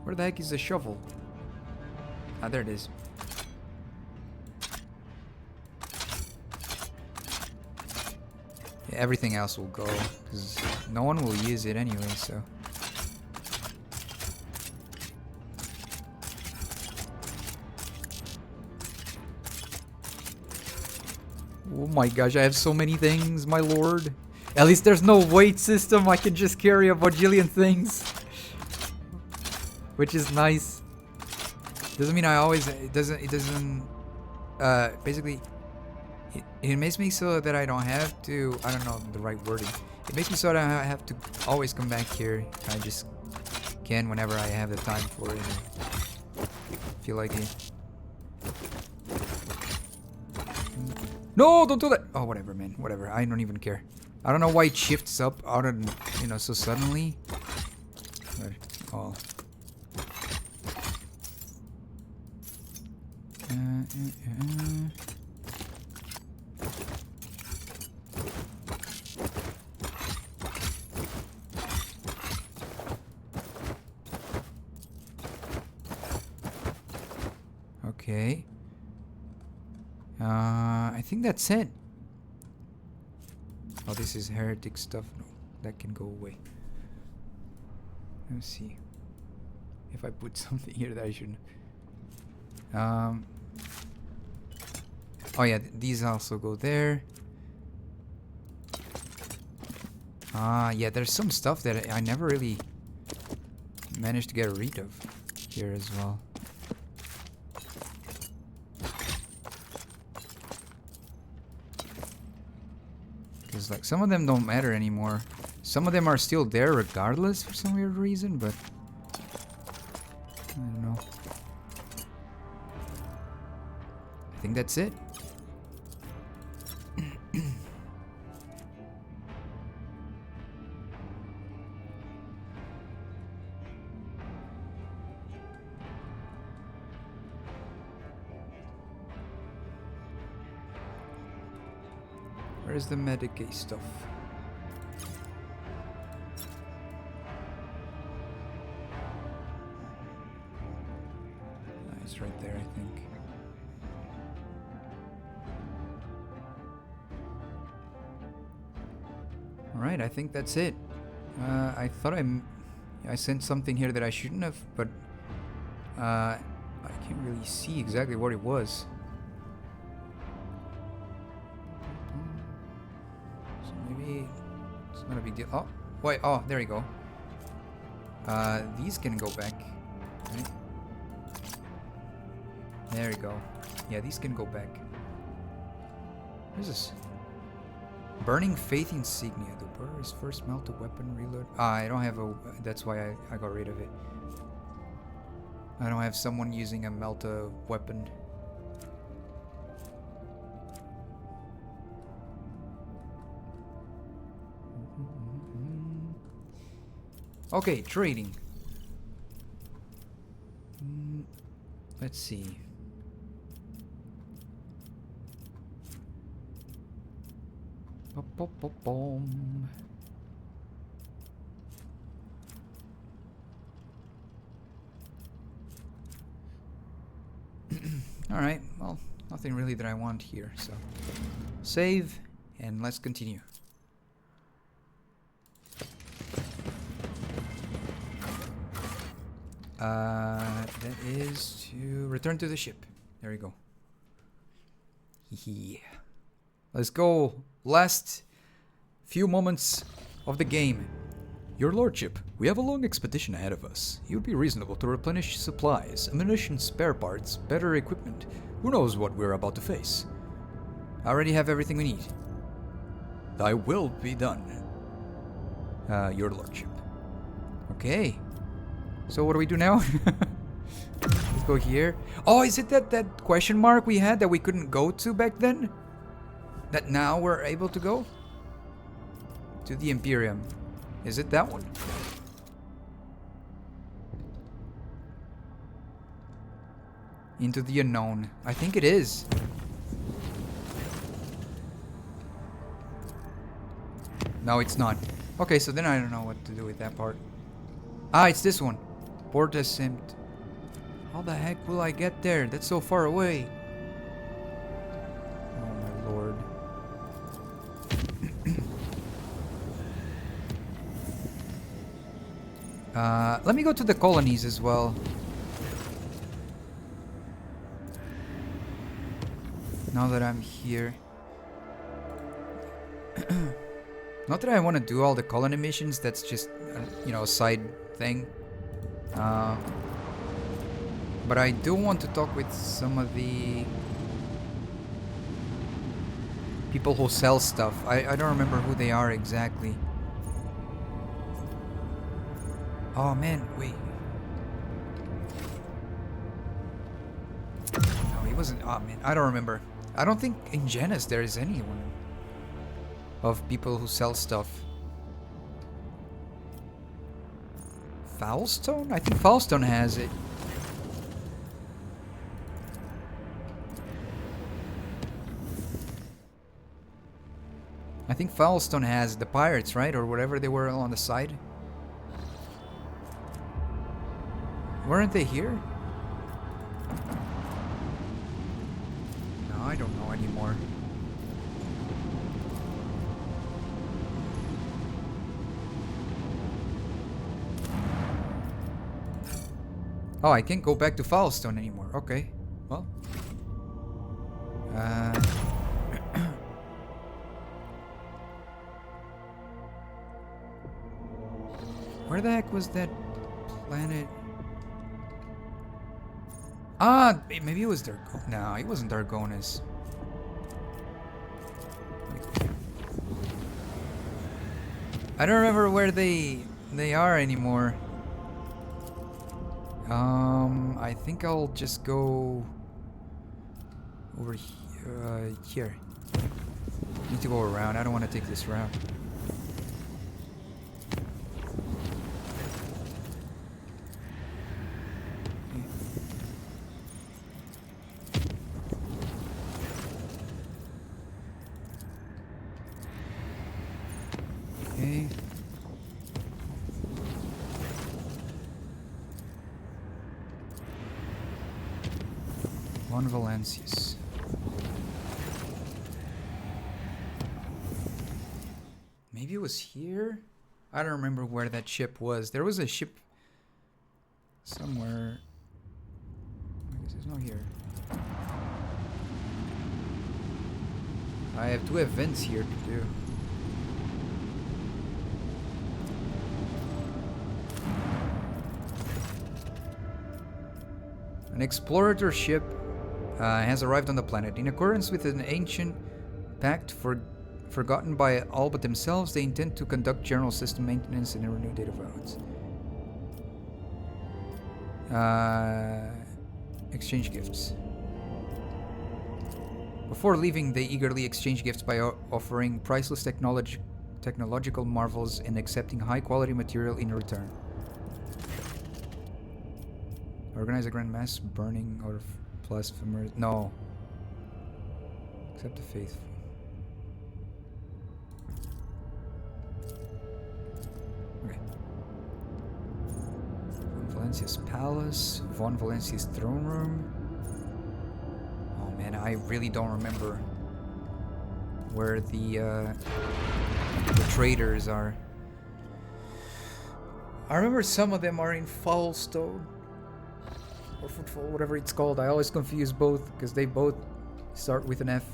Where the heck is the shovel? Ah, there it is. Yeah, everything else will go, because no one will use it anyway, so... Oh my gosh, I have so many things, my lord. At least there's no weight system, I can just carry a bajillion things. Which is nice. Doesn't mean I always, it doesn't, basically, it makes me so that I don't have to, I don't know the right wording. It makes me so that I have to always come back here. I just can whenever I have the time for it. I feel like it. No, don't do that. Oh, whatever, man. Whatever. I don't even care. I don't know why it shifts up out of, you know, so suddenly. But, oh. Okay. I think that's it. Oh, this is heretic stuff. No, that can go away. Let's see if I put something here that I shouldn't. Oh yeah, these also go there. Yeah, there's some stuff that I never really managed to get rid of here as well. Because like some of them don't matter anymore. Some of them are still there regardless for some weird reason, but I don't know. I think that's it. Where's the Medicaid stuff? It's right there, I think. Alright, I think that's it. I thought I sent something here that I shouldn't have, but I can't really see exactly what it was. It's not a big deal. Oh, wait. Oh, there you go. These can go back. Right? There you go. Yeah, these can go back. What is this? Burning Faith Insignia. The bearer is first melt a weapon, reload. I don't have a... That's why I got rid of it. I don't have someone using a melt a weapon. Okay, trading. Let's see. Ba-ba-ba-boom. Alright, well, nothing really that I want here, so save and let's continue. That is to return to the ship. There we go. Yeah. Let's go. Last few moments of the game. Your lordship, we have a long expedition ahead of us. It would be reasonable to replenish supplies, ammunition, spare parts, better equipment. Who knows what we're about to face? I already have everything we need. Thy will be done. Your lordship. Okay. So what do we do now? Let's go here. Oh, is it that question mark we had that we couldn't go to back then? That now we're able to go? To the Imperium. Is it that one? Into the unknown. I think it is. No, it's not. Okay, so then I don't know what to do with that part. Ah, it's this one. Port Ascent. How the heck will I get there? That's so far away. Oh my lord. Let me go to the colonies as well. Now that I'm here. Not that I want to do all the colony missions, that's just, you know, a side thing. But I do want to talk with some of the people who sell stuff. I don't remember who they are exactly. Oh man, wait. No, he wasn't. Oh man, I don't remember. I don't think in Janus there is anyone of people who sell stuff. Foulstone? I think Foulstone has it. I think Foulstone has the pirates, right? Or whatever they were on the side. Weren't they here? No, I don't know anymore. Oh, I can't go back to Foulstone anymore. Okay. Well. Where the heck was that planet? Ah, maybe it was Dargon. No, it wasn't Dargonus. I don't remember where they are anymore. I think I'll just go over here. Need to go around. I don't want to take this route. Okay. Von Valencius. Maybe it was here? I don't remember where that ship was. There was a ship somewhere. I guess it's not here. I have 2 events here to do. An explorator ship has arrived on the planet. In accordance with an ancient pact forgotten by all but themselves, they intend to conduct general system maintenance and renew data routes. Exchange gifts. Before leaving, they eagerly exchange gifts by offering priceless technological marvels and accepting high-quality material in return. Organize a grand mass burning or blasphemers. No. Except the faithful. Okay. Von Valencia's palace. Von Valencia's throne room. Oh man, I really don't remember where the traders are. I remember some of them are in Foulstone. Or Footfall, whatever it's called. I always confuse both because they both start with an F.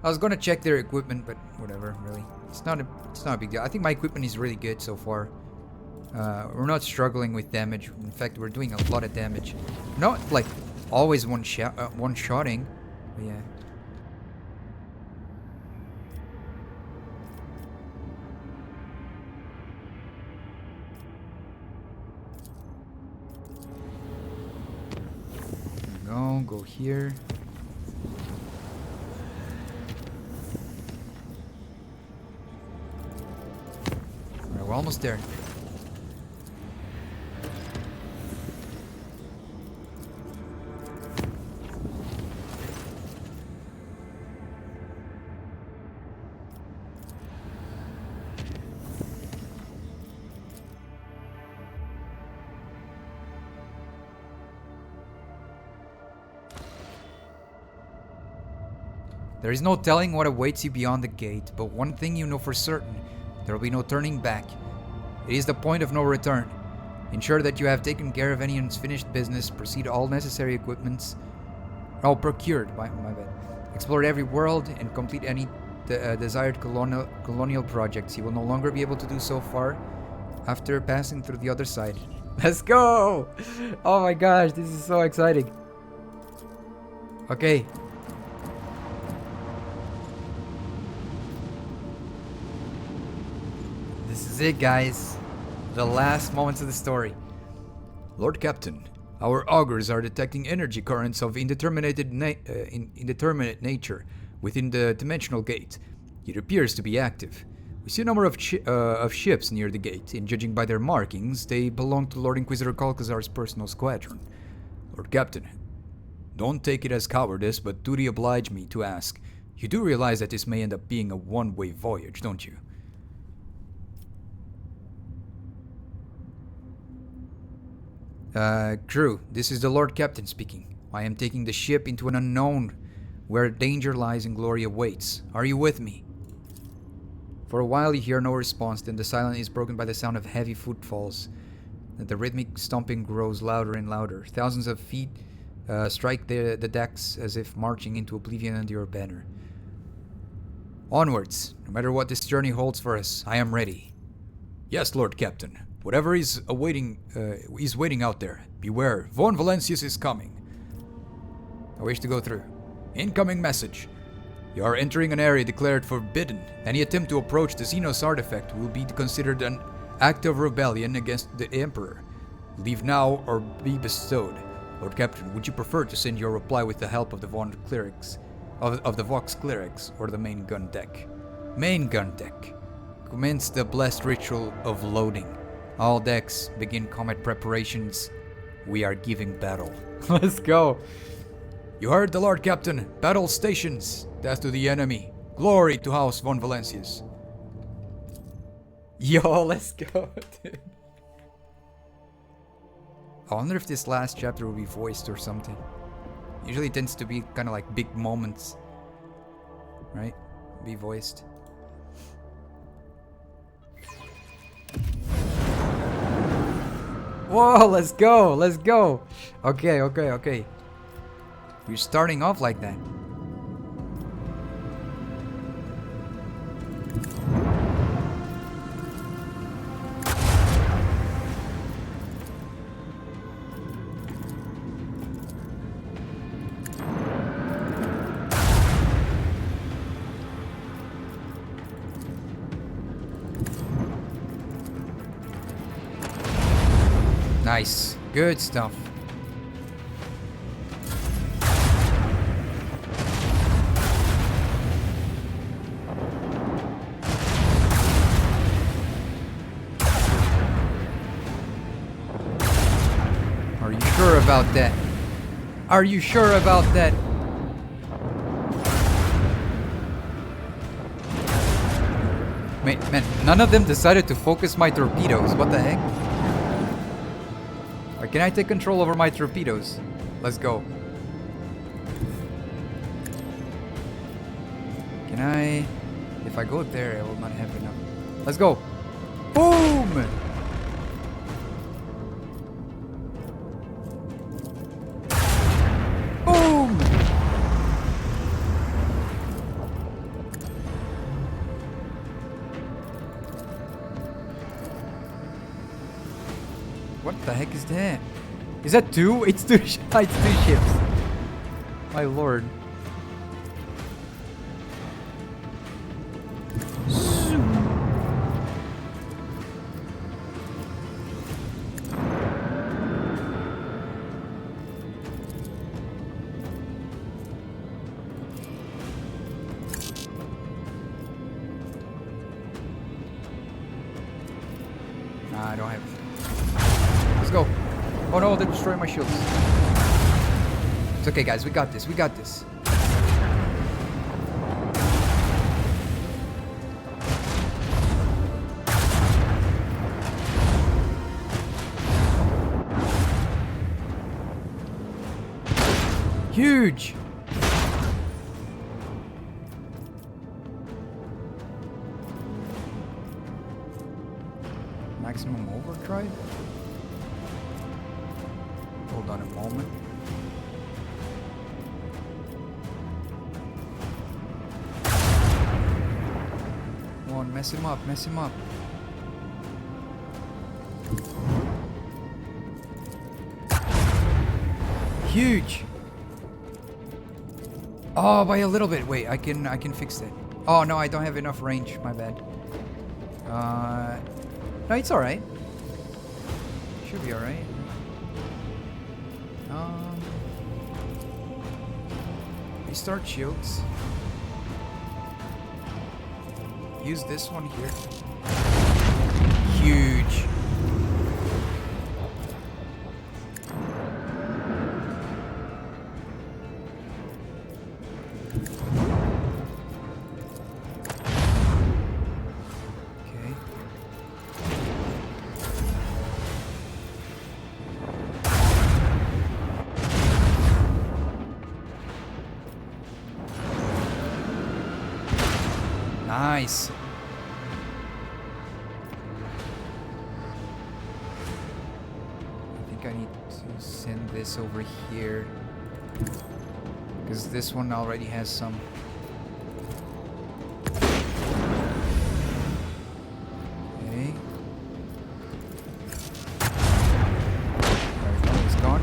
I was gonna check their equipment, but whatever, really. It's not a big deal. I think my equipment is really good so far. We're not struggling with damage. In fact, we're doing a lot of damage. Not like always one-shotting, but yeah. Go here. Alright, we're almost there. There is no telling what awaits you beyond the gate, but one thing you know for certain, there will be no turning back. It is the point of no return. Ensure that you have taken care of any unfinished business, proceed all necessary equipments, procured, my bad. Explore every world and complete any desired colonial projects. You will no longer be able to do so far after passing through the other side. Let's go! Oh my gosh, this is so exciting. Okay. This is it, guys. The last moments of the story. Lord Captain, our augurs are detecting energy currents of indeterminate nature within the dimensional gate. It appears to be active. We see a number of ships near the gate, and judging by their markings, they belong to Lord Inquisitor Calcazar's personal squadron. Lord Captain, don't take it as cowardice, but duty oblige me to ask. You do realize that this may end up being a one-way voyage, don't you? Crew, this is the Lord Captain speaking. I am taking the ship into an unknown, where danger lies and glory awaits. Are you with me? For a while you hear no response, then the silence is broken by the sound of heavy footfalls. The rhythmic stomping grows louder and louder. Thousands of feet strike the decks as if marching into oblivion under your banner. Onwards, no matter what this journey holds for us, I am ready. Yes, Lord Captain. Whatever is waiting out there. Beware, Von Valancius is coming. I wish to go through. Incoming message. You are entering an area declared forbidden. Any attempt to approach the Xenos artifact will be considered an act of rebellion against the Emperor. Leave now or be bestowed. Lord Captain, would you prefer to send your reply with the help of the Von Clerics, of the Vox Clerics, or the main gun deck? Main gun deck. Commence the blessed ritual of loading. All decks, begin combat preparations. We are giving battle. Let's go. You heard the Lord Captain. Battle stations. Death to the enemy. Glory to House Von Valancius. Yo, let's go, dude. I wonder if this last chapter will be voiced or something. Usually it tends to be kind of like big moments. Right? Be voiced. Whoa, let's go, let's go. Okay. We're starting off like that. Nice. Good stuff. Are you sure about that? Are you sure about that? Man, none of them decided to focus my torpedoes. What the heck? Can I take control over my torpedoes? Let's go. Can I... If I go there, I will not have enough. Let's go. Boom! Boom! What the heck is that? Is that two? It's two. It's two ships. My lord. Oh no, they're destroying my shields. It's okay, guys. We got this. We got this. Huge! Maximum overdrive? Hold on a moment. Come on, mess him up, mess him up. Huge! Oh, by a little bit. Wait, I can fix that. Oh no, I don't have enough range. My bad. No, it's all right. Should be all right. Restart shields. Use this one here. Huge. Nice. I think I need to send this over here because this one already has some. Okay. There we go, it's gone.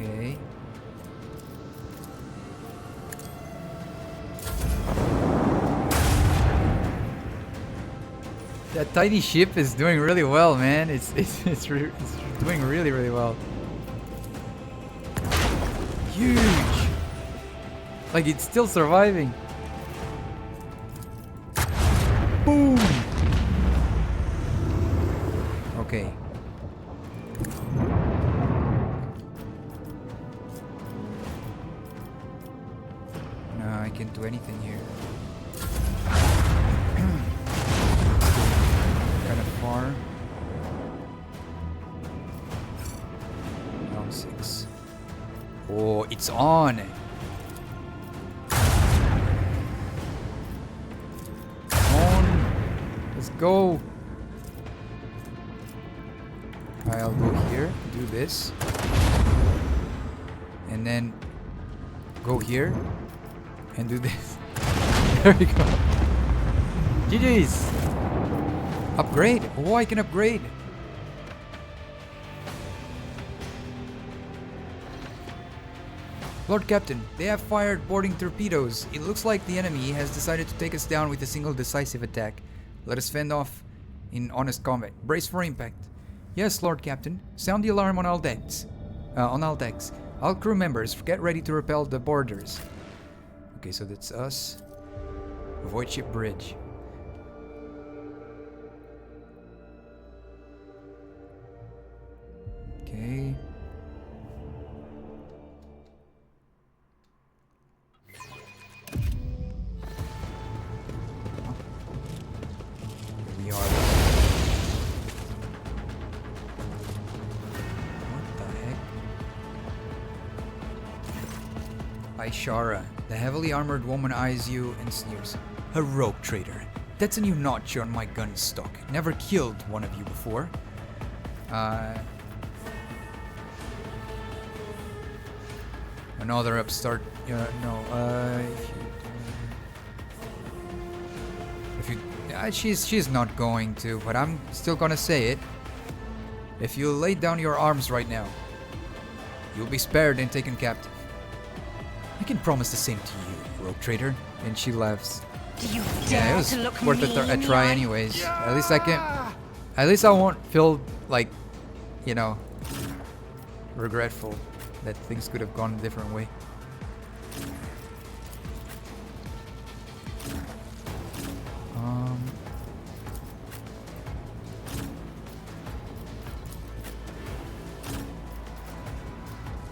Okay. That tiny ship is doing really well, man. It's doing really well. Huge. Like it's still surviving. Boom. Okay. No, I can't do anything here. Kind of far. Round 6. Oh, it's on. Come on. Let's go. I'll go here, do this. And then go here and do this. There we go. GG's. Upgrade. Oh, I can upgrade. Lord Captain, they have fired boarding torpedoes. It looks like the enemy has decided to take us down with a single decisive attack. Let us fend off in honest combat. Brace for impact. Yes, Lord Captain. Sound the alarm on all decks. All crew members, get ready to repel the boarders. Okay, so that's us. Voidship bridge. Okay. Here we are. What the heck? Ishara. The heavily armored woman eyes you and sneers. A rogue traitor. That's a new notch on my gun stock. Never killed one of you before. Another upstart. She's not going to, but I'm still gonna say it. If you lay down your arms right now, you'll be spared and taken captive. I can promise the same to you, rogue traitor. And she laughs. Do you Yeah, dare it was to look worth me a in the try eye? anyways. At least I can. At least I won't feel like, you know, regretful that things could have gone a different way.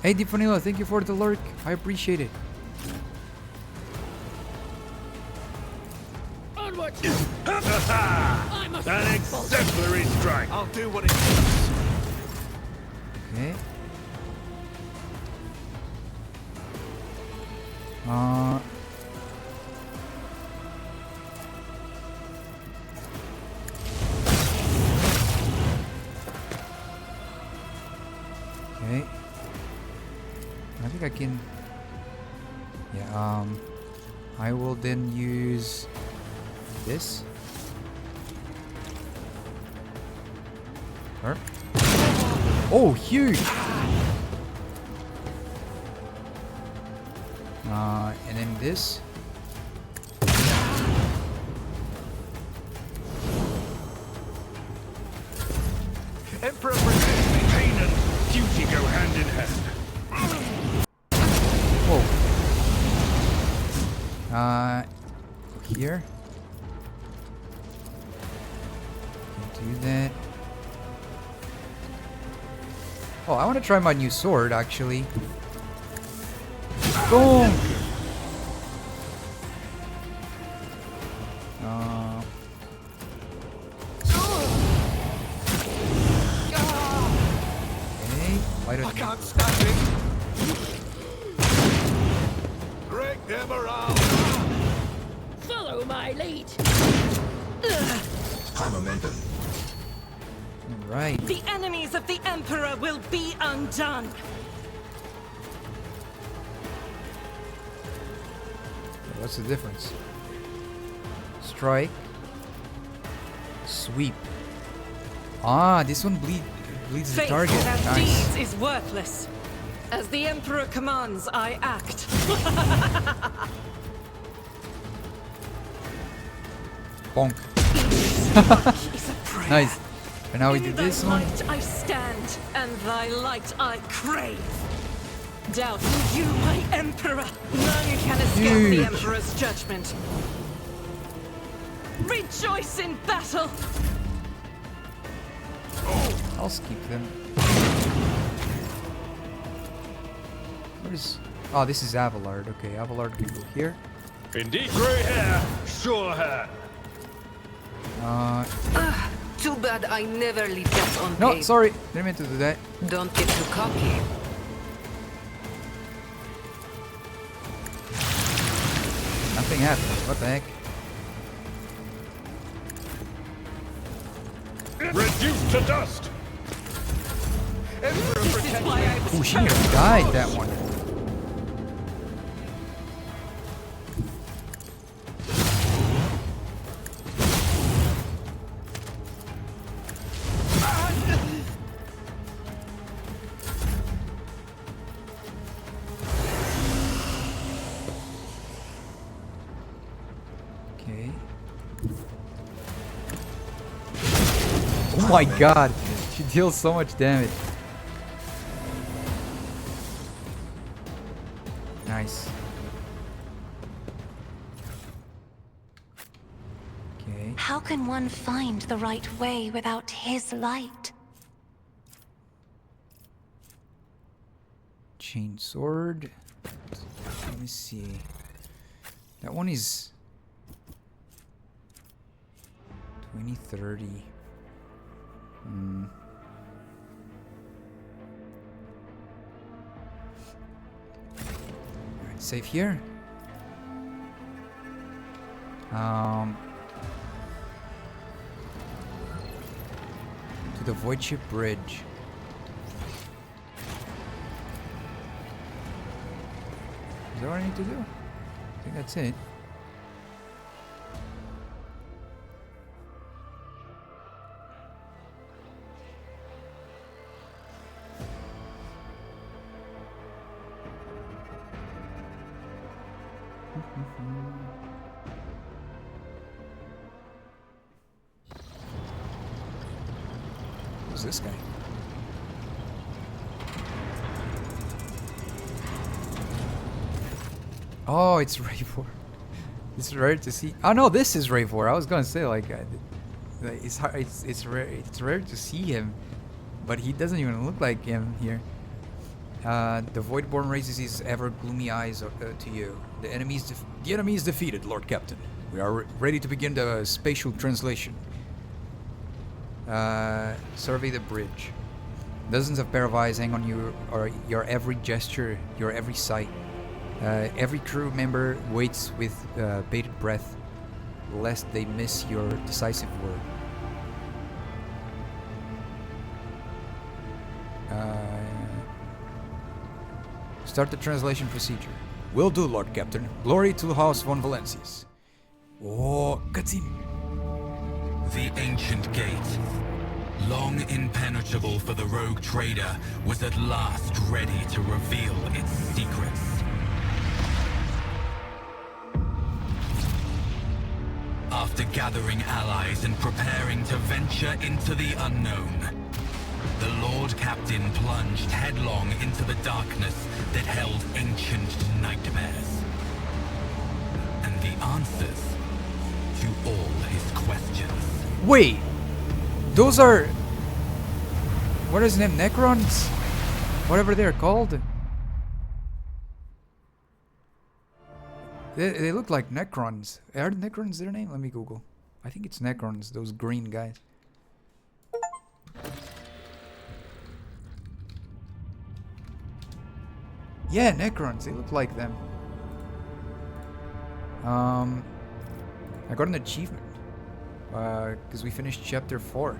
Hey, Deep Vanilla, thank you for the lurk. I appreciate it. An exemplary strike. I'll do what it takes. Okay. Okay. I think I can. Yeah. I will then use this. Her. Oh, huge! And then this. Emperor protects me. Pain and duty go hand in hand. Whoa. Here. Can do that. Oh, I want to try my new sword, actually. Boom! Okay, why I don't can't stand it. Break their morale. Follow my lead. High momentum. Right. The enemies of the Emperor will be undone. What's the difference? Strike. Sweep. Ah, this one bleeds the Faith target. without Nice. deeds is worthless. As the Emperor commands, I act. Bonk. Is a prayer. Nice. And now we do In this thy one. light I stand, and thy light I crave. Doubt you, my Emperor. None can escape Huge. the Emperor's judgment. Rejoice in battle. I'll skip them. Where's... Oh, this is Abelard. Okay, Abelard can go here. Indeed, grey hair, sure hand. Too bad I never leave that unpaid. No, sorry. Didn't mean to do that. Don't get too cocky. Nothing happened. What the heck? Reduced to dust. Emperor This is protects why me. I was Oh, she nearly died, that one. Okay. Oh my god, she deals so much damage. Nice. Okay. How can one find the right way without his light? Chain sword. Let me see. That one is 2030. Alright, save here. To the voidship bridge. Is that what I need to do? I think that's it. this guy? Oh, it's Ravor. It's rare to see. Oh no, this is Ravor. I was gonna say like, it's hard. It's rare. It's rare to see him, but he doesn't even look like him here. The Voidborn raises his ever gloomy eyes to you. The enemy is defeated, Lord Captain. We are ready to begin the spatial translation. Survey the bridge. Dozens of pair of eyes hang on you, or your every gesture, your every sight. Every crew member waits with bated breath, lest they miss your decisive word. Start the translation procedure. Will do, Lord Captain. Glory to House von Valencius. Oh, cutscene. The ancient gate, long impenetrable for the rogue trader, was at last ready to reveal its secrets. After gathering allies and preparing to venture into the unknown, the Lord Captain plunged headlong into the darkness that held ancient nightmares. And the answers to all his questions. Wait, those are... What is his name? Necrons? Whatever they're called. They look like Necrons. Are Necrons their name? Let me Google. I think it's Necrons, those green guys. Yeah, Necrons. They look like them. I got an achievement. Because we finished chapter 4.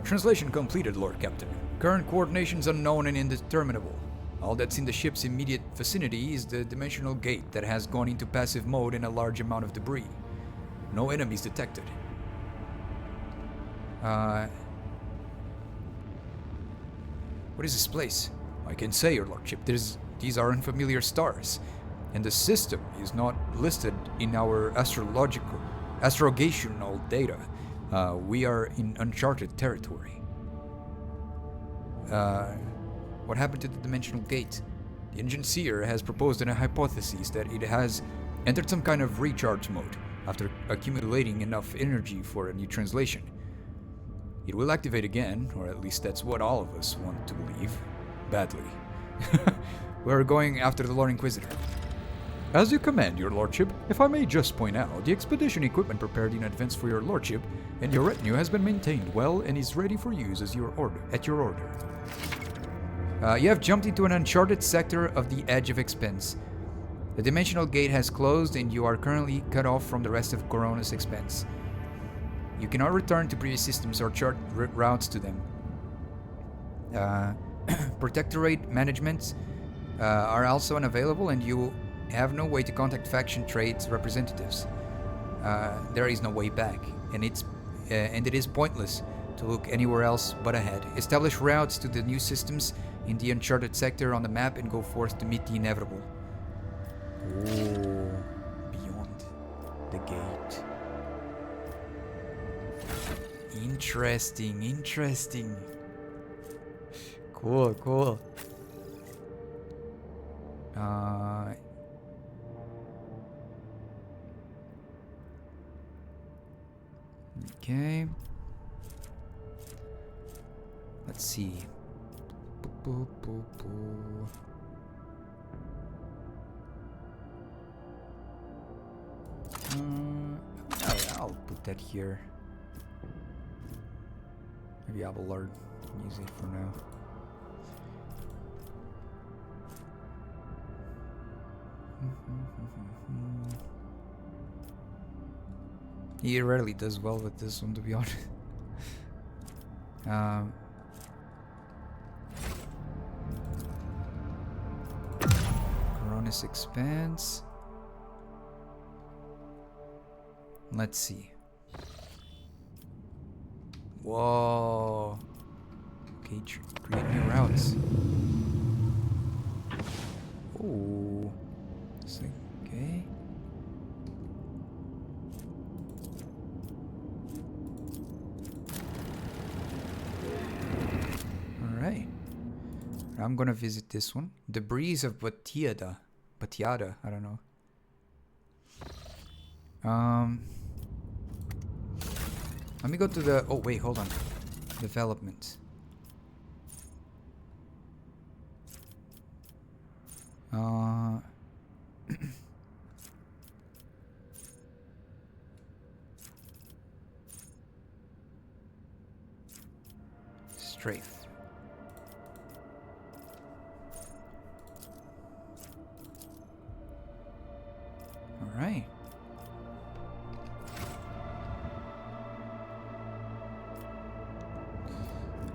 Translation completed, Lord Captain. Current coordinations unknown and indeterminable. All that's in the ship's immediate vicinity is the dimensional gate that has gone into passive mode and a large amount of debris. No enemies detected. What is this place? I can say, Your Lordship, these are unfamiliar stars, and the system is not listed in our astrogational data. We are in uncharted territory. What happened to the dimensional gate? The engine seer has proposed a hypothesis that it has entered some kind of recharge mode after accumulating enough energy for a new translation. It will activate again, or at least that's what all of us want to believe. Badly. We're going after the Lord Inquisitor. As you command, Your Lordship. If I may just point out, the expedition equipment prepared in advance for Your Lordship and your retinue has been maintained well and is ready for use at your order. You have jumped into an uncharted sector of the Edge of Expanse. The dimensional gate has closed and you are currently cut off from the rest of Koronus Expanse. You cannot return to previous systems or chart routes to them. Protectorate managements are also unavailable and you have no way to contact faction trades representatives. There is no way back, and it is pointless to look anywhere else but ahead. Establish routes to the new systems in the uncharted sector on the map and go forth to meet the inevitable. Oh, beyond the gate. Interesting. Cool. Okay. Let's see. I'll put that here. Maybe Abelard can use it for now. He rarely does well with this one, to be honest. Koronus Expanse. Let's see. Whoa. Okay, create new routes. Oh. Okay. I'm gonna visit this one. Debris of Batiada. Batiada, I don't know. Let me go to the... Oh, wait, hold on. Development. Strafe. All right.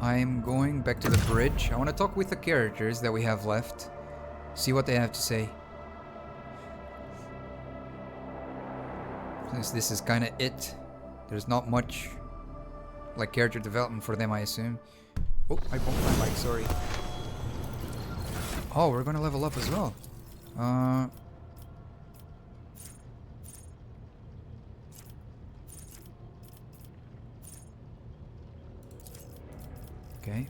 I'm going back to the bridge. I want to talk with the characters that we have left. See what they have to say. Since this is kind of it. There's not much like character development for them, I assume. Oh, I bumped my mic, sorry. Oh, we're gonna level up as well. Okay.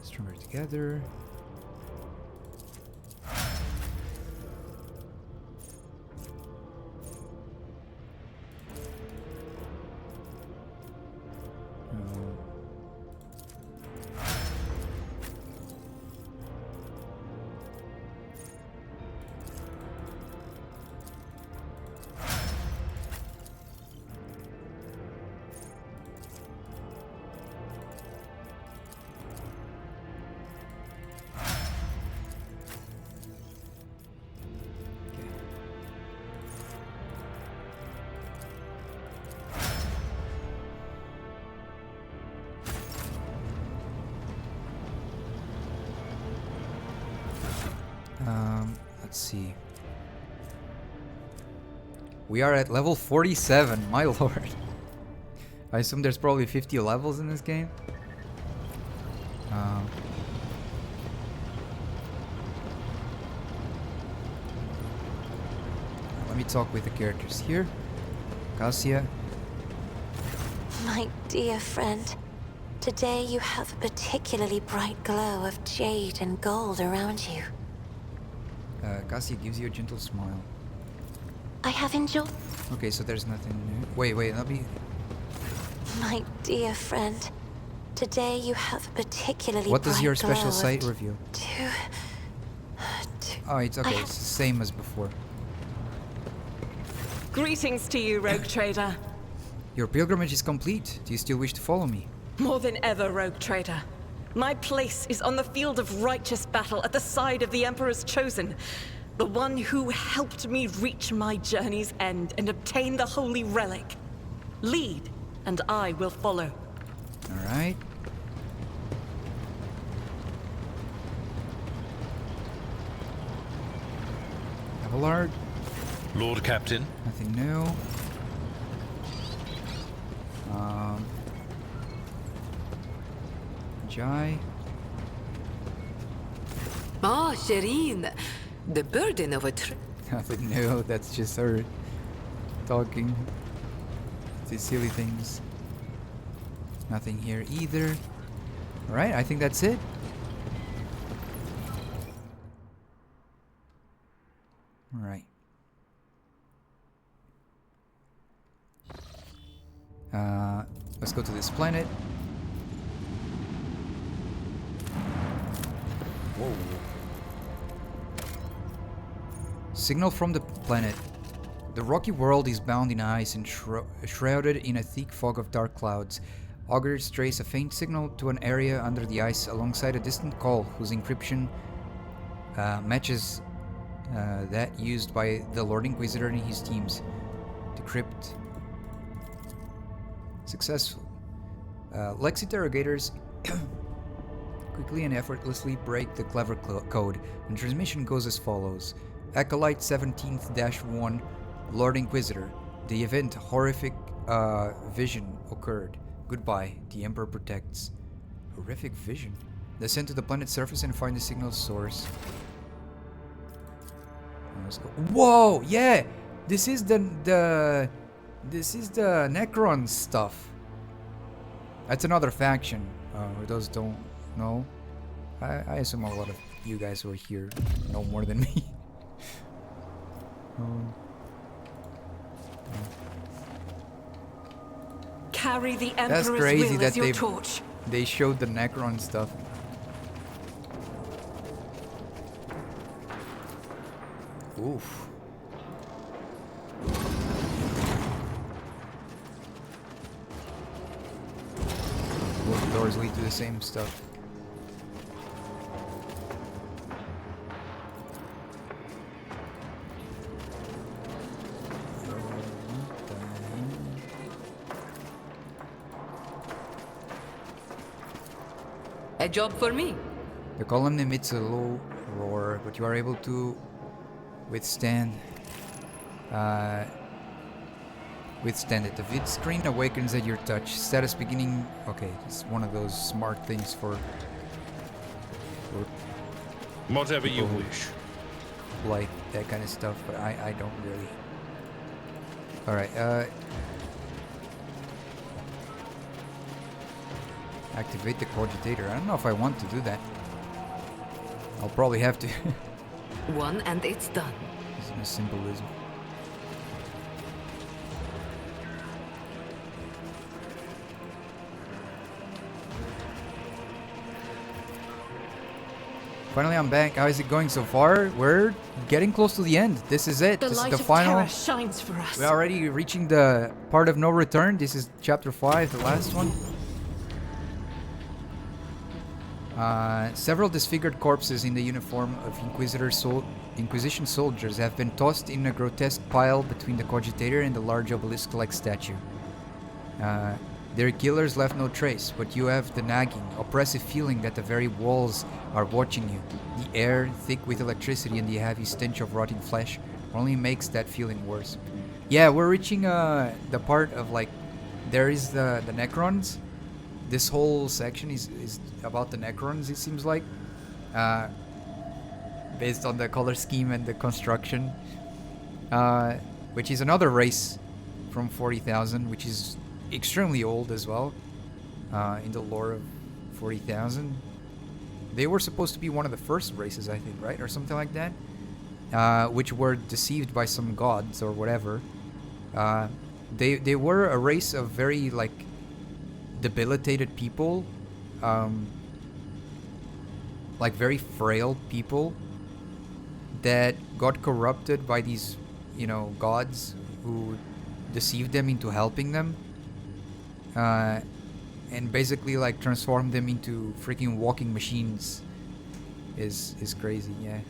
Stronger together. Let's see. We are at level 47, my lord. I assume there's probably 50 levels in this game. Let me talk with the characters here. Cassia. My dear friend, today you have a particularly bright glow of jade and gold around you. Cassia gives you a gentle smile. I have enjoyed... Okay, so there's nothing new. Wait, let me... My dear friend, today you have a particularly What bright does your special glow sight of reveal? Oh, it's okay. It's the same as before. Greetings to you, rogue trader. Your pilgrimage is complete. Do you still wish to follow me? More than ever, rogue trader. My place is on the field of righteous battle at the side of the Emperor's chosen. The one who helped me reach my journey's end and obtain the holy relic. Lead, and I will follow. Alright. Abelard. Lord Captain. Nothing new. Jai. Ah, Shireen. The burden of a trip. Nothing new. That's just her talking. These silly things. Nothing here either. Alright, I think that's it. Alright. Let's go to this planet. Whoa. Signal from the planet. The rocky world is bound in ice and shrouded in a thick fog of dark clouds. Augurs trace a faint signal to an area under the ice alongside a distant call whose encryption matches that used by the Lord Inquisitor and his teams. Decrypt. Successful. Lex interrogators quickly and effortlessly break the clever code, and transmission goes as follows. Acolyte 17th-1, Lord Inquisitor. The event vision occurred. Goodbye. The Emperor protects. Horrific vision. Descend to the planet's surface and find the signal source. Let's go. Whoa! Yeah! This is the Necron stuff. That's another faction. For those who don't know. I assume a lot of you guys who are here know more than me. Carry the That's Emperor's crazy will that as your torch. they showed the Necron stuff. Oof. Both doors lead to the same stuff. A job for me. The column emits a low roar, but you are able to withstand it. The vid screen awakens at your touch. Status beginning. Okay, it's one of those smart things for Whatever you people who wish. like that kind of stuff, but I don't really. Alright, activate the cogitator. I don't know if I want to do that. I'll probably have to. One and it's done. Isn't a symbolism. Finally, I'm back. How is it going so far? We're getting close to the end. This is it. The This is light the of final. terror shines for us. We're already reaching the part of no return. This is chapter 5, the last one. Several disfigured corpses in the uniform of Inquisition soldiers have been tossed in a grotesque pile between the cogitator and the large obelisk-like statue. Their killers left no trace, but you have the nagging, oppressive feeling that the very walls are watching you. The air, thick with electricity and the heavy stench of rotting flesh, only makes that feeling worse. Yeah, we're reaching the part of like, there is the Necrons. This whole section is about the Necrons, it seems like. Based on the color scheme and the construction. Which is another race from 40,000, which is extremely old as well. In the lore of 40,000. They were supposed to be one of the first races, I think, right? Or something like that. Which were deceived by some gods or whatever. They were a race of very, like, debilitated people, like very frail people that got corrupted by these, you know, gods who deceived them into helping them, and basically like transformed them into freaking walking machines. Is crazy, yeah.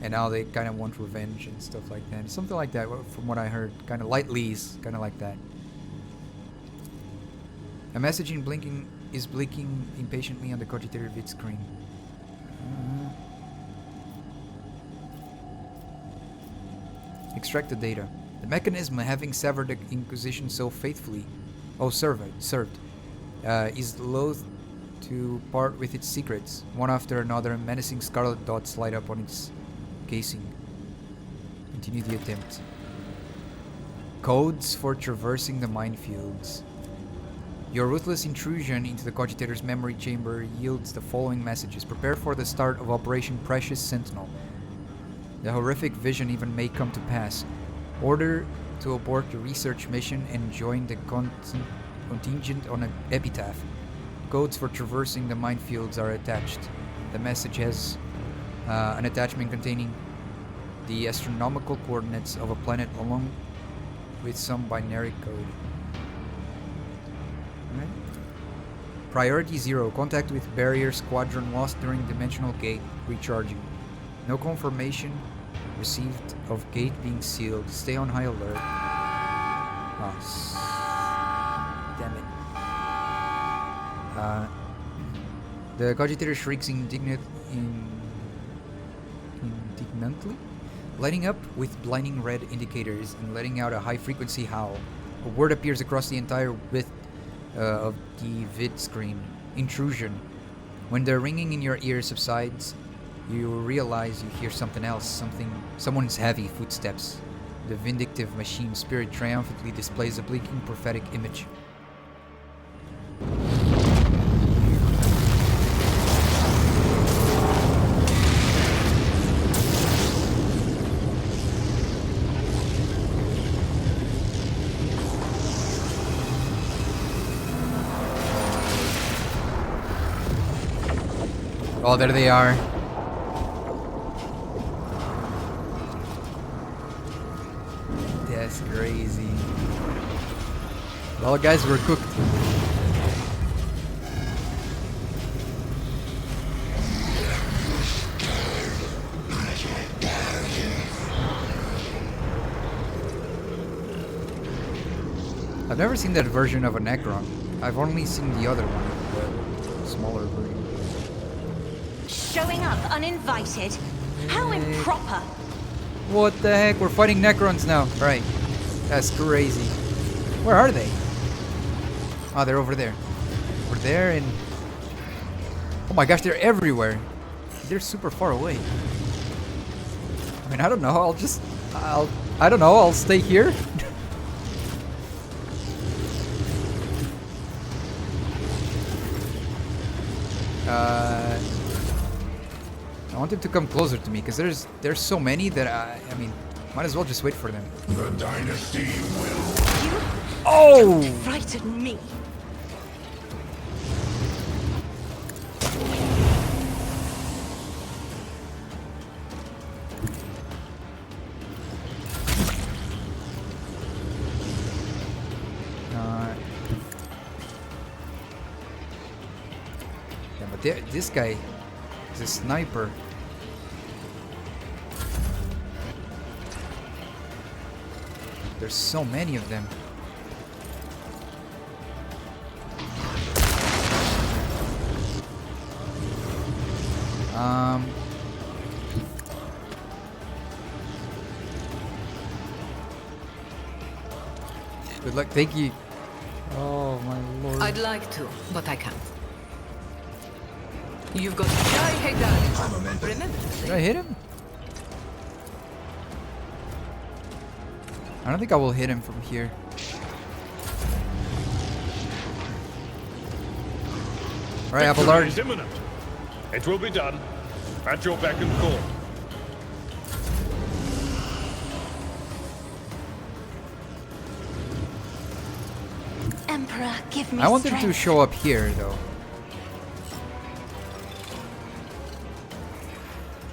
And now they kind of want revenge and stuff like that. Something like that, from what I heard. Kind of lightly, kind of like that. A message is blinking impatiently on the cogitator vid screen. Extract the data. The mechanism having severed the Inquisition so faithfully, served, is loath to part with its secrets. One after another, menacing scarlet dots light up on its casing. Continue the attempt. Codes for traversing the minefields. Your ruthless intrusion into the cogitator's memory chamber yields the following messages. Prepare for the start of Operation Precious Sentinel. The horrific vision even may come to pass. Order to abort the research mission and join the contingent on an epitaph. Codes for traversing the minefields are attached. The message has an attachment containing the astronomical coordinates of a planet along with some binary code. Right. Priority 0. Contact with Barrier Squadron lost during Dimensional Gate recharging. No confirmation received of gate being sealed. Stay on high alert. Damn it. The cogitator shrieks indignantly, lighting up with blinding red indicators and letting out a high-frequency howl. A word appears across the entire width of the vid screen. Intrusion. When the ringing in your ear subsides, you realize you hear something else. Someone's heavy footsteps. The vindictive machine spirit triumphantly displays a blinking prophetic image. Oh, there they are. That's crazy. Well, guys, we're cooked. I've never seen that version of a Necron. I've only seen the other one, the smaller version. Showing up uninvited? How improper! What the heck? We're fighting Necrons now. Right. That's crazy. Where are they? Oh, they're over there. Over there and... Oh my gosh, they're everywhere. They're super far away. I mean, I don't know. I don't know. I'll stay here. I want them to come closer to me because there's so many that I mean, might as well just wait for them. The dynasty will. Oh! Frighten me. Yeah, but this guy is a sniper. There's so many of them. Good luck. Thank you. Oh my lord. I'd like to, but I can't. You've got to die, hey dad. Remember, Did I hit him? I don't think I will hit him from here. Alright, Abelard. Victory is imminent. It will be done. At your beck and call. Emperor, give me I want them to strength. show up here, though.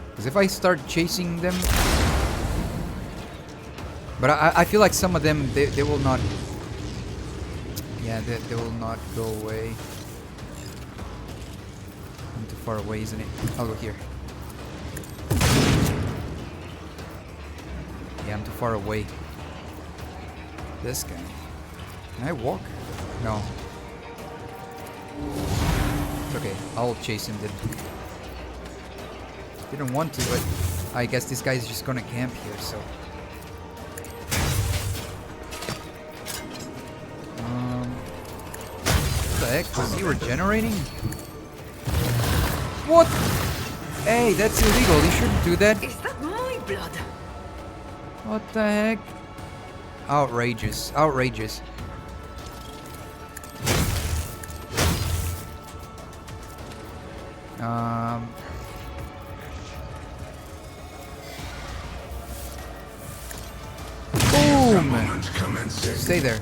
Because if I start chasing them... But I feel like some of them, they will not... Yeah, they will not go away. I'm too far away, isn't it? I'll go here. Yeah, I'm too far away. This guy. Can I walk? No. It's okay. I'll chase him then. Didn't want to, but I guess this guy is just gonna camp here, so... What the heck? Was he regenerating? What? Hey, that's illegal. You shouldn't do that. Is that my blood? What the heck? Outrageous. Outrageous. Boom! Stay there.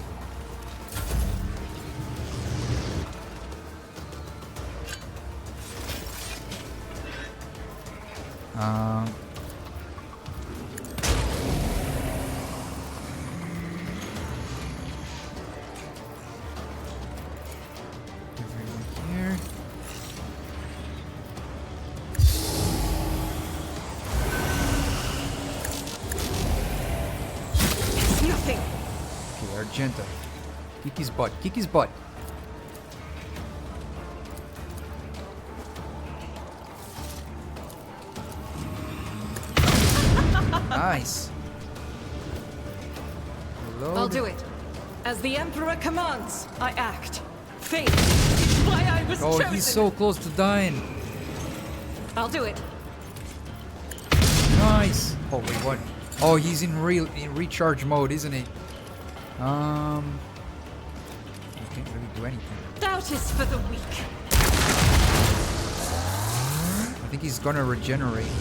Everyone here. It's nothing. Okay, Argenta. Kick his butt. Kick his butt. Nice. I'll Reload. do it. As the Emperor commands, I act. Fate is why I was chosen. He's so close to dying. I'll do it. Nice. Oh wait, what? Oh, he's in recharge mode, isn't he? He can't really do anything. Doubt is for the weak. I think he's gonna regenerate. Too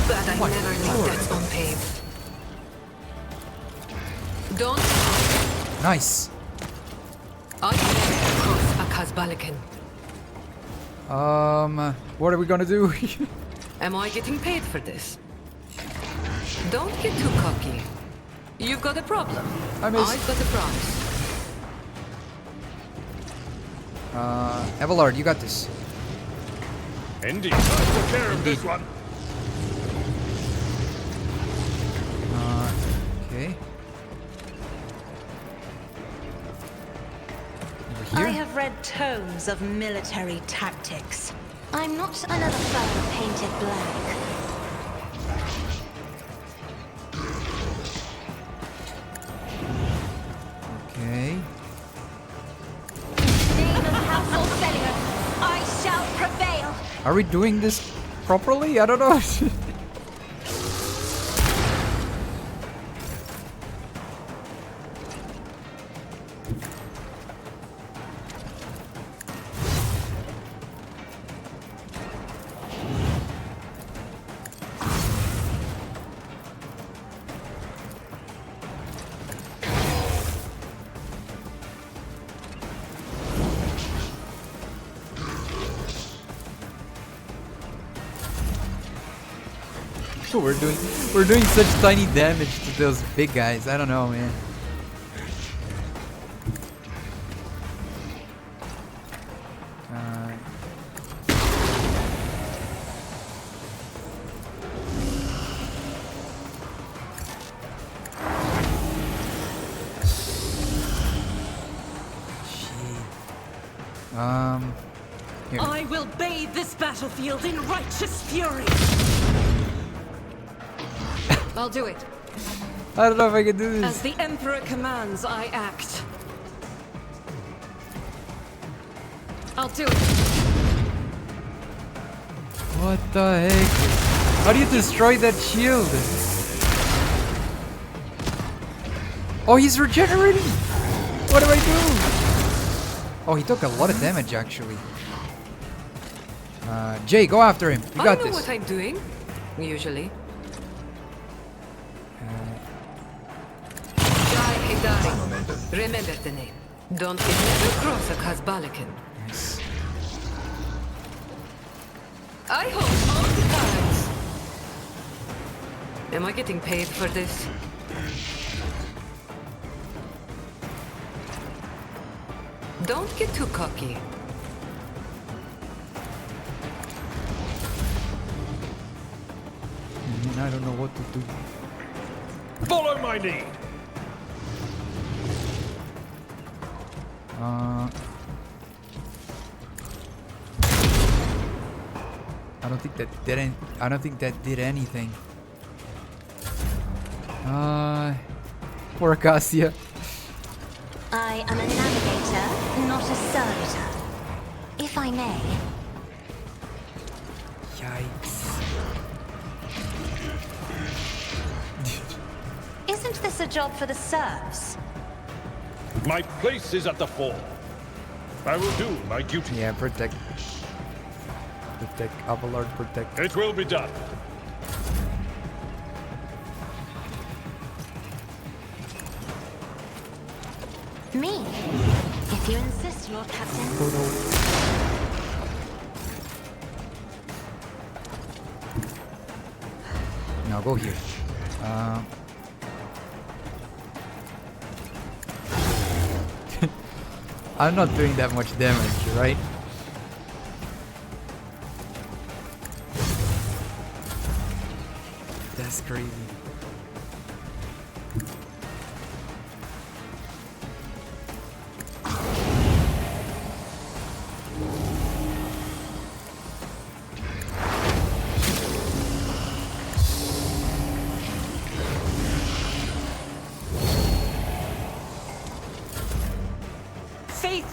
bad I never leave that unpaved. Don't. Nice. I never cross a Kazbalikan. What are we gonna do? Am I getting paid for this? Don't get too cocky. You've got a problem. I missed. I've got a promise. Evelard, you got this. Indeed, I took care of this one. Okay. Over I here. have read tomes of military tactics. I'm not another foe painted black. Okay. Name of House Orfelia, I shall prevail. Are we doing this properly? I don't know. We're doing such tiny damage to those big guys. I don't know, man. Here. I will bathe this battlefield in righteous fury. I'll do it. I don't know if I can do As this. the Emperor commands, I act. I'll do it. What the heck? How do you destroy that shield? Oh, he's regenerating! What do I do? Oh, he took a lot of damage, actually. Jay, go after him. You got I know this. what I'm doing, usually. Jai Hidari. Remember the name. Don't get never cross a Kazbalikan. Nice. I hold all the cards. Am I getting paid for this? Don't get too cocky. I don't know what to do. Follow my lead. I don't think that did I don't think that did anything. Poor Acacia. I am a navigator, not a servitor. If I may. Yikes. Isn't this a job for the serfs? My place is at the fore. I will do my duty. Yeah, protect. Protect. Abelard, protect. It will be done. Me? If you insist, Lord Captain. Now go here. I'm not doing that much damage, right? That's crazy.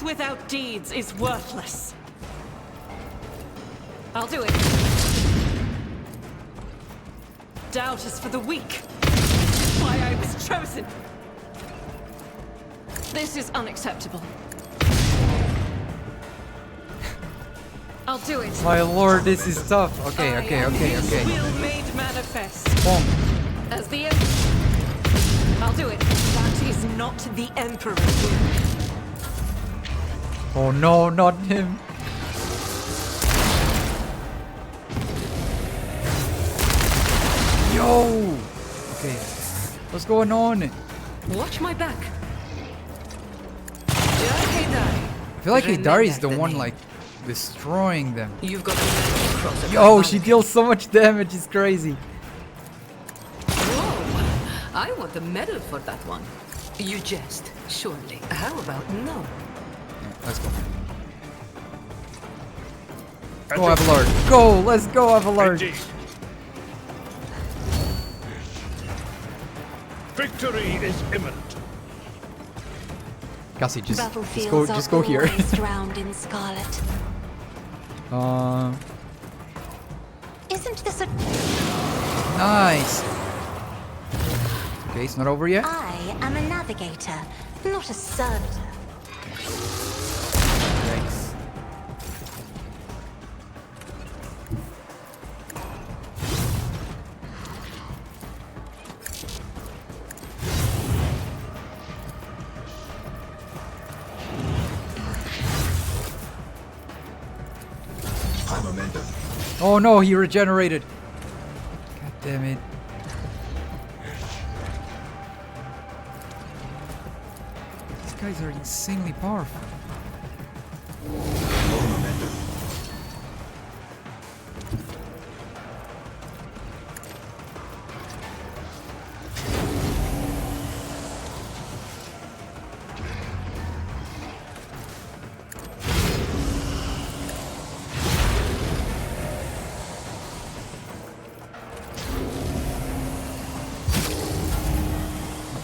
without deeds is worthless. I'll do it. Doubt is for the weak. Why I was chosen. This is unacceptable. I'll do it. My lord, this is tough. Okay, I okay, am okay, his okay. will made manifest. Boom. As the Emperor. I'll do it. That is not the Emperor's will. Oh no, not him. Yo! Okay. What's going on? Watch my back. Hidari. I feel like Hidari is the one like destroying them. You've got to manage to cross a Yo, she boundary. deals so much damage, it's crazy. Whoa! I want a medal for that one. You jest, surely. How about no? Yeah, let's go. Go, Avalard. Go! Let's go, Avalard. Indeed. Victory is imminent. Cassie, just Battlefields go are here. always drowned in scarlet. Isn't this a... Nice. Okay, it's not over yet. I am a navigator, not a servitor. Thanks. High momentum. Oh no, he regenerated. God damn it. These guys are insanely powerful. Low momentum.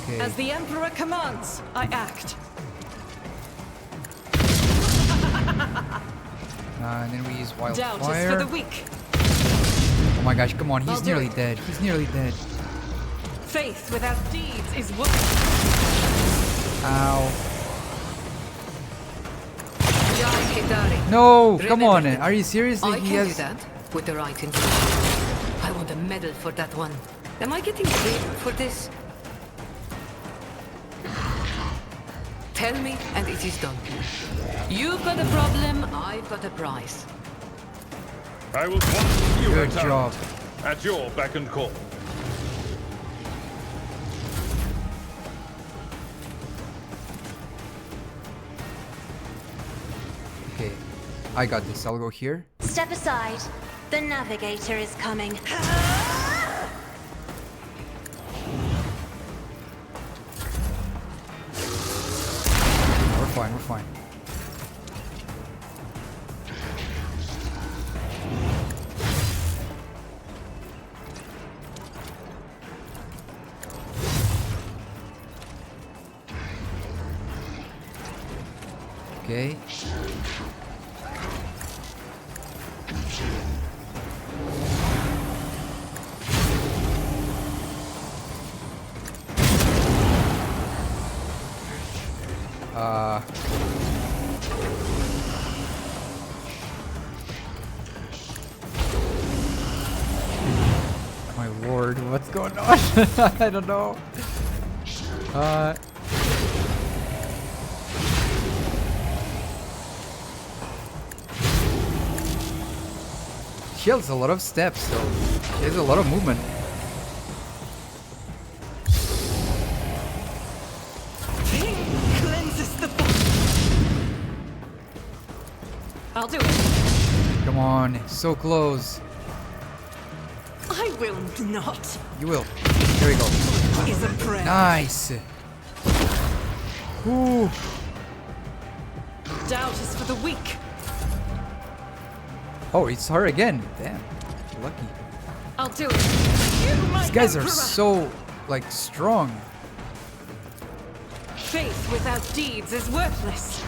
Okay. As the Emperor commands, I act. And then we use Doubt is for wildfire. the weak. Oh my gosh, come on, he's I'll do nearly it. dead. He's nearly dead. Faith without deeds is worthless. Ow. Jai Hidari. No, come Remember on. that Are you serious? I He can do has... that with the right intention. I want a medal for that one. Am I getting paid for this? Tell me, and it is done. You've got a problem, I've got a prize. I will watch you Good return. job. At your beck and call. Okay, I got this. I'll go here. Step aside. The navigator is coming. We're fine, we're fine. Okay. My lord, what's going on? I don't know. She has a lot of steps, so she has a lot of movement. Cleanses the body. I'll do it. Come on, so close. I will not. You will. There we go. Is a prayer. Nice. Ooh. Doubt is for the weak. Oh, it's her again. Damn. Lucky. I'll do it. You, my These guys are Emperor. so, like, strong. Faith without deeds is worthless.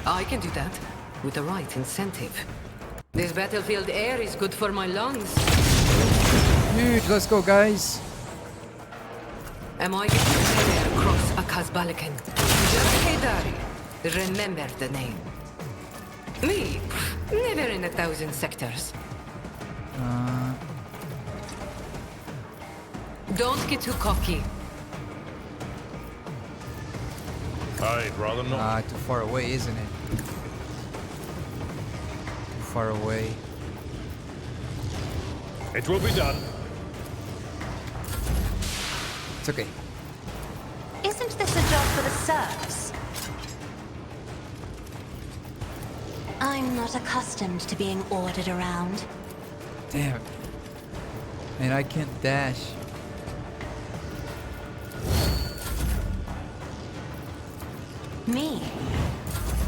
I can do that with the right incentive. This battlefield air is good for my lungs. Huge, let's go, guys. Am I going to sail across a Kazbalikan? Just Kedari. Remember the name. Me, never in 1,000 sectors. Don't get too cocky. I'd rather not. Too far away, isn't it? Too far away. It will be done. It's okay. Isn't this a job for the serfs? I'm not accustomed to being ordered around. Damn. And I can't dash. Me?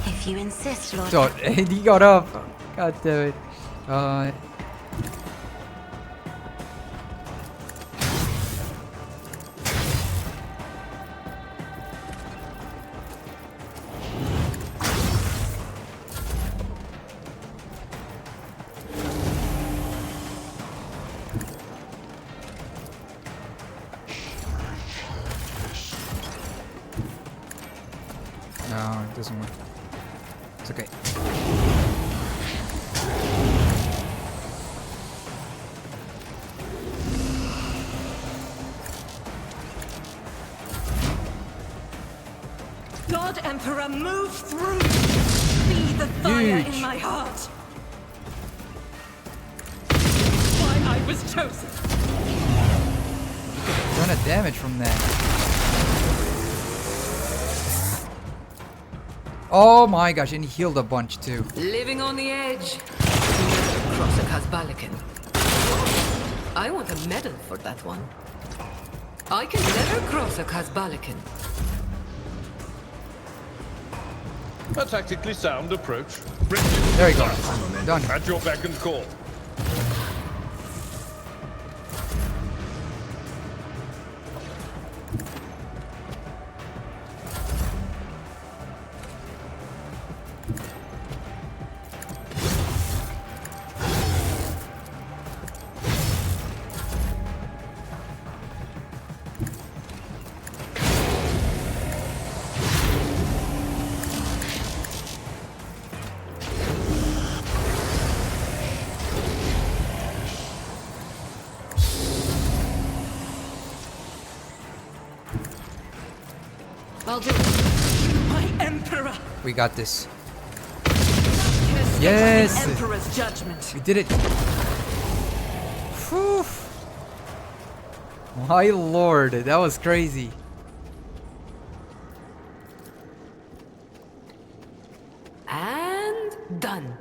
If you insist, Lord. So, and he got up. God damn it. No, it doesn't work. It's okay. God Emperor, move through! Be the fire Huge. in my heart! Why I was chosen! Ton of damage from that. Oh my gosh, and he healed a bunch too. Living on the edge. Never cross a Kazbalikan. I want a medal for that one. I can never cross a Kazbalikan. A tactically sound approach. There you go. Done. At your beck and call. I'll do it. My Emperor! We got this. Escape Yes! The Emperor's judgment. We did it. Whew. My lord, that was crazy. And done.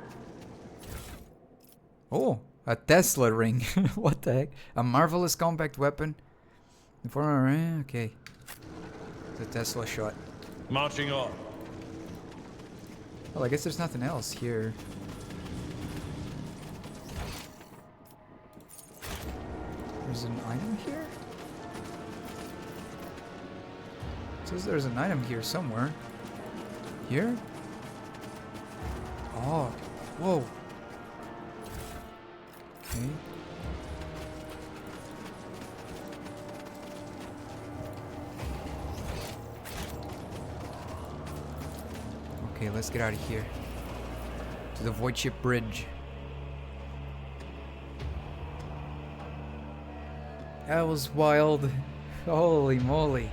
Oh, a Tesla ring. What the heck? A marvelous compact weapon. Okay. The Tesla shot. Marching on. Well, I guess there's nothing else here. There's an item here? It says there's an item here somewhere. Here? Oh, whoa. Okay. Okay, let's get out of here. To the voidship bridge. That was wild. Holy moly.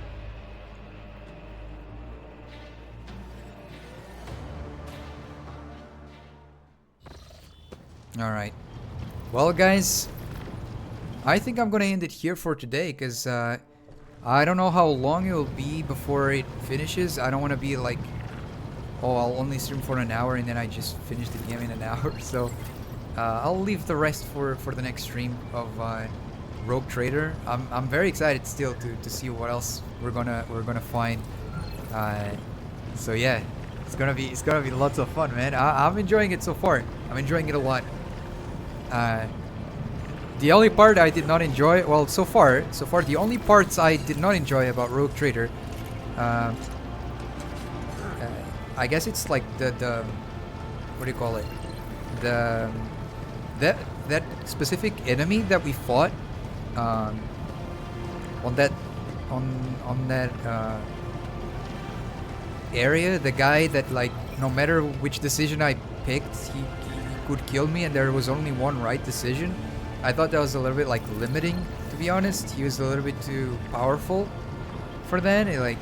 Alright. Well, guys, I think I'm gonna end it here for today, because I don't know how long it will be before it finishes. I don't want to be like, oh, I'll only stream for an hour and then I just finish the game in an hour. So I'll leave the rest for the next stream of Rogue Trader. I'm very excited still to see what else we're gonna find. So yeah, it's gonna be lots of fun, man. I'm enjoying it so far. I'm enjoying it a lot. The only part I did not enjoy, well, so far the only parts I did not enjoy about Rogue Trader I guess it's like the what do you call it? The that specific enemy that we fought on that area, the guy that, like, no matter which decision I picked, he could kill me, and there was only one right decision. I thought that was a little bit like limiting, to be honest. He was a little bit too powerful for that. Like,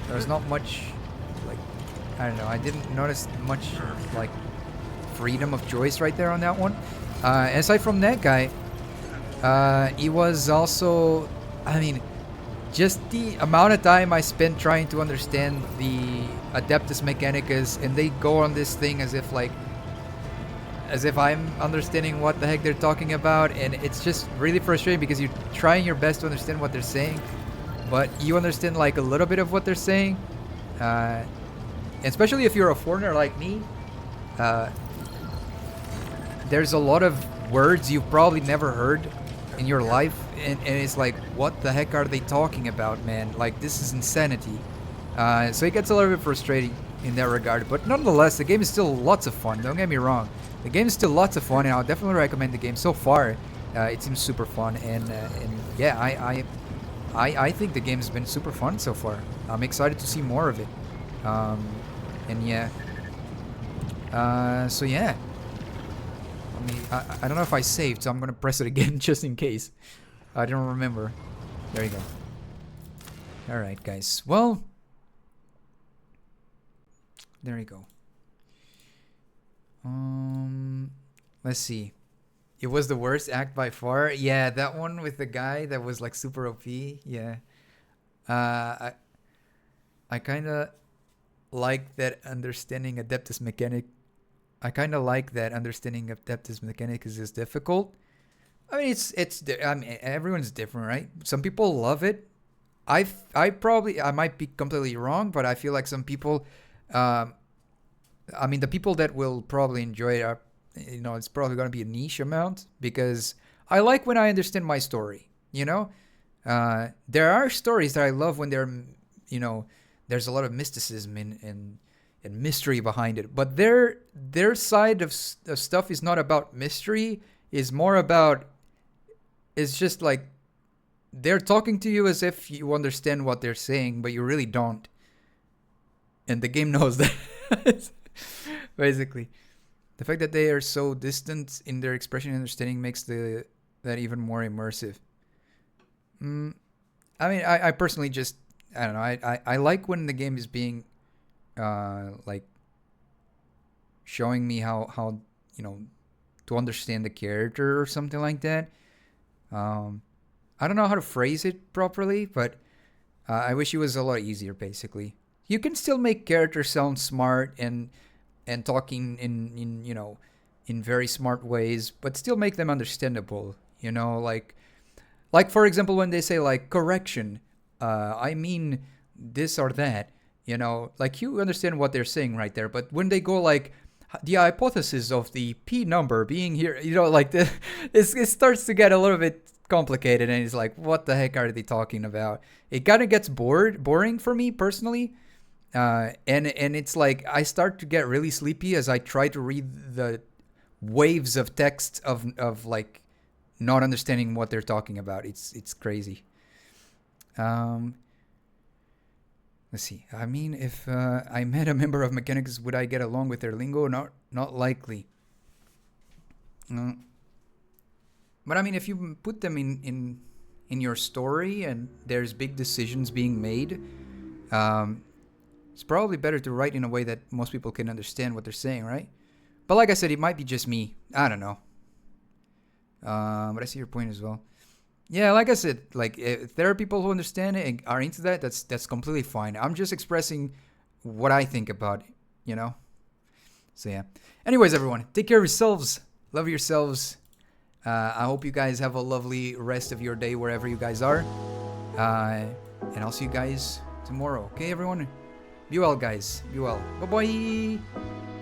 there was not much, like, I don't know, I didn't notice much like freedom of choice right there on that one. Aside from that guy, he was also, I mean, just the amount of time I spent trying to understand the Adeptus Mechanicus, and they go on this thing as if I'm understanding what the heck they're talking about, and it's just really frustrating because you're trying your best to understand what they're saying, but you understand like a little bit of what they're saying, especially if you're a foreigner like me. There's a lot of words you've probably never heard in your life, and it's like, what the heck are they talking about, man? Like, this is insanity. So it gets a little bit frustrating in that regard, but nonetheless, the game is still lots of fun. Don't get me wrong, the game is still lots of fun, and I'll definitely recommend the game. So far, it seems super fun, and yeah, I think the game has been super fun so far. I'm excited to see more of it, and yeah. So yeah. I don't know if I saved, so I'm gonna press it again just in case. I don't remember. There you go. Alright, guys. Well, there you go. Let's see. It was the worst act by far. Yeah, that one with the guy that was like super OP. Yeah. I kind of like that understanding Adeptus Mechanic. I kind of like that understanding of Adeptus Mechanicus is difficult. I mean, I mean, everyone's different, right? Some people love it. I might be completely wrong, but I feel like some people, I mean, the people that will probably enjoy it are, you know, it's probably going to be a niche amount, because I like when I understand my story, you know? There are stories that I love when they're, you know, there's a lot of mysticism and mystery behind it, but their side of stuff is not about mystery, is more about, it's just like they're talking to you as if you understand what they're saying, but you really don't, and the game knows that. Basically, the fact that they are so distant in their expression and understanding makes that even more immersive. I mean, I personally just, I don't know, I like when the game is being like showing me how you know, to understand the character or something like that. I don't know how to phrase it properly, but I wish it was a lot easier. Basically, you can still make characters sound smart and talking in you know, in very smart ways, but still make them understandable, you know, like for example, when they say like correction, I mean this or that, you know, like you understand what they're saying right there. But when they go like the hypothesis of the P number being here, you know, like it starts to get a little bit complicated, and it's like, what the heck are they talking about? It kind of gets boring for me personally, and it's like I start to get really sleepy as I try to read the waves of text of like not understanding what they're talking about. It's crazy. Let's see. I mean, if I met a member of Mechanicus, would I get along with their lingo? Not likely. But I mean, if you put them in your story and there's big decisions being made, it's probably better to write in a way that most people can understand what they're saying, right? But like I said, it might be just me. I don't know. But I see your point as well. Yeah, like I said, like if there are people who understand it and are into that, that's completely fine. I'm just expressing what I think about it, you know? So yeah. Anyways, everyone, take care of yourselves. Love yourselves. I hope you guys have a lovely rest of your day wherever you guys are. And I'll see you guys tomorrow. Okay, everyone? Be well, guys. Be well. Bye-bye.